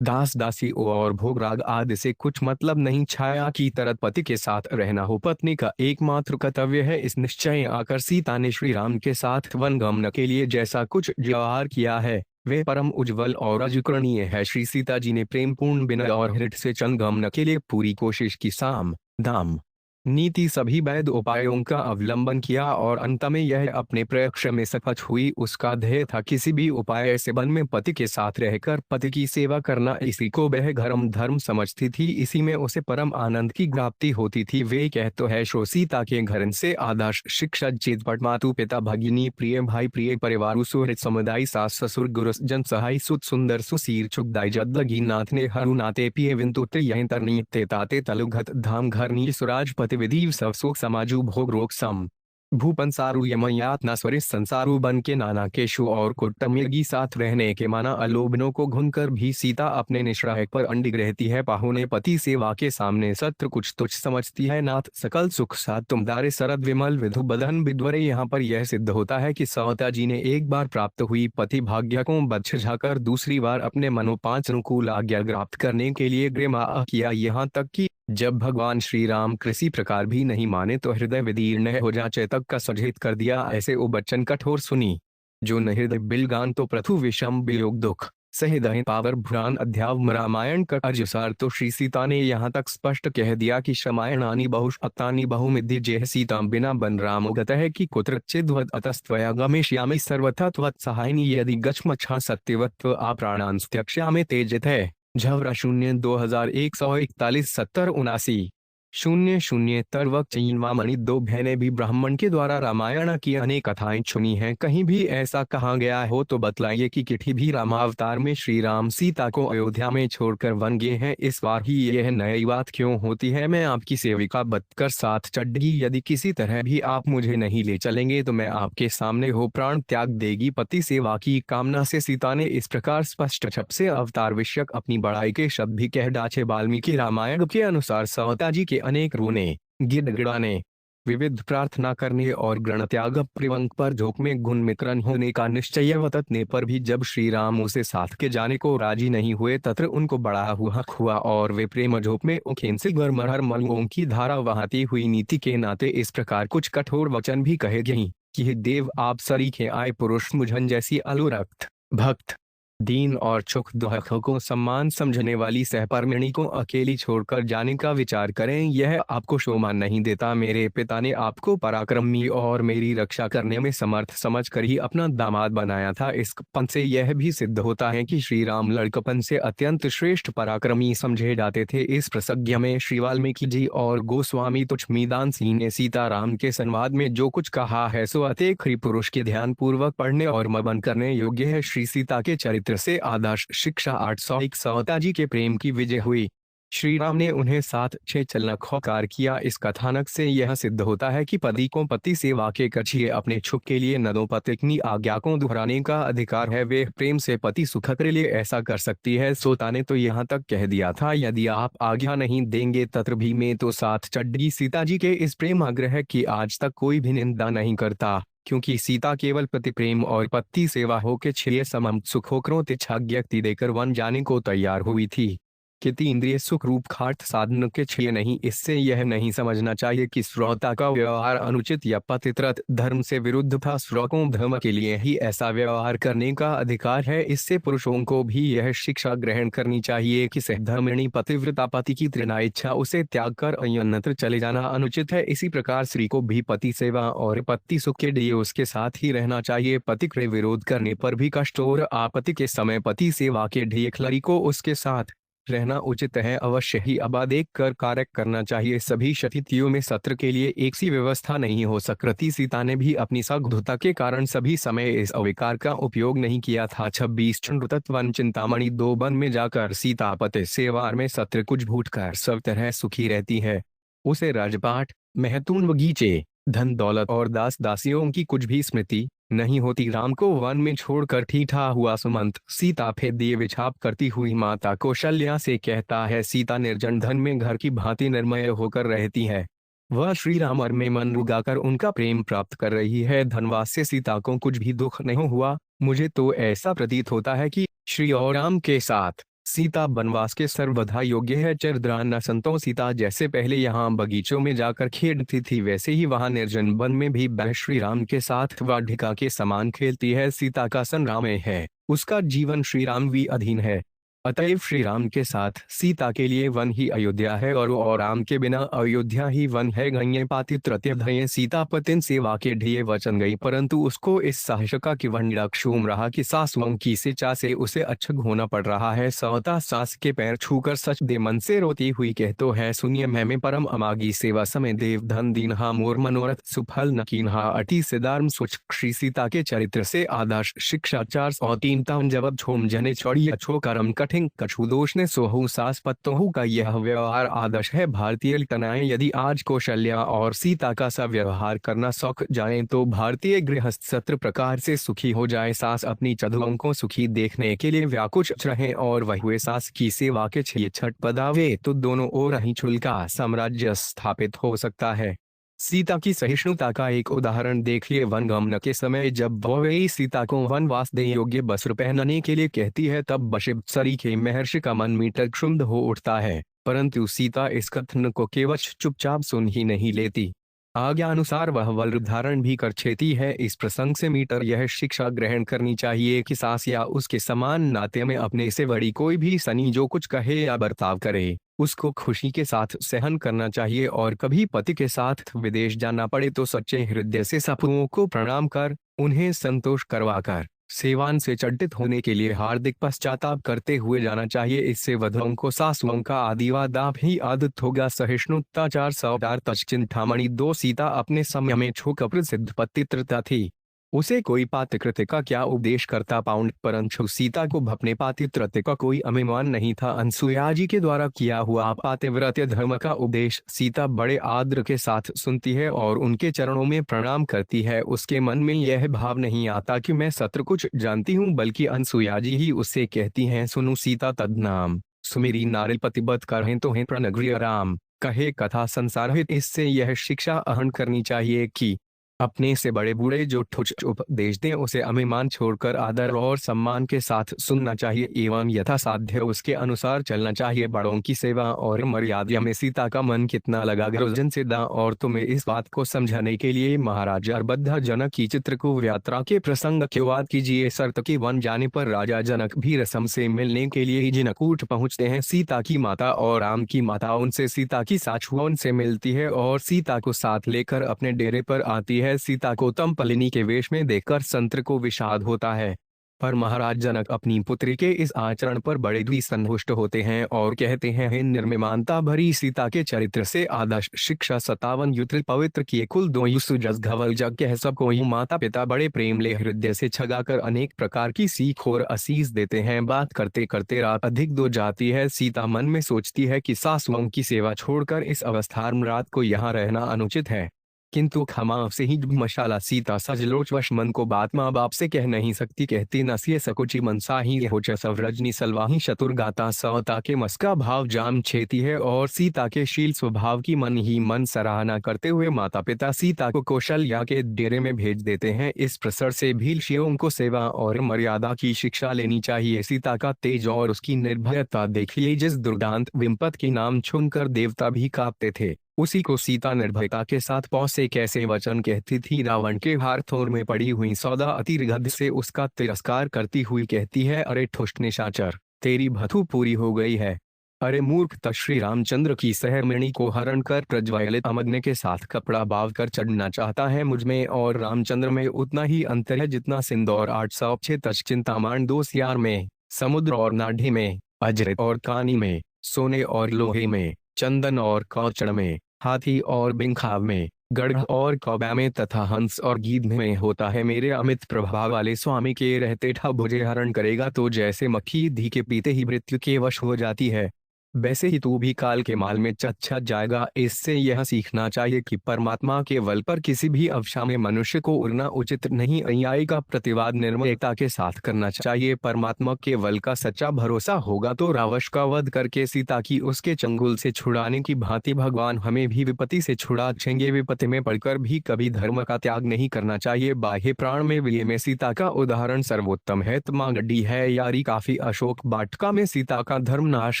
दास दासी और भोगराग आदि से कुछ मतलब नहीं। छाया की तरह पति के साथ रहना हो पत्नी का एकमात्र कर्तव्य है। इस निश्चय आकर सीता ने श्री राम के साथ वनगमन के लिए जैसा कुछ व्यवहार किया है वे परम उज्जवल और अजुकरणीय है। श्री सीता जी ने प्रेम पूर्ण विनय और हृदय से चंगमन के लिए पूरी कोशिश की। साम दाम नीति सभी वैध उपायों का अवलंबन किया और अंत में यह अपने प्रयत्न में सफल हुई। उसका ध्येय था किसी भी उपाय से वन में पति के साथ रहकर पति की सेवा करना। इसी को वह धर्म समझती थी, इसी में उसे परम आनंद की प्राप्ति होती थी। वे कहते हैं शो सीता के घर से आदर्श शिक्षा चितपट मातु पिता भगिनी प्रिय भाई प्रिय परिवार सुहृद समुदाय सास ससुर गुरुजन सहाय सुत सुंदर सुशीर चुगदाई जद लगी नाथ ने हरु नाते पिए विंतु यह तरनी ते ताते तलुघत धाम घर नी सुराज विधि सब सुख समाजु भोग रोग सम भूपन सारु यमयातना स्वरित संसारु बन के नाना केशु और कुटुंबी साथ रहने के माना अलोभनों को घुनकर भी सीता अपने निश्रायक पर अंडिग रहती है। पाहुने पति सेवा के सामने सत्र कुछ तुच्छ समझती है। नाथ सकल सुख साथ तुम दारे सरद विमल विधु बदन विद्वरे। यहाँ पर यह सिद्ध होता है कि सवता जी ने एक बार प्राप्त हुई पति भाग्य को बदझाकर दूसरी बार अपने मनोपांच अनुकूल आज्ञा प्राप्त करने के लिए गृह किया। यहाँ तक कि जब भगवान श्री राम किसी प्रकार भी नहीं माने तो हृदय विदीर्ण हो जा चेतक का सचेत कर दिया। ऐसे ओ बच्चन कठोर सुनी जो न हृदय बिलगान तो प्रथु विषम वियोग दुख सहृदय पावर भुरान अध्याव रामायण का अर्जुसार। तो श्री सीता ने यहाँ तक स्पष्ट कह दिया कि श्रमायणानि बहुशक्तानि बहुमिद्धि जेह सीता बिना बन राम गत है कि कुत्रचिद्वद अतस्त्वया गमेष्यामि सर्वथा त्वत् सहायनी यदि गच्छमच्छा सत्यवत्व आप्राणान् त्यक्ष्यामि तेजित है। झवरा 0 2141 70 79 00 तरवक चीनवामणि। दो बहनें भी ब्राह्मण के द्वारा रामायण की अनेक कथाएं सुनी हैं, कहीं भी ऐसा कहा गया हो तो बतलाइए कि किठी भी रामावतार में श्री राम सीता को अयोध्या में छोड़कर वन गए हैं। इस बार ही यह नई बात क्यों होती है? मैं आपकी सेविका बतकर साथ चढ़ी, यदि किसी तरह भी आप मुझे नहीं ले चलेंगे तो मैं आपके सामने हो प्राण त्याग देगी। पति सेवा की कामना से सीता ने इस प्रकार स्पष्ट छप से अवतार विषयक अपनी बड़ाई के शब्द भी कह डाचे। वाल्मीकि रामायण के अनुसार सवता जी के अनेक रोने गिड़गिड़ाने विविध प्रार्थना करने और गण त्याग प्रिवंक पर झोंक में गुण मित्रन होने का निश्चय वतने पर भी जब श्री राम उसे साथ के जाने को राजी नहीं हुए तत्र उनको बड़ा हुआ और वे प्रेम झोंक में उखेन से गरमरहर मलंगों की धारा बहाती हुई नीति के नाते इस प्रकार कुछ कठोर वचन भी कहे गई कि हे देव आप सरीखे आए पुरुष मुझन जैसी अलुरक्त भक्त दीन और चुख दुखों को सम्मान समझने वाली सहपर्मिणी को अकेली छोड़कर जाने का विचार करें, यह आपको शोभा नहीं देता। मेरे पिता ने आपको पराक्रमी और मेरी रक्षा करने में समर्थ समझकर ही अपना दामाद बनाया था। इस पन से यह भी सिद्ध होता है कि श्री राम लड़कपन से अत्यंत श्रेष्ठ पराक्रमी समझे जाते थे। इस प्रसंग में श्री वाल्मीकि जी और गोस्वामी तुलसीदास सिंह ने सीताराम के संवाद में जो कुछ कहा है सो अत्यधिक पुरुष के ध्यान पूर्वक पढ़ने और मनन करने योग्य है। श्री सीता के चरित्र से आदर्श शिक्षा 801 सवता जी के प्रेम की विजय हुई। श्री राम ने उन्हें साथ छे चलना खोकार किया। इस कथानक से यह सिद्ध होता है कि पति को पति सेवा के कछिए अपने छुप के लिए नदों पत्नी आज्ञा को दोहराने का अधिकार है। वे प्रेम से पति सुख के लिए ऐसा कर सकती है। सोता ने तो यहाँ तक कह दिया था यदि आप आज्ञा नहीं देंगे तत्र भी मैं तो साथ चढ़ी। सीता जी के इस प्रेम आग्रह की आज तक कोई भी निंदा नहीं करता, क्योंकि सीता केवल पति प्रेम और पति सेवा हो के छिए समम सुख होकरों तिछाज्ञक्ति देकर वन जाने को तैयार हुई थी कि इंद्रिय सुख रूप खाट साधन के छिए नहीं। इससे यह नहीं समझना चाहिए कि श्रोता का व्यवहार अनुचित या पतिव्रत धर्म से विरुद्ध था। श्रोकों धर्म के लिए ही ऐसा व्यवहार करने का अधिकार है। इससे पुरुषों को भी यह शिक्षा ग्रहण करनी चाहिए कि सहधर्मिणी पतिव्रता पति की तृणा इच्छा उसे त्याग कर अन्यत्र चले जाना अनुचित है। इसी प्रकार स्त्री को भी पति सेवा और पति सुख के लिए उसके साथ ही रहना चाहिए। पति के विरोध करने पर भी कष्ट और आपत्ति के समय पति सेवा के ढेखलरी को उसके साथ रहना उचित है। अवश्य ही अबा देख कर कार्य करना चाहिए। सभी स्थितियों में सत्र के लिए एक सी व्यवस्था नहीं हो सकती। सीता ने भी अपनी सघुता के कारण सभी समय इस अविकार का उपयोग नहीं किया था। 26 वन चिंतामणि 2 वन में जाकर सीता पति सेवार में सत्र कुछ भूट कर सब तरह सुखी रहती है। उसे राजपाट महतून बगीचे धन दौलत और दास दासियों की कुछ भी स्मृति नहीं होती। राम को वन में छोड़कर ठीठा हुआ सुमंत सीता फेर दिए विछाप करती हुई माता कौशल्या से कहता है सीता निर्जन धन में घर की भांति निर्मय होकर रहती है। वह श्री राम में मन रुगाकर उनका प्रेम प्राप्त कर रही है। धनवास से सीता को कुछ भी दुख नहीं हुआ। मुझे तो ऐसा प्रतीत होता है कि श्री और राम के साथ सीता बनवास के सर्वथा योग्य है। चरद्रान संतों सीता जैसे पहले यहाँ बगीचों में जाकर खेलती थी वैसे ही वहाँ निर्जन वन में भी श्री राम के साथ वाटिका के समान खेलती है। सीता का संग्राम है, उसका जीवन श्री राम भी अधीन है। अतएव श्री राम के साथ सीता के लिए वन ही अयोध्या है और राम के बिना अयोध्या ही वन है। गण्य पातित्रत्यधये सीता पतिन सेवा के ढिये वचन गई, परंतु उसको इस साहसका की वंडा क्षूम रहा कि सासुओं की से चा से उसे अच्छक होना पड़ रहा है। सवता सास के पैर छूकर सच दे मन से रोती हुई कहतो है, सुनिए मैं परम अमागी सेवा समय देव धन दीन्हा मोर मनोरथ सुफल न कीन्हा अति सिदार्म सुच। श्री सीता के चरित्र से आदर्श शिक्षा 403 तान जब छोम जने चौड़ी अच्छो करम कछु दोष ने सोहू सास पत्तोहू का यह व्यवहार आदर्श है भारतीय तनाएं। यदि आज कौशल्या और सीता का सा व्यवहार करना सौख जाए तो भारतीय गृहस्थ सत्र प्रकार से सुखी हो जाए। सास अपनी चदुओं को सुखी देखने के लिए व्याकुच रहे और वह हुए सास की सेवा के छिए छठ पदावे तो दोनों ओर ही छुल का साम्राज्य स्थापित हो सकता है। सीता की सहिष्णुता का एक उदाहरण देखिए। वनगमन के समय जब वह सीता को वनवास दे योग्य वस्त्र पहनने के लिए कहती है तब बशिप्सरी के महर्षि का मन मीटर क्षुब्ध हो उठता है, परंतु सीता इस कथन को केवल चुपचाप सुन ही नहीं लेती, आज्ञा अनुसार वह वस्त्र धारण भी कर छेती है। इस प्रसंग से मीटर यह शिक्षा ग्रहण करनी चाहिए कि सास या उसके समान नाते में अपने से बड़ी कोई भी सनी जो कुछ कहे या बर्ताव करे उसको खुशी के साथ सहन करना चाहिए और कभी पति के साथ विदेश जाना पड़े तो सच्चे हृदय से सपुओं को प्रणाम कर उन्हें संतोष करवाकर सेवान से चड्डित होने के लिए हार्दिक पश्चाताप करते हुए जाना चाहिए। इससे वधुओं को सासुओं का आदिवादाप ही आदत होगा। सहिष्णुता 404 तच्चिंतामणि 2 सीता अपने समय में छोक प्रसिद्ध पतित्रता थी, उसे कोई पातिव्रत्य का क्या उपदेश करता पाउंड, परंतु सीता को अपने पातिव्रत्य का कोई अभिमान नहीं था। अनसुया जी के द्वारा किया हुआ पातिव्रत्य धर्म का उपदेश सीता बड़े आदर के साथ सुनती है और उनके चरणों में प्रणाम करती है। उसके मन में यह भाव नहीं आता कि मैं सत्र कुछ जानती हूँ, बल्कि अनसुया जी ही उससे कहती हैं, सुनु सीता तद नाम सुमेरी नारिल पतिबद्ध करें तो हैं प्रणगृह राम कहे कथा संसार हित। इससे यह शिक्षा अहन करनी चाहिए कि अपने से बड़े बूढ़े जो ठुच उपदेश दें उसे अभिमान छोड़कर आदर और सम्मान के साथ सुनना चाहिए एवं यथासाध्य उसके अनुसार चलना चाहिए। बड़ों की सेवा और मर्यादा में सीता का मन कितना लगा गुरुजन सिद्धा और तुम्हें इस बात को समझाने के लिए महाराजा अर्बद्ध जनक की चित्रकूट यात्रा के प्रसंग की बात कीजिए। सर्तकी वन जाने पर राजा जनक भी रसम से मिलने के लिए जिनकूट पहुँचते हैं। सीता की माता और राम की माता उनसे सीता की साछुआ उनसे मिलती है और सीता को साथ लेकर अपने डेरे पर आती है। सीता को तम्पलिनी के वेश में देखकर संत्र को विषाद होता है, पर महाराज जनक अपनी पुत्री के इस आचरण पर बड़े ही संतुष्ट होते हैं और कहते हैं, हे निर्ममानता भरी सीता के चरित्र से आदर्श शिक्षा 57 युत्र पवित्र किए कुल दो युसुजस घवल जग कह सबको माता पिता बड़े प्रेम ले हृदय से छगाकर अनेक प्रकार की सीख और असीस देते हैं। बात करते करते रात अधिक दो जाती है। सीता मन में सोचती है कि सासुओं की सेवा छोड़कर इस अवस्था में रात को यहाँ रहना अनुचित है, किंतु क्षमा से ही मशाला सीता सजलोचवश मन को बात माँ बाप से कह नहीं सकती। कहती नसिए सकुची मनसा ही हो सव रजनी सलवाही चतुर गाता सवता के मस्का भाव जाम छेती है और सीता के शील स्वभाव की मन ही मन सराहना करते हुए माता पिता सीता को कौशल्या के डेरे में भेज देते हैं। इस प्रसर से भीलशियों को सेवा और मर्यादा की शिक्षा लेनी चाहिए। सीता का तेज और उसकी निर्भयता देखिए। जिस दुर्दांत विपत के नाम सुनकर देवता भी कांपते थे, उसी को सीता निर्भयता के साथ पौसे कैसे वचन कहती थी। रावण के हाथों में पड़ी हुई सौदा अतिरगध से उसका तिरस्कार करती हुई कहती है, अरे ठुष्ट निशाचर, तेरी भथु पूरी हो गई है। अरे मूर्ख, तब श्री रामचंद्र की सहमणि को हरण कर प्रज्वलित अमग्न के साथ कपड़ा बाव कर चढ़ना चाहता है। मुझमें और रामचंद्र में उतना ही अंतर है जितना सिंदौर 806 तच्चिंतामण 2 सियार में, समुद्र और नाढ़े में, अजरत और कानी में, सोने और लोहे में, चंदन और कौचड़ में, हाथी और बिंखाव में, गढ़ और कौबा में तथा हंस और गीध में होता है। मेरे अमित प्रभाव वाले स्वामी के रहते मुझे हरण करेगा तो जैसे मक्खी धी के पीते ही मृत्यु के वश हो जाती है, वैसे ही तू भी काल के माल में चच्छा जाएगा। इससे यह सीखना चाहिए कि परमात्मा के बल पर किसी भी अवशा में मनुष्य को उड़ना उचित नहीं। अन्याय का प्रतिवाद निर्मयता के साथ करना चाहिए। परमात्मा के बल का सच्चा भरोसा होगा तो रावण का वध करके सीता की उसके चंगुल से छुड़ाने की भांति भगवान हमें भी विपत्ति से छुड़ा देंगे। विपत्ति में पड़कर भी कभी धर्म का त्याग नहीं करना चाहिए। बाह्य प्राण में विलय में सीता का उदाहरण सर्वोत्तम है। तमागड्डी है यारी काफी अशोक वाटिका में सीता का धर्म नाश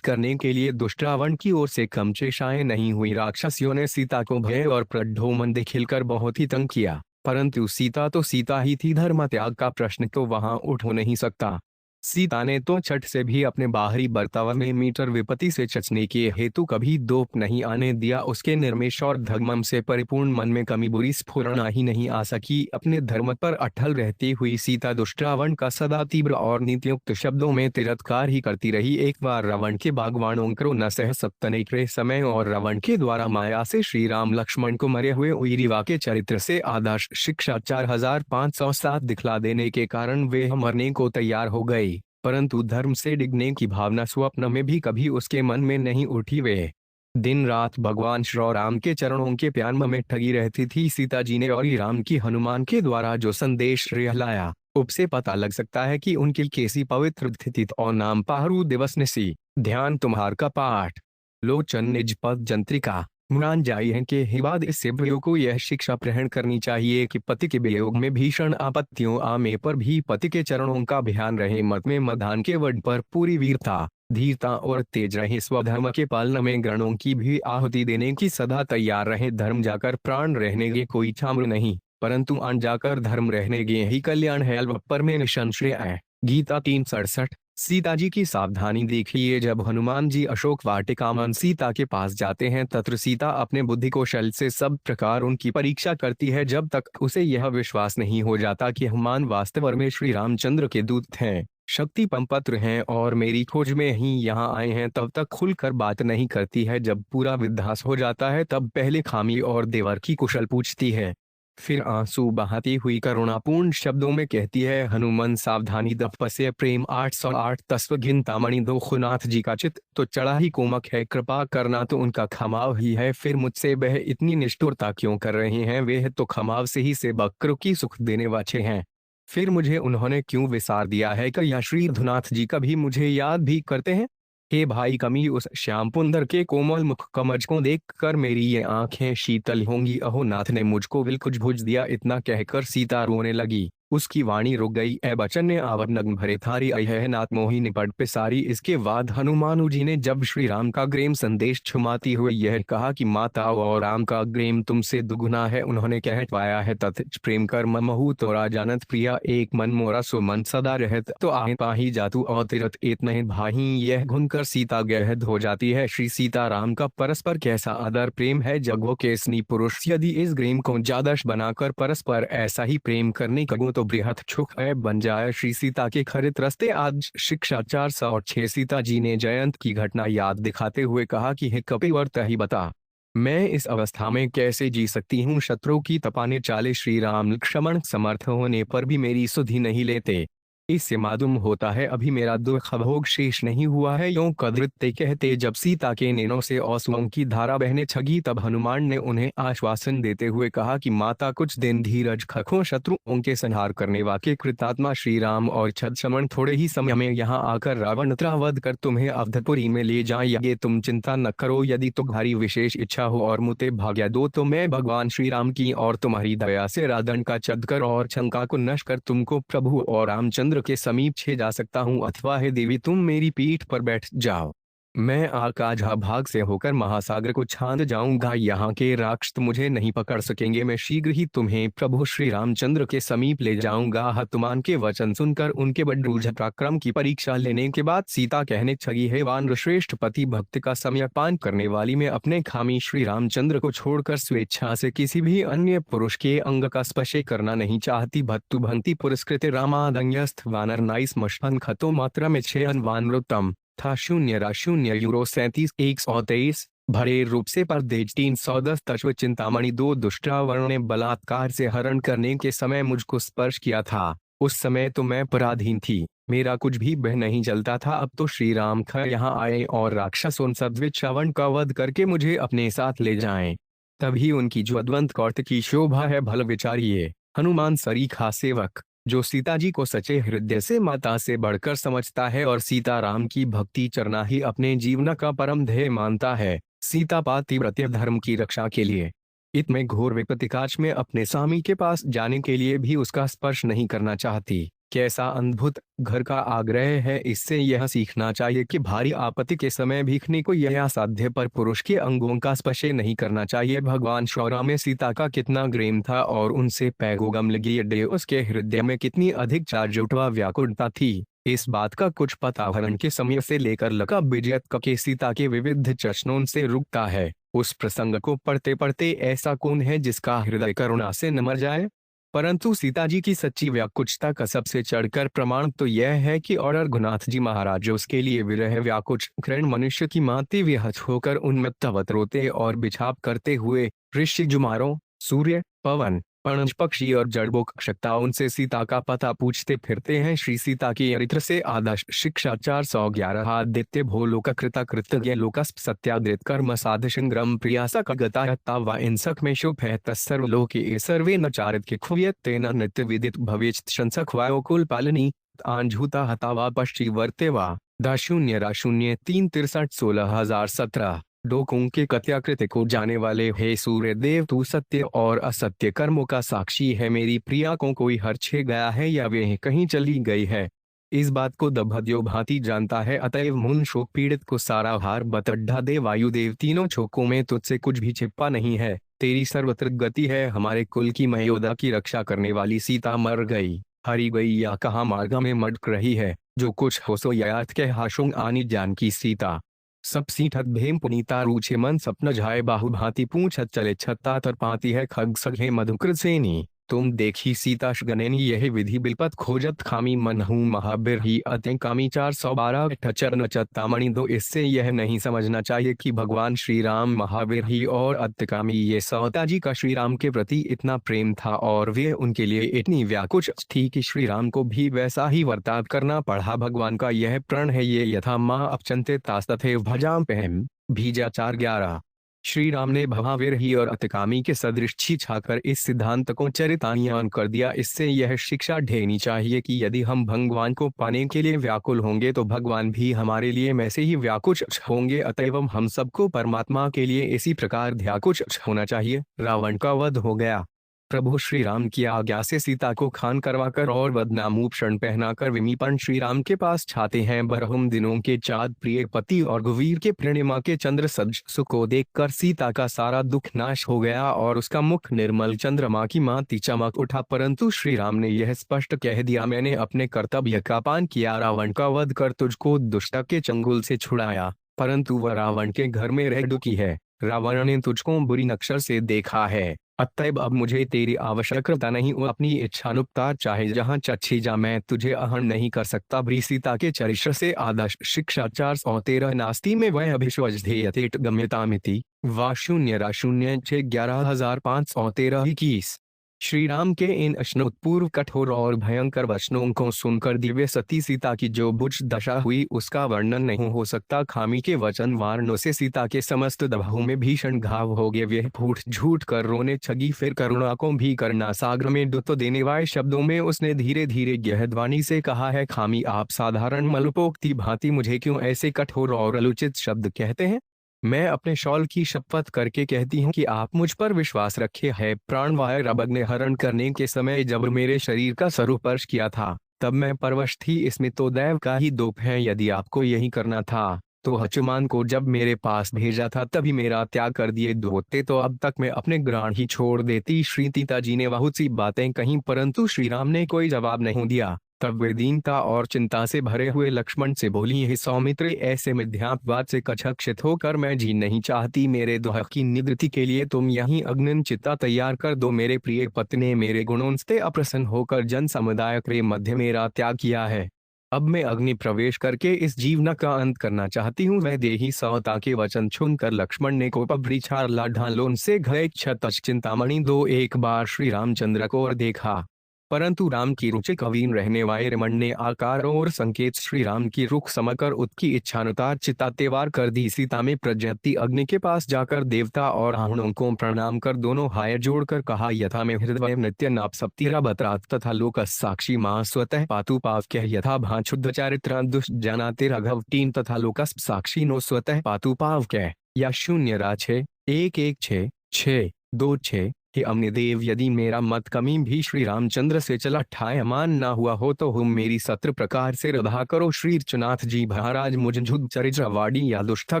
करने के लिए दुष्ट रावण की ओर से कम चेष्टाएं नहीं हुई। राक्षसियों ने सीता को भय और प्रलोभन दिखलाकर बहुत ही तंग किया, परंतु सीता तो सीता ही थी। धर्म त्याग का प्रश्न तो वहां उठ हो नहीं सकता। सीता ने तो छठ से भी अपने बाहरी बर्ताव में मीटर विपत्ति से चचने के हेतु कभी दोप नहीं आने दिया। उसके निर्मेश और धर्मम से परिपूर्ण मन में कमी बुरी स्फुरणा ही नहीं आ सकी। अपने धर्म पर अटल रहती हुई सीता दुष्ट रावण का सदा तीव्र और नीतियुक्त शब्दों में तिरस्कार ही करती रही। एक बार रावण के बागवानों को न सह सप्तने के समय और रावण के द्वारा माया से श्री राम लक्ष्मण को मरे हुए उइरीवा के चरित्र से आदर्श शिक्षा 4507 दिखला देने के कारण वे मरने को तैयार हो गए, परंतु धर्म से डिगने की भावना स्वप्न में भी कभी उसके मन में नहीं उठी। वे दिन रात भगवान श्री राम के चरणों के प्यार में ठगी रहती थी। सीता जी ने और राम की हनुमान के द्वारा जो संदेश रिहलाया, उससे पता लग सकता है कि उनकी कैसी पवित्र स्थिति और नाम पाहरू दिवस निसी ध्यान तुम्हार का पाठ लोचन निज पद जंत्रिका मुरान जाई है के ही बाद इस सेवयों को यह शिक्षा ग्रहण करनी चाहिए कि पति के वियोग में भीषण आपत्तियों आने पर भी पति के चरणों का ध्यान रहे। मत में मधान के वड पर पूरी वीरता धीरता और तेज रहे। स्वधर्म के पालन में ग्रणों की भी आहुति देने की सदा तैयार रहे। धर्म जाकर प्राण रहने के कोई छाम्र नहीं, परंतु अन जाकर धर्म रहने के ही कल्याण है। पर में निसंशय है। गीता 3:67। सीता जी की सावधानी देखिए। जब हनुमान जी अशोक वाटिका में सीता के पास जाते हैं, तत्र सीता अपने बुद्धि कौशल से सब प्रकार उनकी परीक्षा करती है। जब तक उसे यह विश्वास नहीं हो जाता कि हनुमान वास्तव में श्री रामचंद्र के दूत हैं, शक्ति पंपत्र हैं और मेरी खोज में ही यहाँ आए हैं, तब तक खुलकर बात नहीं करती है। जब पूरा विध्वंस हो जाता है तब पहले खामी और देवर की कुशल पूछती है, फिर आंसू बहाती हुई करुणापूर्ण शब्दों में कहती है, हनुमान सावधानी तपस्या प्रेम 808 तस्व घिनतामणि दो खुनाथ जी का चित तो चढ़ा ही कोमक है, कृपा करना तो उनका खमाव ही है। फिर मुझसे वह इतनी निष्ठुरता क्यों कर रहे हैं? वे तो खमाव से ही से बकरों की सुख देने वाले हैं। फिर मुझे उन्होंने क्यों विसार दिया है कि या श्री रघुनाथ जी कभी मुझे याद भी करते हैं? हे भाई कमी उस श्याम पुंदर के कोमल मुख कमज को देखकर मेरी ये आंखें शीतल होंगी। अहो नाथ ने मुझको बिल्कुल भुज दिया। इतना कहकर सीता रोने लगी। उसकी वाणी रुक गई। ए बचन ने आवर नग्न भरे थारी अय नाथ मोही निपट पे सारी। इसके बाद हनुमानु जी ने जब श्री राम का ग्रेम संदेश छुमाती हुए यह कहा कि माता और राम का ग्रेम तुमसे दुगुना है, उन्होंने कह पाया है तथ प्रेम कर महू तोरा जानत प्रिया एक मन मोरा सो मन सदा रहत तो आह पाही जातु और तीरथ इतने भाही। यह घुनकर सीता गहद हो जाती है। श्री सीता राम का परस्पर कैसा आदर प्रेम है। जगो के स्नी पुरुष यदि इस ग्रेम को जादश बनाकर परस्पर ऐसा ही प्रेम करने कगो तो बृहत छुख बन जाए। श्री सीता के खरित रस्ते आज शिक्षा 406। सीता जी ने जयंत की घटना याद दिखाते हुए कहा कि हे कपिवर ही बता, मैं इस अवस्था में कैसे जी सकती हूँ? शत्रु की तपाने चाले श्री राम लक्ष्मण समर्थ होने पर भी मेरी सुधि नहीं लेते। इससे मालूम होता है अभी मेरा दुख भोग शेष नहीं हुआ है। यों कदृत्य कहते जब सीता के नैनों से आंसुओं की धारा बहने छगी, तब हनुमान ने उन्हें आश्वासन देते हुए कहा कि माता कुछ दिन धीरज रखो। शत्रुओं के संहार करने वाले कृतात्मा श्री राम और छद्मनाभ थोड़े ही समय में यहाँ आकर रावण का वध कर तुम्हें अवधपुरी में ले जाएंगे। तुम चिंता न करो। यदि तुम्हारी विशेष इच्छा हो और मुझे भाग्य दो तो मैं भगवान श्री राम की और तुम्हारी दया से रावण का छद कर और शंका को नष्ट कर तुमको प्रभु और रामचंद्र के समीप छे जा सकता हूँ। अथवा हे देवी तुम मेरी पीठ पर बैठ जाओ, मैं आकाश भाग से होकर महासागर को छान जाऊंगा। यहाँ के राक्षस मुझे नहीं पकड़ सकेंगे। मैं शीघ्र ही तुम्हें प्रभु श्री रामचंद्र के समीप ले जाऊंगा। हनुमान के वचन सुनकर उनके बड़रूढ़ पराक्रम की परीक्षा लेने के बाद सीता कहने छगी, हे वानर श्रेष्ठ पति भक्त का सम्यपान करने वाली मैं अपने खामी श्री रामचंद्र को छोड़कर स्वेच्छा से किसी भी अन्य पुरुष के अंग का स्पर्श करना नहीं चाहती। भक्तु भक्ति पुरस्कृत रामादंगस्थ वानर नाइस मशन खतो मात्रा में छयन वानरोत्तम था 0:0 37 भरे रूप से परदेज 310 तत्व चिंतामणि 2 दुष्टावर्ण ने बलात्कार से हरण करने के समय मुझको स्पर्श किया था। उस समय तो मैं पराधीन थी, मेरा कुछ भी बह नहीं जलता था। अब तो श्री राम यहाँ आए और राक्षसों सद्वित श्रवण का वध करके मुझे अपने साथ ले जाएं। तभी उनकी ज्वलंत कौर्त की शोभा है भल विचारिए। हनुमान सरीखा सेवक जो सीता जी को सच्चे हृदय से माता से बढ़कर समझता है और सीता राम की भक्ति करना ही अपने जीवन का परम ध्येय मानता है, सीता पातिव्रत्य धर्म की रक्षा के लिए इतने घोर विपत्तिकाच में अपने स्वामी के पास जाने के लिए भी उसका स्पर्श नहीं करना चाहती। कैसा अद्भुत घर का आग्रह है। इससे यह सीखना चाहिए कि भारी आपत्ति के समय भीखने को यह असाध्य पर पुरुष के अंगों का स्पर्श नहीं करना चाहिए। भगवान श्री में सीता का कितना प्रेम था और उनसे पैगोगम लगी उसके हृदय में कितनी अधिक चार्जुटवा व्याकुलता थी। इस बात का कुछ पता हरण के समय से लेकर लंका विजय तक के सीता के विविध चरणों से रुकता है। उस प्रसंग को पढ़ते पढ़ते ऐसा कौन है जिसका हृदय करुणा से न मर जाए। परंतु सीता जी की सच्ची व्याकुलता का सबसे चढ़कर प्रमाण तो यह है कि और रघुनाथ जी महाराज उसके लिए विरह व्याकुल कृण मनुष्य की माती विहत होकर उन्मत्तवत रोते और बिछाप करते हुए ऋषि जुमारों, सूर्य, पवन, पणज पक्षी और जड़बों क्षकता उनसे सीता का पता पूछते फिरते हैं। श्री सीता की चरित्र से आदर्श शिक्षा 411 आदित्य भोलोक कृता कृतज्ञ लोकस सत्याग्रित कर्म साध संग्रम प्रियासा गता व इंसक में शुभ है तस्सर्वलोके सर्वे न चारित के खुयत तेन नित्य विदित भवेच शंसक वायो कुल पालनी आंझूता हतावा पश्ची वर्ते वा 0-03-63-16,017 डोकों के कत्याकृत्य को जाने वाले हे सूर्य देव तू सत्य और असत्य कर्मों का साक्षी है। मेरी प्रिया को कोई हर्षे गया है या वे कहीं चली गई है, इस बात को दभद्यो भांति जानता है। अतएव मुन शोक पीड़ित को सारा हार बतड्ढा दे वायुदेव तीनों छोकों में तुझसे कुछ भी छिपा नहीं है। तेरी सर्वत्र गति है। हमारे कुल की मयोदा की रक्षा करने वाली सीता मर गई, हरी गई या कहाँ मार्ग में मटक रही है। जो कुछ हो सो यात के हाशुंग आनी जान की सीता सब सीठत भेम पुनीता रूछे मन सपन झाए बाहु भांति पूछत चले छत्ता तर पाती है खग सघे मधुकृत सेनी तुम देखी सीता गनेनी यह विधि बिलपत खोजत खामी मन हूँ महाबिर ही अति कामी 412 ठचर चत्तामणि दो। इससे यह नहीं समझना चाहिए कि भगवान श्री राम महावीर ही और अत्यकामी ये सौता जी का श्री राम के प्रति इतना प्रेम था और वे उनके लिए इतनी व्याकुल थी कि श्री राम को भी वैसा ही वर्ताव करना पड़ा। भगवान का यह प्रण है ये यथा माँ अपचंते तास्तथेव भजाम पहम भीजा 4:11। श्री राम ने भवावीर ही और अतिकामी के सदृश छाकर इस सिद्धांत को चरितान्यान कर दिया। इससे यह शिक्षा ढेनी चाहिए कि यदि हम भगवान को पाने के लिए व्याकुल होंगे तो भगवान भी हमारे लिए वैसे ही व्याकुल होंगे। अतएव हम सबको परमात्मा के लिए इसी प्रकार व्याकुल होना चाहिए। रावण का वध हो गया। प्रभु श्री राम की आज्ञा से सीता को खान करवाकर और वदनामूषण पहनाकर विमीपन श्री राम के पास छाते हैं। बरहुम दिनों के चाँद प्रिय पति और गुवीर के पूर्णिमा के चंद्र सदृश सुख को देखकर सीता का सारा दुख नाश हो गया और उसका मुख निर्मल चंद्रमा की मांति चमक उठा। परंतु श्री राम ने यह स्पष्ट कह दिया, मैंने अपने कर्तव्य का पालन किया, रावण का वध कर तुझको दुष्ट के चंगुल से छुड़ाया, परंतु वह रावण के घर में रह दुखी है। रावण ने तुझको बुरी नक्षर से देखा है, अतएव अब मुझे तेरी आवश्यकता नहीं। वो अपनी इच्छानुसार चाहे जहाँ चच्छी जा, मैं तुझे आहरण नहीं कर सकता। ब्री सीता के चरित्र से आदर्श शिक्षा 413 नास्ति में वह अभिश्वजधेयतेट गम्यतामिति वा 0-06-11,513-21। श्री राम के इन अश्नोत्पूर्व कठोर और भयंकर वचनों को सुनकर दिव्य सती सीता की जो बुझ दशा हुई उसका वर्णन नहीं हो सकता। खामी के वचन वारणों से सीता के समस्त दबाव में भीषण घाव हो गए। वह फूट झूठ कर रोने छगी, फिर करुणा को भी करना सागर में डुबो देने वाले शब्दों में उसने धीरे धीरे गहध्वनि से कहा है, खामी आप साधारण मलुपोक्ति भांति मुझे क्यों ऐसे कठोर और अनुचित शब्द कहते हैं। मैं अपने शौल की शपथ करके कहती हूँ कि आप मुझ पर विश्वास रखे हैं। प्राणवायु रबग ने हरण करने के समय जब मेरे शरीर का स्वरूपर्श किया था तब मैं परवश थी, इसमें तो दैव का ही दोष है। यदि आपको यही करना था तो हनुमान को जब मेरे पास भेजा था तभी मेरा त्याग कर दिए होते तो अब तक मैं अपने ग्राण ही छोड़ देती। श्री सीता जी ने बहुत सी बातें कहीं परंतु श्री राम ने कोई जवाब नहीं दिया। तब वे दीनता और चिंता से भरे हुए लक्ष्मण से बोली, हे सौमित्र, ऐसे मिथ्यावाद से कचक्षित होकर मैं जी नहीं चाहती। मेरे दुख की निवृत्ति के लिए तुम यहीं अग्नि चिता तैयार कर दो। मेरे प्रिय पति ने मेरे गुणों से अप्रसन्न होकर जन समुदाय के मध्य मेरा त्याग किया है। अब मैं अग्नि प्रवेश करके इस जीवन का अंत करना चाहती हूँ। वह देही सौता के वचन सुनकर लक्ष्मण ने कोपभ्रीछार लाढालों से घय क्षतच चिंतामणि दो एक बार श्री रामचंद्र को और देखा, परंतु राम की रुचि कवीन रहने वाले रमण ने आकार और संकेत श्री राम की रुख समझकर उसकी इच्छानुसार चिता तैयार कर दी। सीता में प्रज्वलित अग्नि के पास जाकर देवता और आहणों को प्रणाम कर दोनों हाथ जोड़कर कहा, यथा में हृदय नित्य नाप सप्तीरा बतरात तथा लोक साक्षी मां स्वतः पातु पावक्य यथा भांचुद्ध चारित्र दुष्ट जनाते राघव 3 तथा लोक साक्षी नो स्वतः पातु पावक्य या 0-11-6-6-2-6। कि अम्न देव, यदि मेरा मत कमी भी श्री रामचंद्र से चला ठायमान न हुआ हो तो हम मेरी सत्र प्रकार से रधा करो। श्री चुनाथ जी महाराज मुझ झुद चरित्र वाड़ी या दुष्टा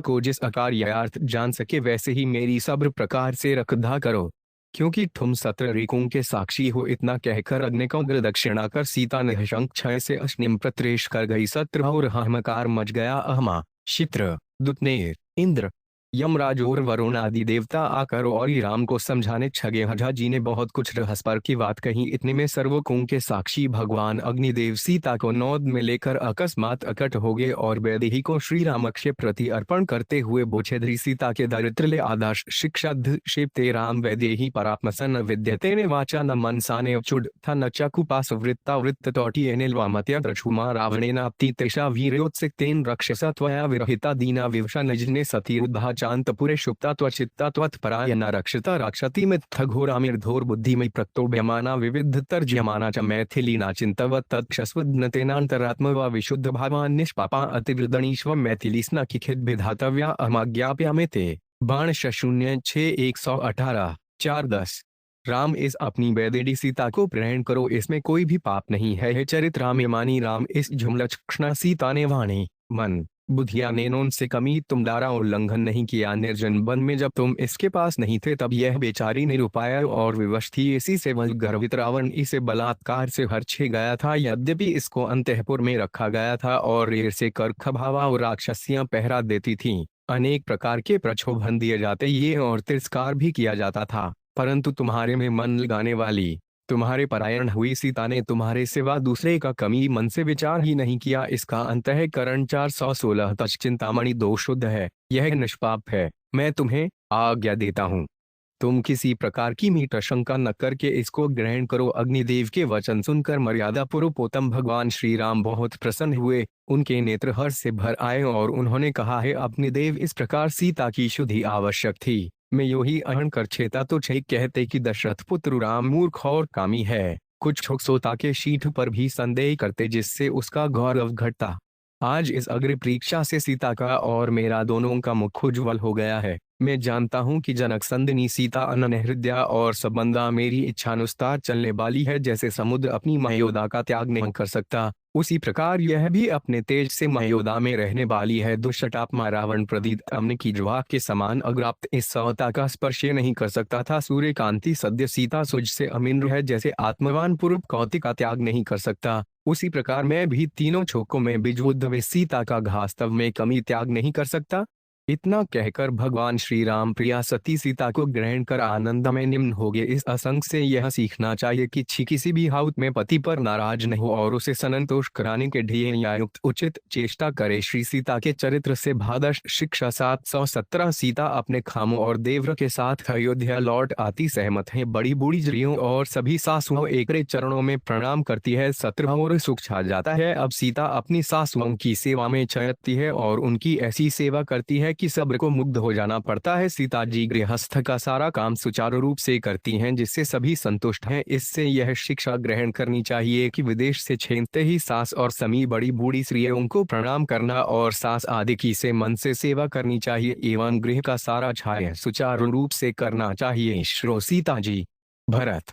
को जिस आकार यार्थ जान सके वैसे ही मेरी सब्र प्रकार से रखधा करो। क्योंकि तुम सत्ररिकों के साक्षी हो। इतना कहकर अग्नि को दक्षिणा कर सीता निशंक क्षय से अश्निम प्रत्रेश कर गई। सत्र और हाहाकार मच गया। अहमा, शित्र, दुत्नेर, इंद्र, यमराज और वरुण आदि देवता आकर और राम को समझाने छगे। जी ने बहुत कुछ रहस्य की बात कही। इतने में सर्वों के साक्षी भगवान अग्निदेव सीता को नौद में लेकर अकस्मात अकट हो गए और वैदेही को श्री राम के प्रति अर्पण करते हुए बोछेधरी सीता के दरिद्र ले आदर्श शिक्षा शिप्ते राम वैदेही परात्मसन विद्यते ने वाचा न मनसा ने चुड था न चकुपास वृत्ता वृत्त तौटी निलवामत्या द्रक्षुमा रावणे नाप्ति तेषा वीर्योत्सिक्तेन रक्षसा त्वया विरहिता दीना विवशा निजने सती उद्धा चांतपुरे शुप्ता त्वचित्ता त्वत्परायणा रक्षिता रक्षति मित्थ घोरामिर्धोर बुद्धिमय प्रक्तोभ्यमाना विविध तर्ज्यमाना च मैथिलीना चिंतवत् तत्क्षस्वद्नतेनान्तरात्म व विशुद्ध भावान् निष्पापा अतिवृदणीष्व मैथिलीस्ना किखिद विधातव्या अमाज्ञाप्यामे ते। बाण 06-118 4-10। राम इस अपनी वैदेही सीता को ग्रहण करो, इसमें कोई भी पाप नहीं है। चरित राम्यमानी राम इस झुमलक्षणा सीता ने वाणी मन बुद्धिया नैनों से कमी तुम दारा उल्लंघन नहीं किया। निर्जन वन में जब तुम इसके पास नहीं थे तब यह बेचारी निरुपाय और विवश थी। इसी से वह गर्वित रावण इसे बलात्कार से हर्षे गया था। यद्यपि इसको अंतःपुर में रखा गया था और रेर से कर खभावा और राक्षसियां पहरा देती थीं। अनेक प्रकार के प्रक्षोभन दिए जाते ये और तिरस्कार भी किया जाता था, परंतु तुम्हारे में मन लगाने वाली तुम्हारे परायण हुई सीता ने तुम्हारे सिवा दूसरे का कमी मन से विचार ही नहीं किया। इसका अंतःकरण 416 तच चिंतामणि 2 शुद्ध है, यह निष्पाप है। मैं तुम्हें आज्ञा देता हूँ, तुम किसी प्रकार की मीठ शंका न करके इसको ग्रहण करो। अग्निदेव के वचन सुनकर मर्यादा पूर्वोत्तम भगवान श्री राम बहुत प्रसन्न हुए। उनके नेत्र हर्ष से भर आए और उन्होंने कहा, है अग्निदेव, इस प्रकार सीता की शुद्धि आवश्यक थी। मैं यो ही अहन कर छेता तो छे कहते कि दशरथ पुत्र राम मूर्ख और कामी है। कुछ सोता के शीठ पर भी संदेह करते जिससे उसका गौरव घटता। आज इस अग्नि परीक्षा से सीता का और मेरा दोनों का मुख उज्ज्वल हो गया है। मैं जानता हूँ कि जनक संदिनी सीता अनन्य हृदया और सबंदा मेरी इच्छानुसार चलने वाली है। जैसे समुद्र अपनी मयोदा का त्याग नहीं कर सकता, उसी प्रकार यह भी अपने तेज से मयोदा में रहने वाली है। दुष्टात्मा रावण प्रदीप अम्न की ज्वाला के समान अग्राप्त इस सवता का स्पर्श नहीं कर सकता था। सूर्य कांति सद्य सीता सुज से अमिंद्र है। जैसे आत्मवान पूर्व कौतिक का त्याग नहीं कर सकता, उसी प्रकार मैं भी तीनों छोकों में बिजुद्ध वे सीता का घास्तव में कमी त्याग नहीं कर सकता। इतना कहकर भगवान श्री राम प्रिया सती सीता को ग्रहण कर आनंद में निम्न हो गए। इस असंग से यह सीखना चाहिए कि किसी भी हालत में पति पर नाराज न हो और उसे संतोष कराने के ढेय या युक्त उचित चेष्टा करे। श्री सीता के चरित्र से भादश शिक्षा 717। सीता अपने खामों और देवर के साथ अयोध्या लौट आती सहमत है। बड़ी बूढ़ी स्त्रियों और सभी सासुओं एकरे चरणों में प्रणाम करती है। सत्र और सुख छा जाता है। अब सीता अपनी सासुओं की सेवा में चयती है और उनकी ऐसी सेवा करती है कि सब्र को मुग्ध हो जाना पड़ता है। सीता जी गृहस्थ का सारा काम सुचारू रूप से करती हैं जिससे सभी संतुष्ट हैं। इससे यह शिक्षा ग्रहण करनी चाहिए कि विदेश से छेनते ही सास और समी बड़ी बूढ़ी स्त्रियों को प्रणाम करना और सास आदि की से मन से सेवा करनी चाहिए एवं गृह का सारा छाया सुचारू रूप से करना चाहिए। श्रो सीता जी, भरत,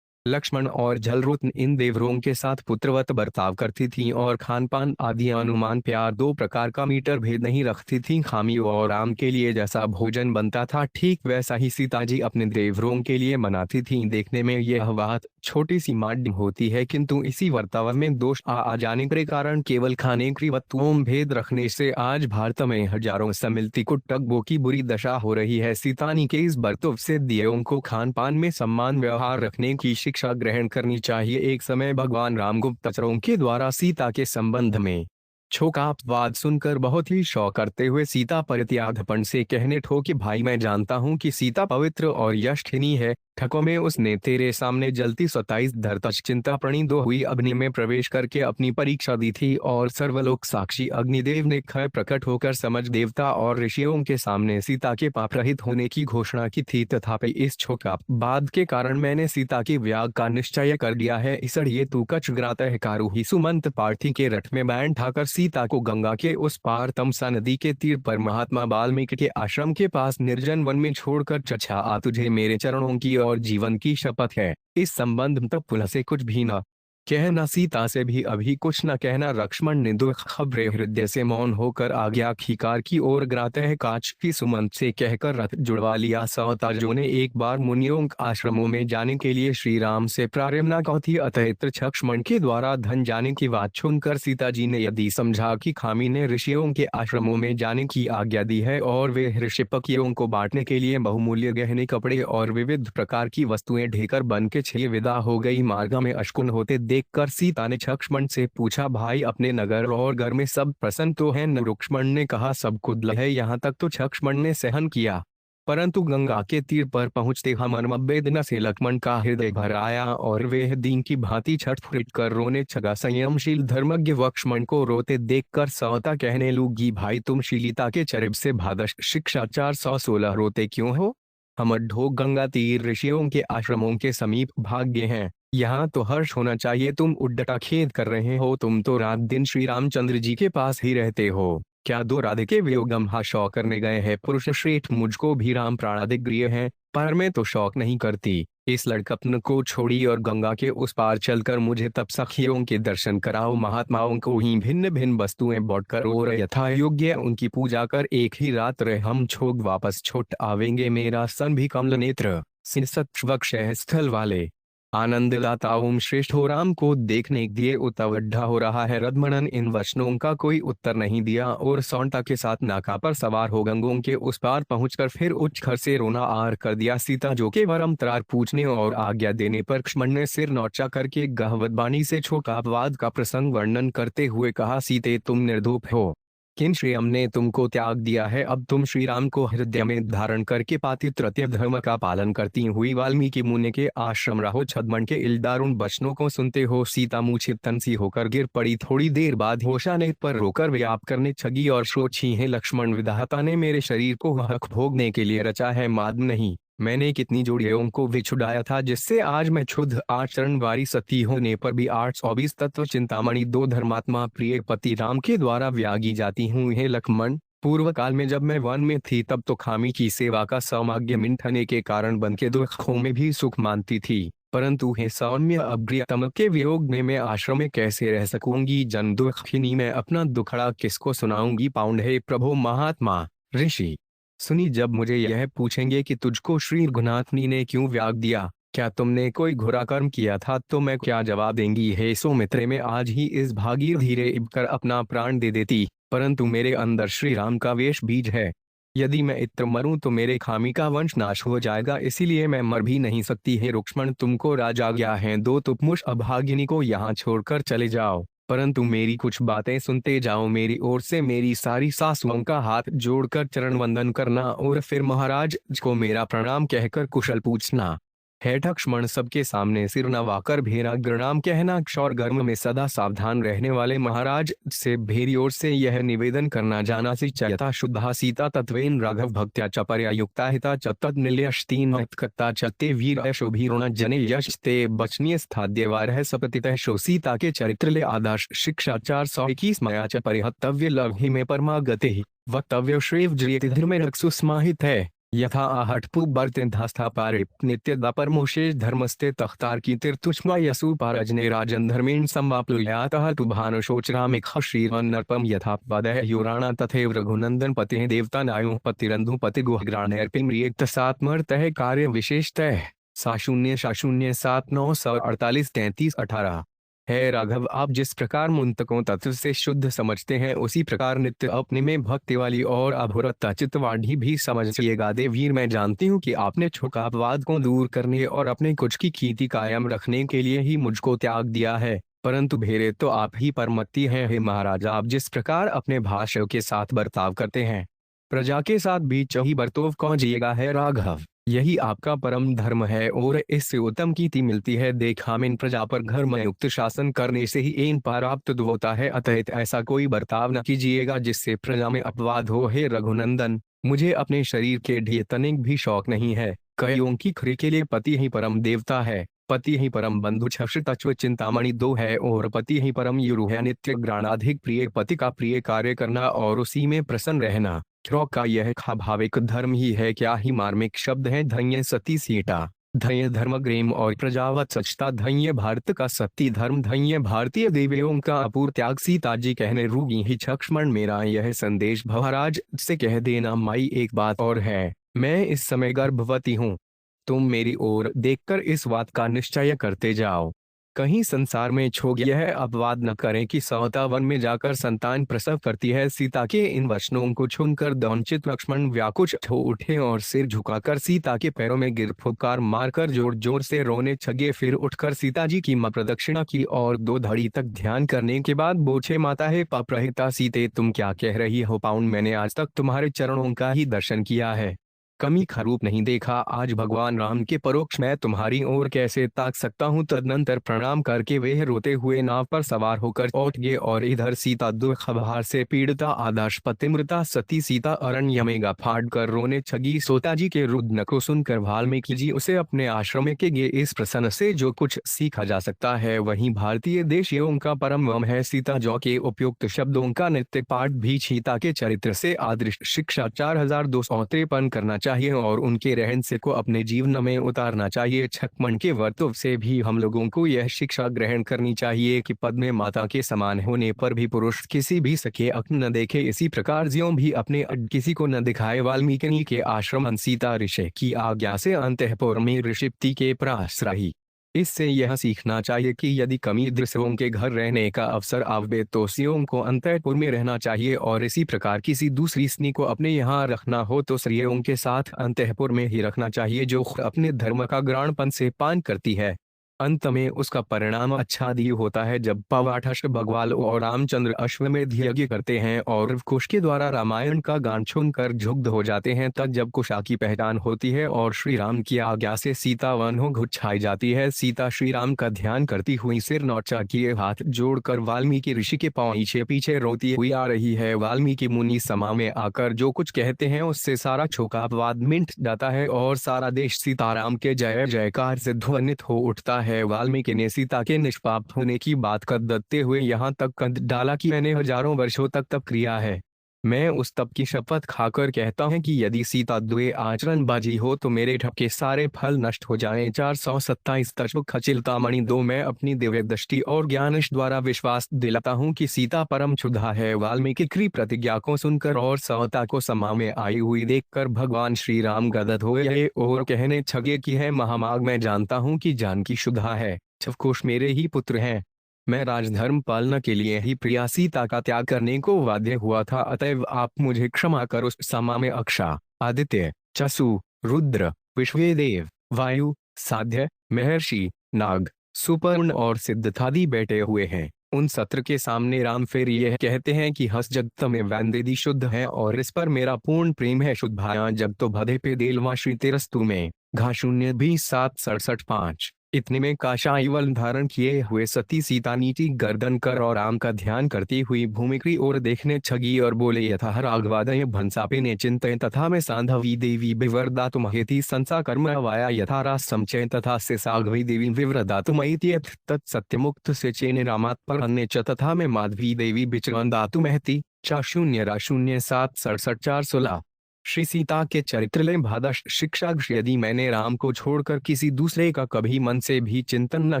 लक्ष्मण और जलरुद्र इन देवरों के साथ पुत्रवत बर्ताव करती थीं और खानपान आदि अनुमान प्यार 2 प्रकार का मीटर भेद नहीं रखती थीं। खामी और राम के लिए जैसा भोजन बनता था ठीक वैसा ही सीता जी अपने देवरों के लिए बनाती थीं। देखने में यह बात छोटी सी माड्य होती है, किंतु इसी वर्ताव में दोष आ जाने के कारण केवल खाने की वस्तुओं भेद रखने से आज भारत में हजारों समिलती कुटुंबों की बुरी दशा हो रही है। सीतानी के इस बर्तव्य से दियों को खान पान में सम्मान व्यवहार रखने की शिक्षा ग्रहण करनी चाहिए। एक समय भगवान राम गुप्तचरों के द्वारा सीता के संबंध में छोकापवाद सुनकर बहुत ही शौक करते हुए सीता परित्यागपन से कहने ठो कि भाई मैं जानता हूँ कि सीता पवित्र और यशस्विनी है। ठको में उसने तेरे सामने जलती 27 धरतच चिंतामणि 2 हुई अग्नि में प्रवेश करके अपनी परीक्षा दी थी और सर्वलोक साक्षी अग्निदेव ने खय प्रकट होकर समझ देवता और ऋषियों के सामने सीता के पाप रहित होने की घोषणा की थी। तथापि इस छोकापवाद के कारण मैंने सीता के व्याग का निश्चय कर दिया है। इसलिए तू कच ग्रात है कारूही सुमंत पार्थी के रथ में बैठ ठाकर सीता को गंगा के उस पार तमसा नदी के तीर पर महात्मा वाल्मीकि के आश्रम के पास निर्जन वन में छोड़कर चचा आ। तुझे मेरे चरणों की और जीवन की शपथ है। इस संबंध में तब पुनः से कुछ भी न कहना सीता से भी अभी कुछ न कहना। लक्ष्मण ने दुख खबरे हृदय से मौन होकर आज्ञा खीकार की ओर ग्रातः काच की सुमंत से कहकर रथ जुड़वा लिया। सौताजों ने एक बार मुनियों आश्रमों में जाने के लिए श्री राम से प्रार्थना की थी, अतः लक्ष्मण के द्वारा धन जाने की बात सुनकर सीता जी ने यदि समझा कि खामी ने ऋषियों के आश्रमों में जाने की आज्ञा दी है और वे ऋषि पकियों को बांटने के लिए बहुमूल्य गहने कपड़े और विविध प्रकार की वस्तुएं ढेकर बन के छे विदा हो गई। मार्ग में अशकुन होते देखकर सीता ने लक्ष्मण से पूछा, भाई अपने नगर और घर में सब प्रसन्न तो हैं? लक्ष्मण ने कहा, सब कुशल है। यहाँ तक तो लक्ष्मण ने सहन किया, परंतु गंगा के तीर पर पहुंचते हम वेदना से लक्ष्मण का हृदय भर आया और वे दीन की भांति छटफट कर रोने लगा। संयमशील धर्मज्ञ लक्ष्मण को रोते देखकर सौता कहने लगी, भाई तुम शीलिता के चरित्र से भादश शिक्षा 416 रोते क्यों हो? हम ढोक गंगा तीर ऋषियों के आश्रमों के समीप भाग गए हैं, यहाँ तो हर्ष होना चाहिए। तुम उड्डटा खेद कर रहे हो, तुम तो रात दिन श्री रामचंद्र जी के पास ही रहते हो। क्या दो राधे के वियोगम हा शौक करने गए हैं? पुरुष श्रेष्ठ मुझको भी राम प्राणाधिक प्रिय है, पर मैं तो शौक नहीं करती। इस लड़कपन को छोड़ी और गंगा के उस पार चलकर मुझे तब सखियों के दर्शन कराओ। महात्माओं को ही भिन्न भिन्न वस्तुएं बांटकर और यथा योग्य उनकी पूजा कर एक ही रात रह हम छोग वापस छोट आवेंगे। मेरा सन भी कमल नेत्र सिंसत्वक्ष स्थल वाले आनंददाता ओम श्रेष्ठ हो राम को देखने दिए उतवड्ढा हो रहा है। रदमनन इन वचनों का कोई उत्तर नहीं दिया और सौंटा के साथ नाका पर सवार हो गंगों के उस पार पहुंचकर फिर उच्च खर से रोना आर कर दिया। सीता जो के वरम तरार पूछने और आज्ञा देने पर लक्ष्मण ने सिर नौचा करके गहवतबानी से छोकापवाद का प्रसंग वर्णन करते हुए कहा, सीते तुम निर्दोष हो, किन श्री राम ने तुमको त्याग दिया है। अब तुम श्री राम को हृदय में धारण करके पातिव्रत्य धर्म का पालन करती हुई वाल्मीकि मुनि के आश्रम रहो। छद्मन के इल्दारुण वचनों को सुनते हो। सीता मुझे तनसी होकर गिर पड़ी। थोड़ी देर बाद होशाने पर रोकर व्याप करने छगी और सोची है, लक्ष्मण विधाता ने मेरे शरीर को हक भोगने के लिए रचा है, माद नहीं। मैंने कितनी जोड़ियों को विछुड़ाया था जिससे आज मैं क्षुद्ध आचरण वारी सती होने पर भी 820 तत्व चिंतामणि दो धर्मात्मा प्रिय पति राम के द्वारा व्यागी जाती हूँ। हे लक्ष्मण, पूर्व काल में जब मैं वन में थी तब तो खामी की सेवा का सौभाग्य मिंठने के कारण बन के दुखों में भी सुख मानती थी, परंतु हे सौम्य अब प्रियतम के वियोग में मैं आश्रम में कैसे रह सकूंगी? जन दुखिनी मैं अपना दुखड़ा किसको सुनाऊंगी? पाउंड हे प्रभु महात्मा ऋषि सुनी, जब मुझे यह पूछेंगे कि तुझको श्री रघुनाथनी ने क्यों व्याग दिया, क्या तुमने कोई घोरा कर्म किया था, तो मैं क्या जवाब देंगी? हे सौमित्रे, मैं आज ही इस भागीरथी इबकर अपना प्राण दे देती, परंतु मेरे अंदर श्री राम का वेश बीज है। यदि मैं इत्र मरूं तो मेरे खामी का वंश नाश हो जाएगा, इसीलिए मैं मर भी नहीं सकती। हे लक्ष्मण, तुमको राजा आज्ञा है, दो तुपमुष अभागिनी को यहाँ छोड़कर चले जाओ, परंतु मेरी कुछ बातें सुनते जाओ। मेरी ओर से मेरी सारी सासुओं का हाथ जोड़कर चरण वंदन करना और फिर महाराज को मेरा प्रणाम कहकर कुशल पूछना है। लक्ष्मण सबके सामने सिर नवाकर भेरा प्रणाम कहना। क्षौर गर्म में सदा सावधान रहने वाले महाराज से भेरी ओर से यह निवेदन करना जाना सी चयता शुद्धा सीता तत्वेन राघव भक्त्या च पर्यायुक्ता हिता च तत्निलयश्तीन कत्ता चते वीर शोभीरुण जने यशते बचनीय स्थाद्यवारः सपतितः शो। सीता के चरित्र ले आदर्श शिक्षा 421 मया च परिहतव्य लवहि में परमागते वक्तव्य श्रेव जयति धर्मे रक्षुस्माहित है। यथा आहटपु बर्तिन्धास्था पारे नित्य परमोशेष धर्मस्ते तख्तार की तीर्थुष्मा यसु पारजने राजन धर्मेण संवाप्लुयातः तु भानुशोचरामिख श्रीरन नरपम यथा पदः युराणा तथैव रघुनंदन पते देवता नायो पतिरंधु पति गुहग्राणर्पिम रिक्त सात्मर्तः कार्य विशेषतः सा 0 7 9 7 48 33 18। है राघव, आप जिस प्रकार मुंतकों तत्व से शुद्ध समझते हैं उसी प्रकार नित्य अपने में भक्ति वाली और अभुरता चित्तवाणी भी समझिएगा। देवीर, मैं जानती हूँ कि आपने छोकापवाद को दूर करने और अपने कुछ की कीर्ति कायम रखने के लिए ही मुझको त्याग दिया है, परंतु भेरे तो आप ही परमति हैं। हे महाराज, आप जिस प्रकार अपने भाष्यों के साथ बर्ताव करते हैं, प्रजा के साथ भी चही बर्ताव कीजिएगा। है राघव, यही आपका परम धर्म है और इससे उत्तम कीर्ति मिलती है। देखा इन प्रजा पर धर्मयुक्त शासन करने से ही इन प्राप्त होता है, अतः ऐसा कोई बर्ताव न कीजिएगा जिससे प्रजा में अपवाद हो। हे रघुनंदन, मुझे अपने शरीर के ढेर तनिक भी शौक नहीं है। कईयों की खरी के लिए पति ही परम देवता है, पति ही परम बंधु तत्व चिंतामणि दो है और पति ही परम युरु है। नित्य ग्राणाधिक प्रिय पति का प्रिय कार्य करना और उसी में प्रसन्न रहना का यह स्वाभाविक धर्म ही है। क्या ही मार्मिक शब्द है। धन्य सती सीता। धन्य धर्म ग्रेम और प्रजावत सचता, धन्य भारत का सत्य धर्म, धन्य भारतीय देवियों का अपूर त्याग। सीता जी कहने रूगी ही लक्ष्मण मेरा यह संदेश भवराज से कह देना। माई एक बात और है, मैं इस समय गर्भवती हूँ। तुम मेरी ओर देखकर इस बात का निश्चय करते जाओ, कहीं संसार में छोग यह अपवाद न करें कि सौता वन में जाकर संतान प्रसव करती है। सीता के इन वचनों को सुनकर दौनचित लक्ष्मण व्याकुच हो उठे और सिर झुकाकर सीता के पैरों में गिर फुफकार मारकर जोर जोर से रोने छगे। फिर उठकर सीता जी की प्रदक्षिणा की और 2 घड़ी तक ध्यान करने के बाद बोछे माता है पापरहिता सीते, तुम क्या कह रही हो पाउन? मैंने आज तक तुम्हारे चरणों का ही दर्शन किया है, कमी खरूप नहीं देखा। आज भगवान राम के परोक्ष मैं तुम्हारी ओर कैसे ताक सकता हूँ? तदनंतर प्रणाम करके वे रोते हुए नाव पर सवार होकर लौट गए। और इधर सीता दुख भार से पीड़िता आदर्श पतिव्रता सती सीता अरण्य में फाड़ कर रोने छगी। सोता जी के रुदन को सुनकर वाल्मीकि जी उसे अपने आश्रम में के गए। इस प्रसन्न से जो कुछ सीखा जा सकता है वहीं भारतीय देशियों का परम वम है। सीता जो के उपयुक्त शब्दों का नित्य पाठ भी सीता के चरित्र से आदर्श शिक्षा 4253 करना चाहिए और उनके रहन से को अपने जीवन में उतारना चाहिए। लक्ष्मण के वर्तुव से भी हम लोगों को यह शिक्षा ग्रहण करनी चाहिए कि पद में माता के समान होने पर भी पुरुष किसी भी सके अक्ल न देखे, इसी प्रकार ज्यों भी अपने किसी को न दिखाए। वाल्मीकि के आश्रम सीता ऋषि की आज्ञा से अंतःपुर में ऋषिप्ति के पास रही। इससे यह सीखना चाहिए कि यदि कमी दृश्यों के घर रहने का अवसर आवे तो स्त्रियों को अंतःपुर में रहना चाहिए, और इसी प्रकार किसी दूसरी स्त्री को अपने यहाँ रखना हो तो स्त्रियों के साथ अंतःपुर में ही रखना चाहिए जो अपने धर्म का ग्राणपन से पान करती है। अंत में उसका परिणाम अच्छादीय होता है। जब पवाठश भगवान और रामचंद्र अश्वमेध यज्ञ करते हैं और कुश के द्वारा रामायण का गान सुनकर झुग्ध हो जाते हैं, तब जब कुशा की पहचान होती है और श्री राम की आज्ञा से सीता वन हो घुच्छाई जाती है। सीता श्री राम का ध्यान करती हुई सिर नौचा किए हाथ जोड़कर वाल्मीकि ऋषि के पीछे पीछे रोती हुई आ रही है। वाल्मीकि मुनि समा में आकर जो कुछ कहते हैं उससे सारा शोकापवाद मिट जाता है और सारा देश सीताराम के जय जयकार से ध्वनित हो उठता है। वाल्मीकि ने सीता के निष्पाप होने की बात कर देते हुए यहाँ तक कद डाला कि मैंने हजारों वर्षों तक तप किया है। मैं उस तप की शपथ खाकर कहता हूँ कि यदि सीता द्वे आचरण बाजी हो तो मेरे ठप के सारे फल नष्ट हो जाएं। 427 तशुक खचिलतामणि 2 मैं अपनी दिव्य दृष्टि और ज्ञानश द्वारा विश्वास दिलाता हूँ कि सीता परम क्षुधा है। वाल्मीकि की प्रतिज्ञा को सुनकर और सवता को समा में आई हुई देखकर भगवान श्री राम गदगद हो गए और कहने छगे कि है महामाग, मैं जानता हूँ कि जानकी क्षुधा है, कुश मेरे ही पुत्र हैं। मैं राजधर्म पालना के लिए ही प्रिया सीता का त्याग करने को बाध्य हुआ था, अतएव आप मुझे क्षमा करो। समा में अक्षा, आदित्य, चसु, रुद्र, विश्वेदेव, वायु, साध्य, महर्षि, नाग, सुपर्ण और सिद्धतादि बैठे हुए हैं। उन सत्र के सामने राम फिर यह कहते हैं कि हस जगत में वैंदेदी शुद्ध है और इस पर मेरा पूर्ण प्रेम है। शुद्ध भाया जब तो भदे पे देलवा श्री तेरस्तु में घा 0:20:7-67-5 इतने में काशाइवल धारण किए हुए सती सीता नीति गर्दन कर और राम का ध्यान करती हुई भूमि की ओर देखने छगी और बोले यथा राघवादय भंसापे ने चिंतन तथा में सांधवी देवी विवरदा तुम्हेति संसा कर्म वाया यथा रास समचय तथा से साघवी देवी विवरदा तुम्हेति तत्सत्यमुक्त से चेन रामात पर अन्य च तथा में माधवी देवी बिचरन दातु महति 4:0:7-67-416। श्री सीता के चरित्र भादश शिक्षा। यदि मैंने राम को छोड़कर किसी दूसरे का कभी मन से भी चिंतन न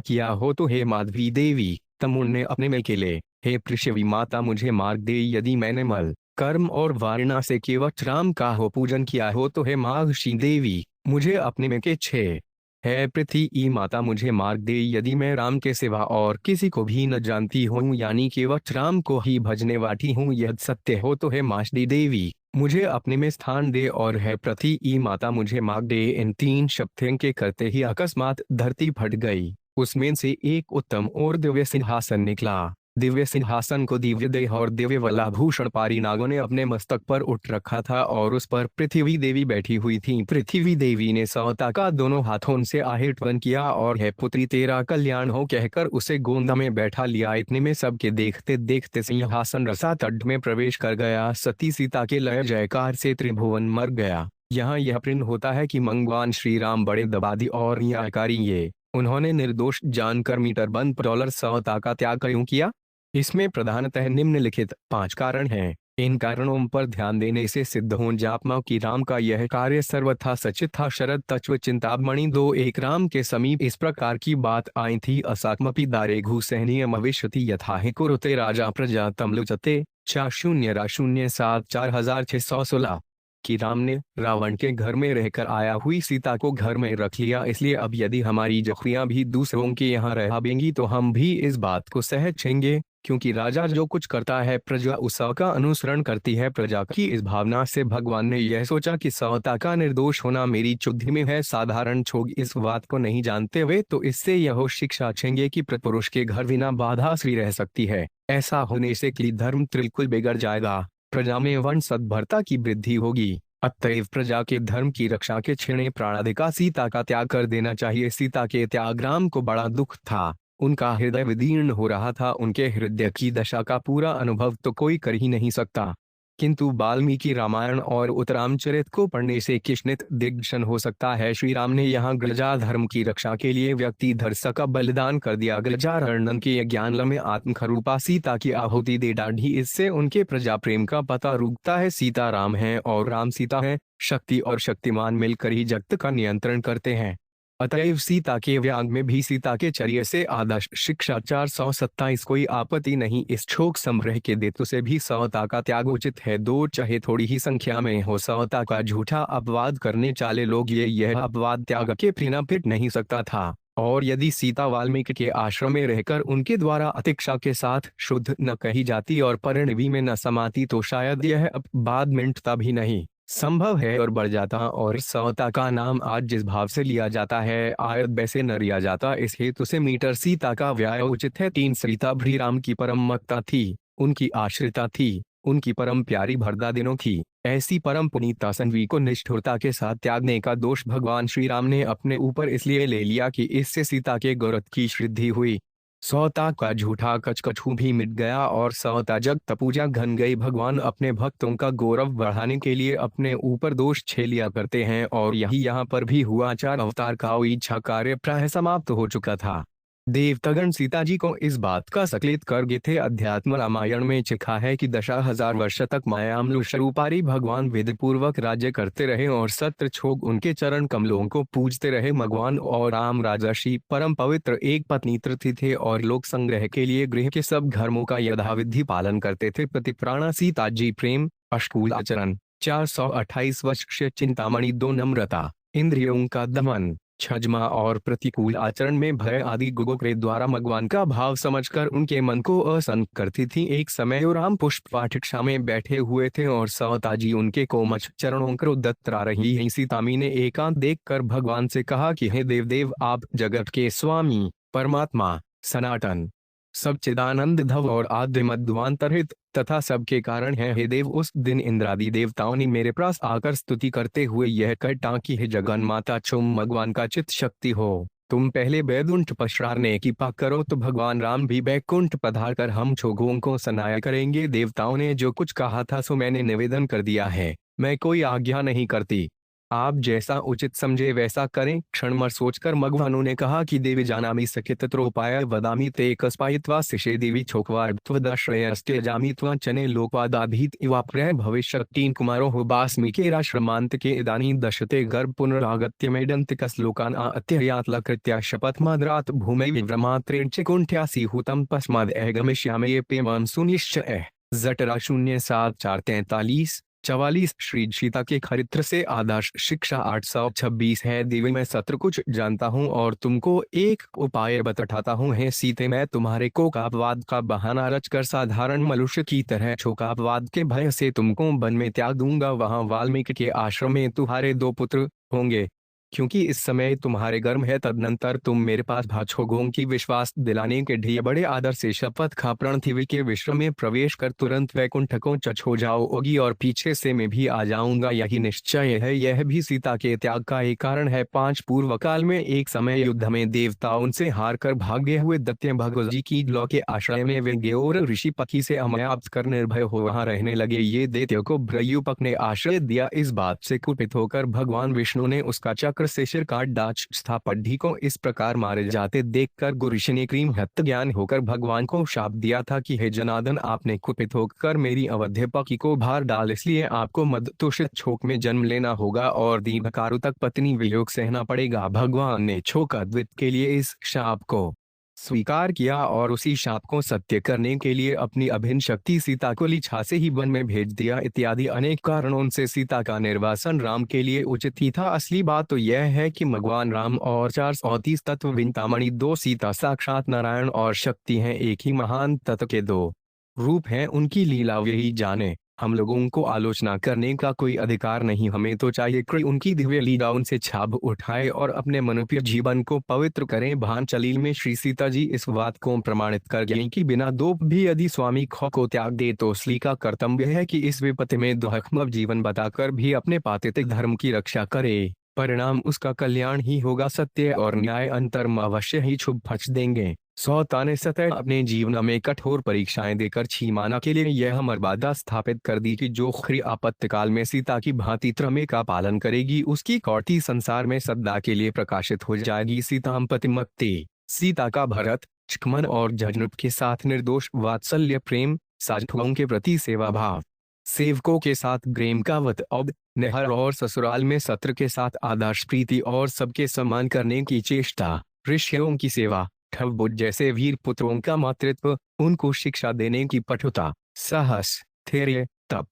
किया हो तो हे माधवी देवी तमुल ने अपने में के लिए हे पृथ्वी माता मुझे मार्ग दे। यदि मैंने मल कर्म और वारणा से केवल राम का हो पूजन किया हो तो हे माघशी देवी मुझे अपने में के छे है पृथ्वी माता मुझे मार्ग दे। यदि मैं राम के सिवा और किसी को भी न जानती हूँ यानी केवल राम को ही भजने वाली हूँ यह सत्य हो तो हे माशदी देवी मुझे अपने में स्थान दे और है पृथ्वी माता मुझे मार्ग दे। इन 3 शब्दों के करते ही अकस्मात धरती फट गई, उसमें से एक उत्तम और दिव्य सिंहासन निकला। दिव्य सिंहासन को दिव्य देह और दिव्य वलाभूषण पारी नागों ने अपने मस्तक पर उठ रखा था और उस पर पृथ्वी देवी बैठी हुई थी। पृथ्वी देवी ने सवता का दोनों हाथों से आहिर्वन किया और है पुत्री तेरा कल्याण हो कहकर उसे गोंदा में बैठा लिया। इतने में सबके देखते देखते सिंहासन रसातल में प्रवेश कर गया। सती सीता के लय जयकार से त्रिभुवन मर गया। यहाँ यह प्रिंट होता है कि भगवान श्री राम बड़े दबादी और न्यायकारी ये उन्होंने निर्दोष जानकर मीटर बंद $100 सवता का त्याग क्यों किया? इसमें प्रधानतः निम्नलिखित 5 कारण हैं। इन कारणों पर ध्यान देने से सिद्ध हो जापमा की राम का यह कार्य सर्वथा सचित था। शरद तत्व चिंतामणि 2:1 राम के समीप इस प्रकार की बात आई थी। असाक्मपि दारे घुसहनीयम अविष्यति यथा हि कुरुते राजा प्रजा तमलुचते 4007 4616 कि राम ने रावण के घर में रहकर आया हुई सीता को घर में रख लिया, इसलिए अब यदि हमारी जखरियां भी दूसरों के यहाँ रहेंगी तो हम भी इस बात को सहचेंगे, क्योंकि राजा जो कुछ करता है प्रजा उसका अनुसरण करती है। प्रजा की इस भावना से भगवान ने यह सोचा कि सवता का निर्दोष होना मेरी चुद्धि में है। साधारण छोग इस बात को नहीं जानते हुए तो इससे यह शिक्षा छेंगे कि पुरुष के घर बिना बाधा स्त्री रह सकती है। ऐसा होने से कि धर्म त्रिकुल बिगड़ जाएगा, प्रजा में वंश सद्भरता की वृद्धि होगी। अतएव प्रजा के धर्म की रक्षा के क्षण प्राणाधिका सीता का त्याग कर देना चाहिए। सीता के त्याग राम को बड़ा दुख था, उनका हृदय विदीर्ण हो रहा था। उनके हृदय की दशा का पूरा अनुभव तो कोई कर ही नहीं सकता, किंतु वाल्मीकि रामायण और उत्तरामचरित को पढ़ने से किशनित दिग्दर्शन हो सकता है। श्री राम ने यहाँ ग्रजा धर्म की रक्षा के लिए व्यक्ति धर्ष का बलिदान कर दिया। ग्रजारण्यन के ज्ञान में आत्मखरूपा सीता की आहुति दे डाली, इससे उनके प्रजा प्रेम का पता रुकता है। सीता राम है और राम सीता है। शक्ति और शक्तिमान मिलकर ही जगत का नियंत्रण करते हैं। अतएव सीता के व्याग में भी सीता के चर्य से आदर्श शिक्षा 427 कोई आपत्ति नहीं। इस शोक संग्रह के देतु से भी सवता का त्याग उचित है। दो चाहे थोड़ी ही संख्या में हो, सवता का झूठा अपवाद करने चाले लोग यह अपवाद त्याग के प्रीना फिट नहीं सकता था। और यदि सीता वाल्मीकि के आश्रम में रहकर उनके द्वारा अतिक्षा के साथ शुद्ध न कही जाती और परिणवी में न समाती तो शायद यह अपवाद मिटता भी नहीं। संभव है और बढ़ जाता, और सवता का नाम आज जिस भाव से लिया जाता है आयत वैसे न लिया जाता। इस हेतु से मीटर सीता का व्याय उचित है। 3 सीता भ्री राम की परम मक्ता थी, उनकी आश्रिता थी, उनकी परम प्यारी भरदा दिनों थी। ऐसी परम पुनीता सन्वी को निष्ठुरता के साथ त्यागने का दोष भगवान श्री राम ने अपने ऊपर इसलिए ले लिया कि इससे सीता के गौरव की वृद्धि हुई। सवता का झूठा कचकछू भी मिट गया और सवता जगत पूजा घन गई। भगवान अपने भक्तों का गौरव बढ़ाने के लिए अपने ऊपर दोष छे लिया करते हैं, और यही यहाँ पर भी हुआ। 4 अवतार का इच्छा कार्य प्राय समाप्त हो चुका था। देवतागण सीता जी को इस बात का सकलित कर गए थे। अध्यात्म रामायण में चिखा है कि 10,000 वर्ष तक मायामलु स्वरूपारी भगवान विधि पूर्वक राज्य करते रहे और सत्र छोग उनके चरण कमलों को पूजते रहे। भगवान और राम राजर्षि परम पवित्र एक पत्नी तृति थे और लोक संग्रह के लिए गृह के सब धर्मों का यथाविधि पालन करते थे। प्रतिप्राणा सीता जी प्रेम अष्टकूल आचरण 428 वर्ष चिंतामणि 2 नम्रता इंद्रियों का दमन क्षमा और प्रतिकूल आचरण में भय आदि गुगों के द्वारा भगवान का भाव समझकर उनके मन को असंत करती थी। एक समय राम पुष्प पाठिक्षा में बैठे हुए थे और सवता जी उनके कोमल चरणों को दत्तरा रही हैं। सीतामी ने एकांत देखकर भगवान से कहा कि हे देवदेव, आप जगत के स्वामी परमात्मा सनातन सच्चिदानंद धव और आद्य मध्वांतरहित तथा सबके कारण है। हे देव, उस दिन इंद्रादि देवताओं ने मेरे पास आकर स्तुति करते हुए यह कहता कि हे जगन माता, तुम भगवान का चित शक्ति हो, तुम पहले वैकुंठ पश्चारने की पाक करो तो भगवान राम भी वैकुंठ पधार कर हम छोगों को सनाया करेंगे। देवताओं ने जो कुछ कहा था सो मैंने निवेदन कर दिया है, मैं कोई आज्ञा नहीं करती, आप जैसा उचित समझे वैसा करें। क्षणभर सोचकर भगवान ने कहा कि देवी जानामि सखितत्रोपाय वदामि ते कस्पायित्वा शिशे देवी छोकवार्ध्वदश्रयस्त्यजामि त्वा चने लोकवादाभीत इवा प्रय भविष्य 3 कुमारो हो बास्मिकेराश्रमांत के इदानी दशते गर्भ पुनरागत्य मेडंतिकस लोकान अत्ययातलकृत्या शपथमाद्रात भूमि विव्रमात्रेण चिकुंठ्यासी हुतम पस्माद गमिष्यामि ये पेमं सुनिश्चय। जटरा 07-443 44 श्री सीता के चरित्र से आदर्श शिक्षा 826 है। देवी, मैं सत्र कुछ जानता हूँ और तुमको एक उपाय बताता हूँ। है सीते, मैं तुम्हारे कोकापवाद का बहाना रचकर साधारण मनुष्य की तरह शोकापवाद के भय से तुमको वन में त्याग दूंगा। वहाँ वाल्मीकि के आश्रम में तुम्हारे 2 पुत्र होंगे, क्योंकि इस समय तुम्हारे गर्भ है। तदनंतर तुम मेरे पास भाछोगों की विश्वास दिलाने के लिए बड़े आदर से शपथ खा पृथ्वी के विश्व में प्रवेश कर तुरंत वैकुंठ को चच हो जाओगी और पीछे से मैं भी आ जाऊंगा। यही निश्चय है। यह भी सीता के त्याग का एक कारण है। 5 पूर्व काल में एक समय युद्ध में देवताओं से हार कर भागे हुए दैत्य भगवत जी की लौ के आश्रय में वे और ऋषि पक्षी से अमयाप्त कर निर्भय हो वहां रहने लगे। ये दैत्य को भ्रयुपक ने आश्रय दिया। इस बात से कुपित होकर भगवान विष्णु ने उसका चक्र चक्र से सिर काट डाच स्थापड्ढी को इस प्रकार मारे जाते देखकर गुरुषि ने क्रीम हत्या ज्ञान होकर भगवान को शाप दिया था कि हे जनार्दन, आपने कुपित होकर मेरी अवध्यपकी को भार डाल, इसलिए आपको मदतोषित छोक में जन्म लेना होगा और दीर्घकाल तक पत्नी वियोग सहना पड़ेगा। भगवान ने छोक अद्वित के लिए इस शाप को स्वीकार किया और उसी शाप को सत्य करने के लिए अपनी अभिन्न शक्ति सीता को लिच्छा से ही वन में भेज दिया। इत्यादि अनेक कारणों से सीता का निर्वासन राम के लिए उचित ही था। असली बात तो यह है कि भगवान राम और 430 तत्व विंतामणि दो सीता साक्षात नारायण और शक्ति हैं, एक ही महान तत्व के दो रूप हैं। उनकी लीला यही जाने। हम लोगों को आलोचना करने का कोई अधिकार नहीं। हमें तो चाहिए कि उनकी दिव्य लीलाओं से छाप उठाए और अपने मनुष्य जीवन को पवित्र करें। भानचलील में श्री सीता जी इस बात को प्रमाणित कर गई कि बिना दोप भी यदि स्वामी खो को त्याग दे तो स्त्री का कर्तव्य है कि इस विपत्ति में दुखमय जीवन बताकर भी अपने पातितिक धर्म की रक्षा करे। परिणाम उसका कल्याण ही होगा। सत्य और न्याय अंतर्म अवश्य ही छुप फच देंगे। सौता ने सतह अपने जीवन में कठोर परीक्षाएं देकर छीमाना के लिए यह मर्यादा स्थापित कर दी कि जो खरी आपत्तिकाल में सीता की भांति त्रमे का पालन करेगी उसकी कौटी संसार में सदा के लिए प्रकाशित हो जाएगी। सीतापतिमक्ति सीता का भरत लक्ष्मण और जजनुट के साथ निर्दोष वात्सल्य प्रेम, साधुओं के प्रति सेवा भाव, सेवकों के साथ प्रेम का वत अब नहर और ससुराल में सत्र के साथ आदर्श प्रीति और सबके सम्मान करने की चेष्टा, ऋषियों की सेवा, ठवबुद्ध जैसे वीर पुत्रों का मातृत्व, उनको शिक्षा देने की पटुता, साहस, धैर्य, तप,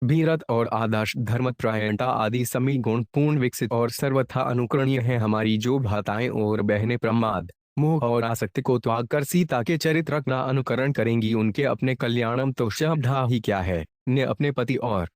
वीरत और आदर्श धर्मपरायणता आदि सभी गुण पूर्ण विकसित और सर्वथा अनुकरणीय है। हमारी जो भाताएं और बहनें प्रमाद, मोह और आसक्ति को त्याग कर सीता के चरित्र का अनुकरण करेंगी उनके अपने कल्याणम तो शब्द ही क्या है। ने अपने पति और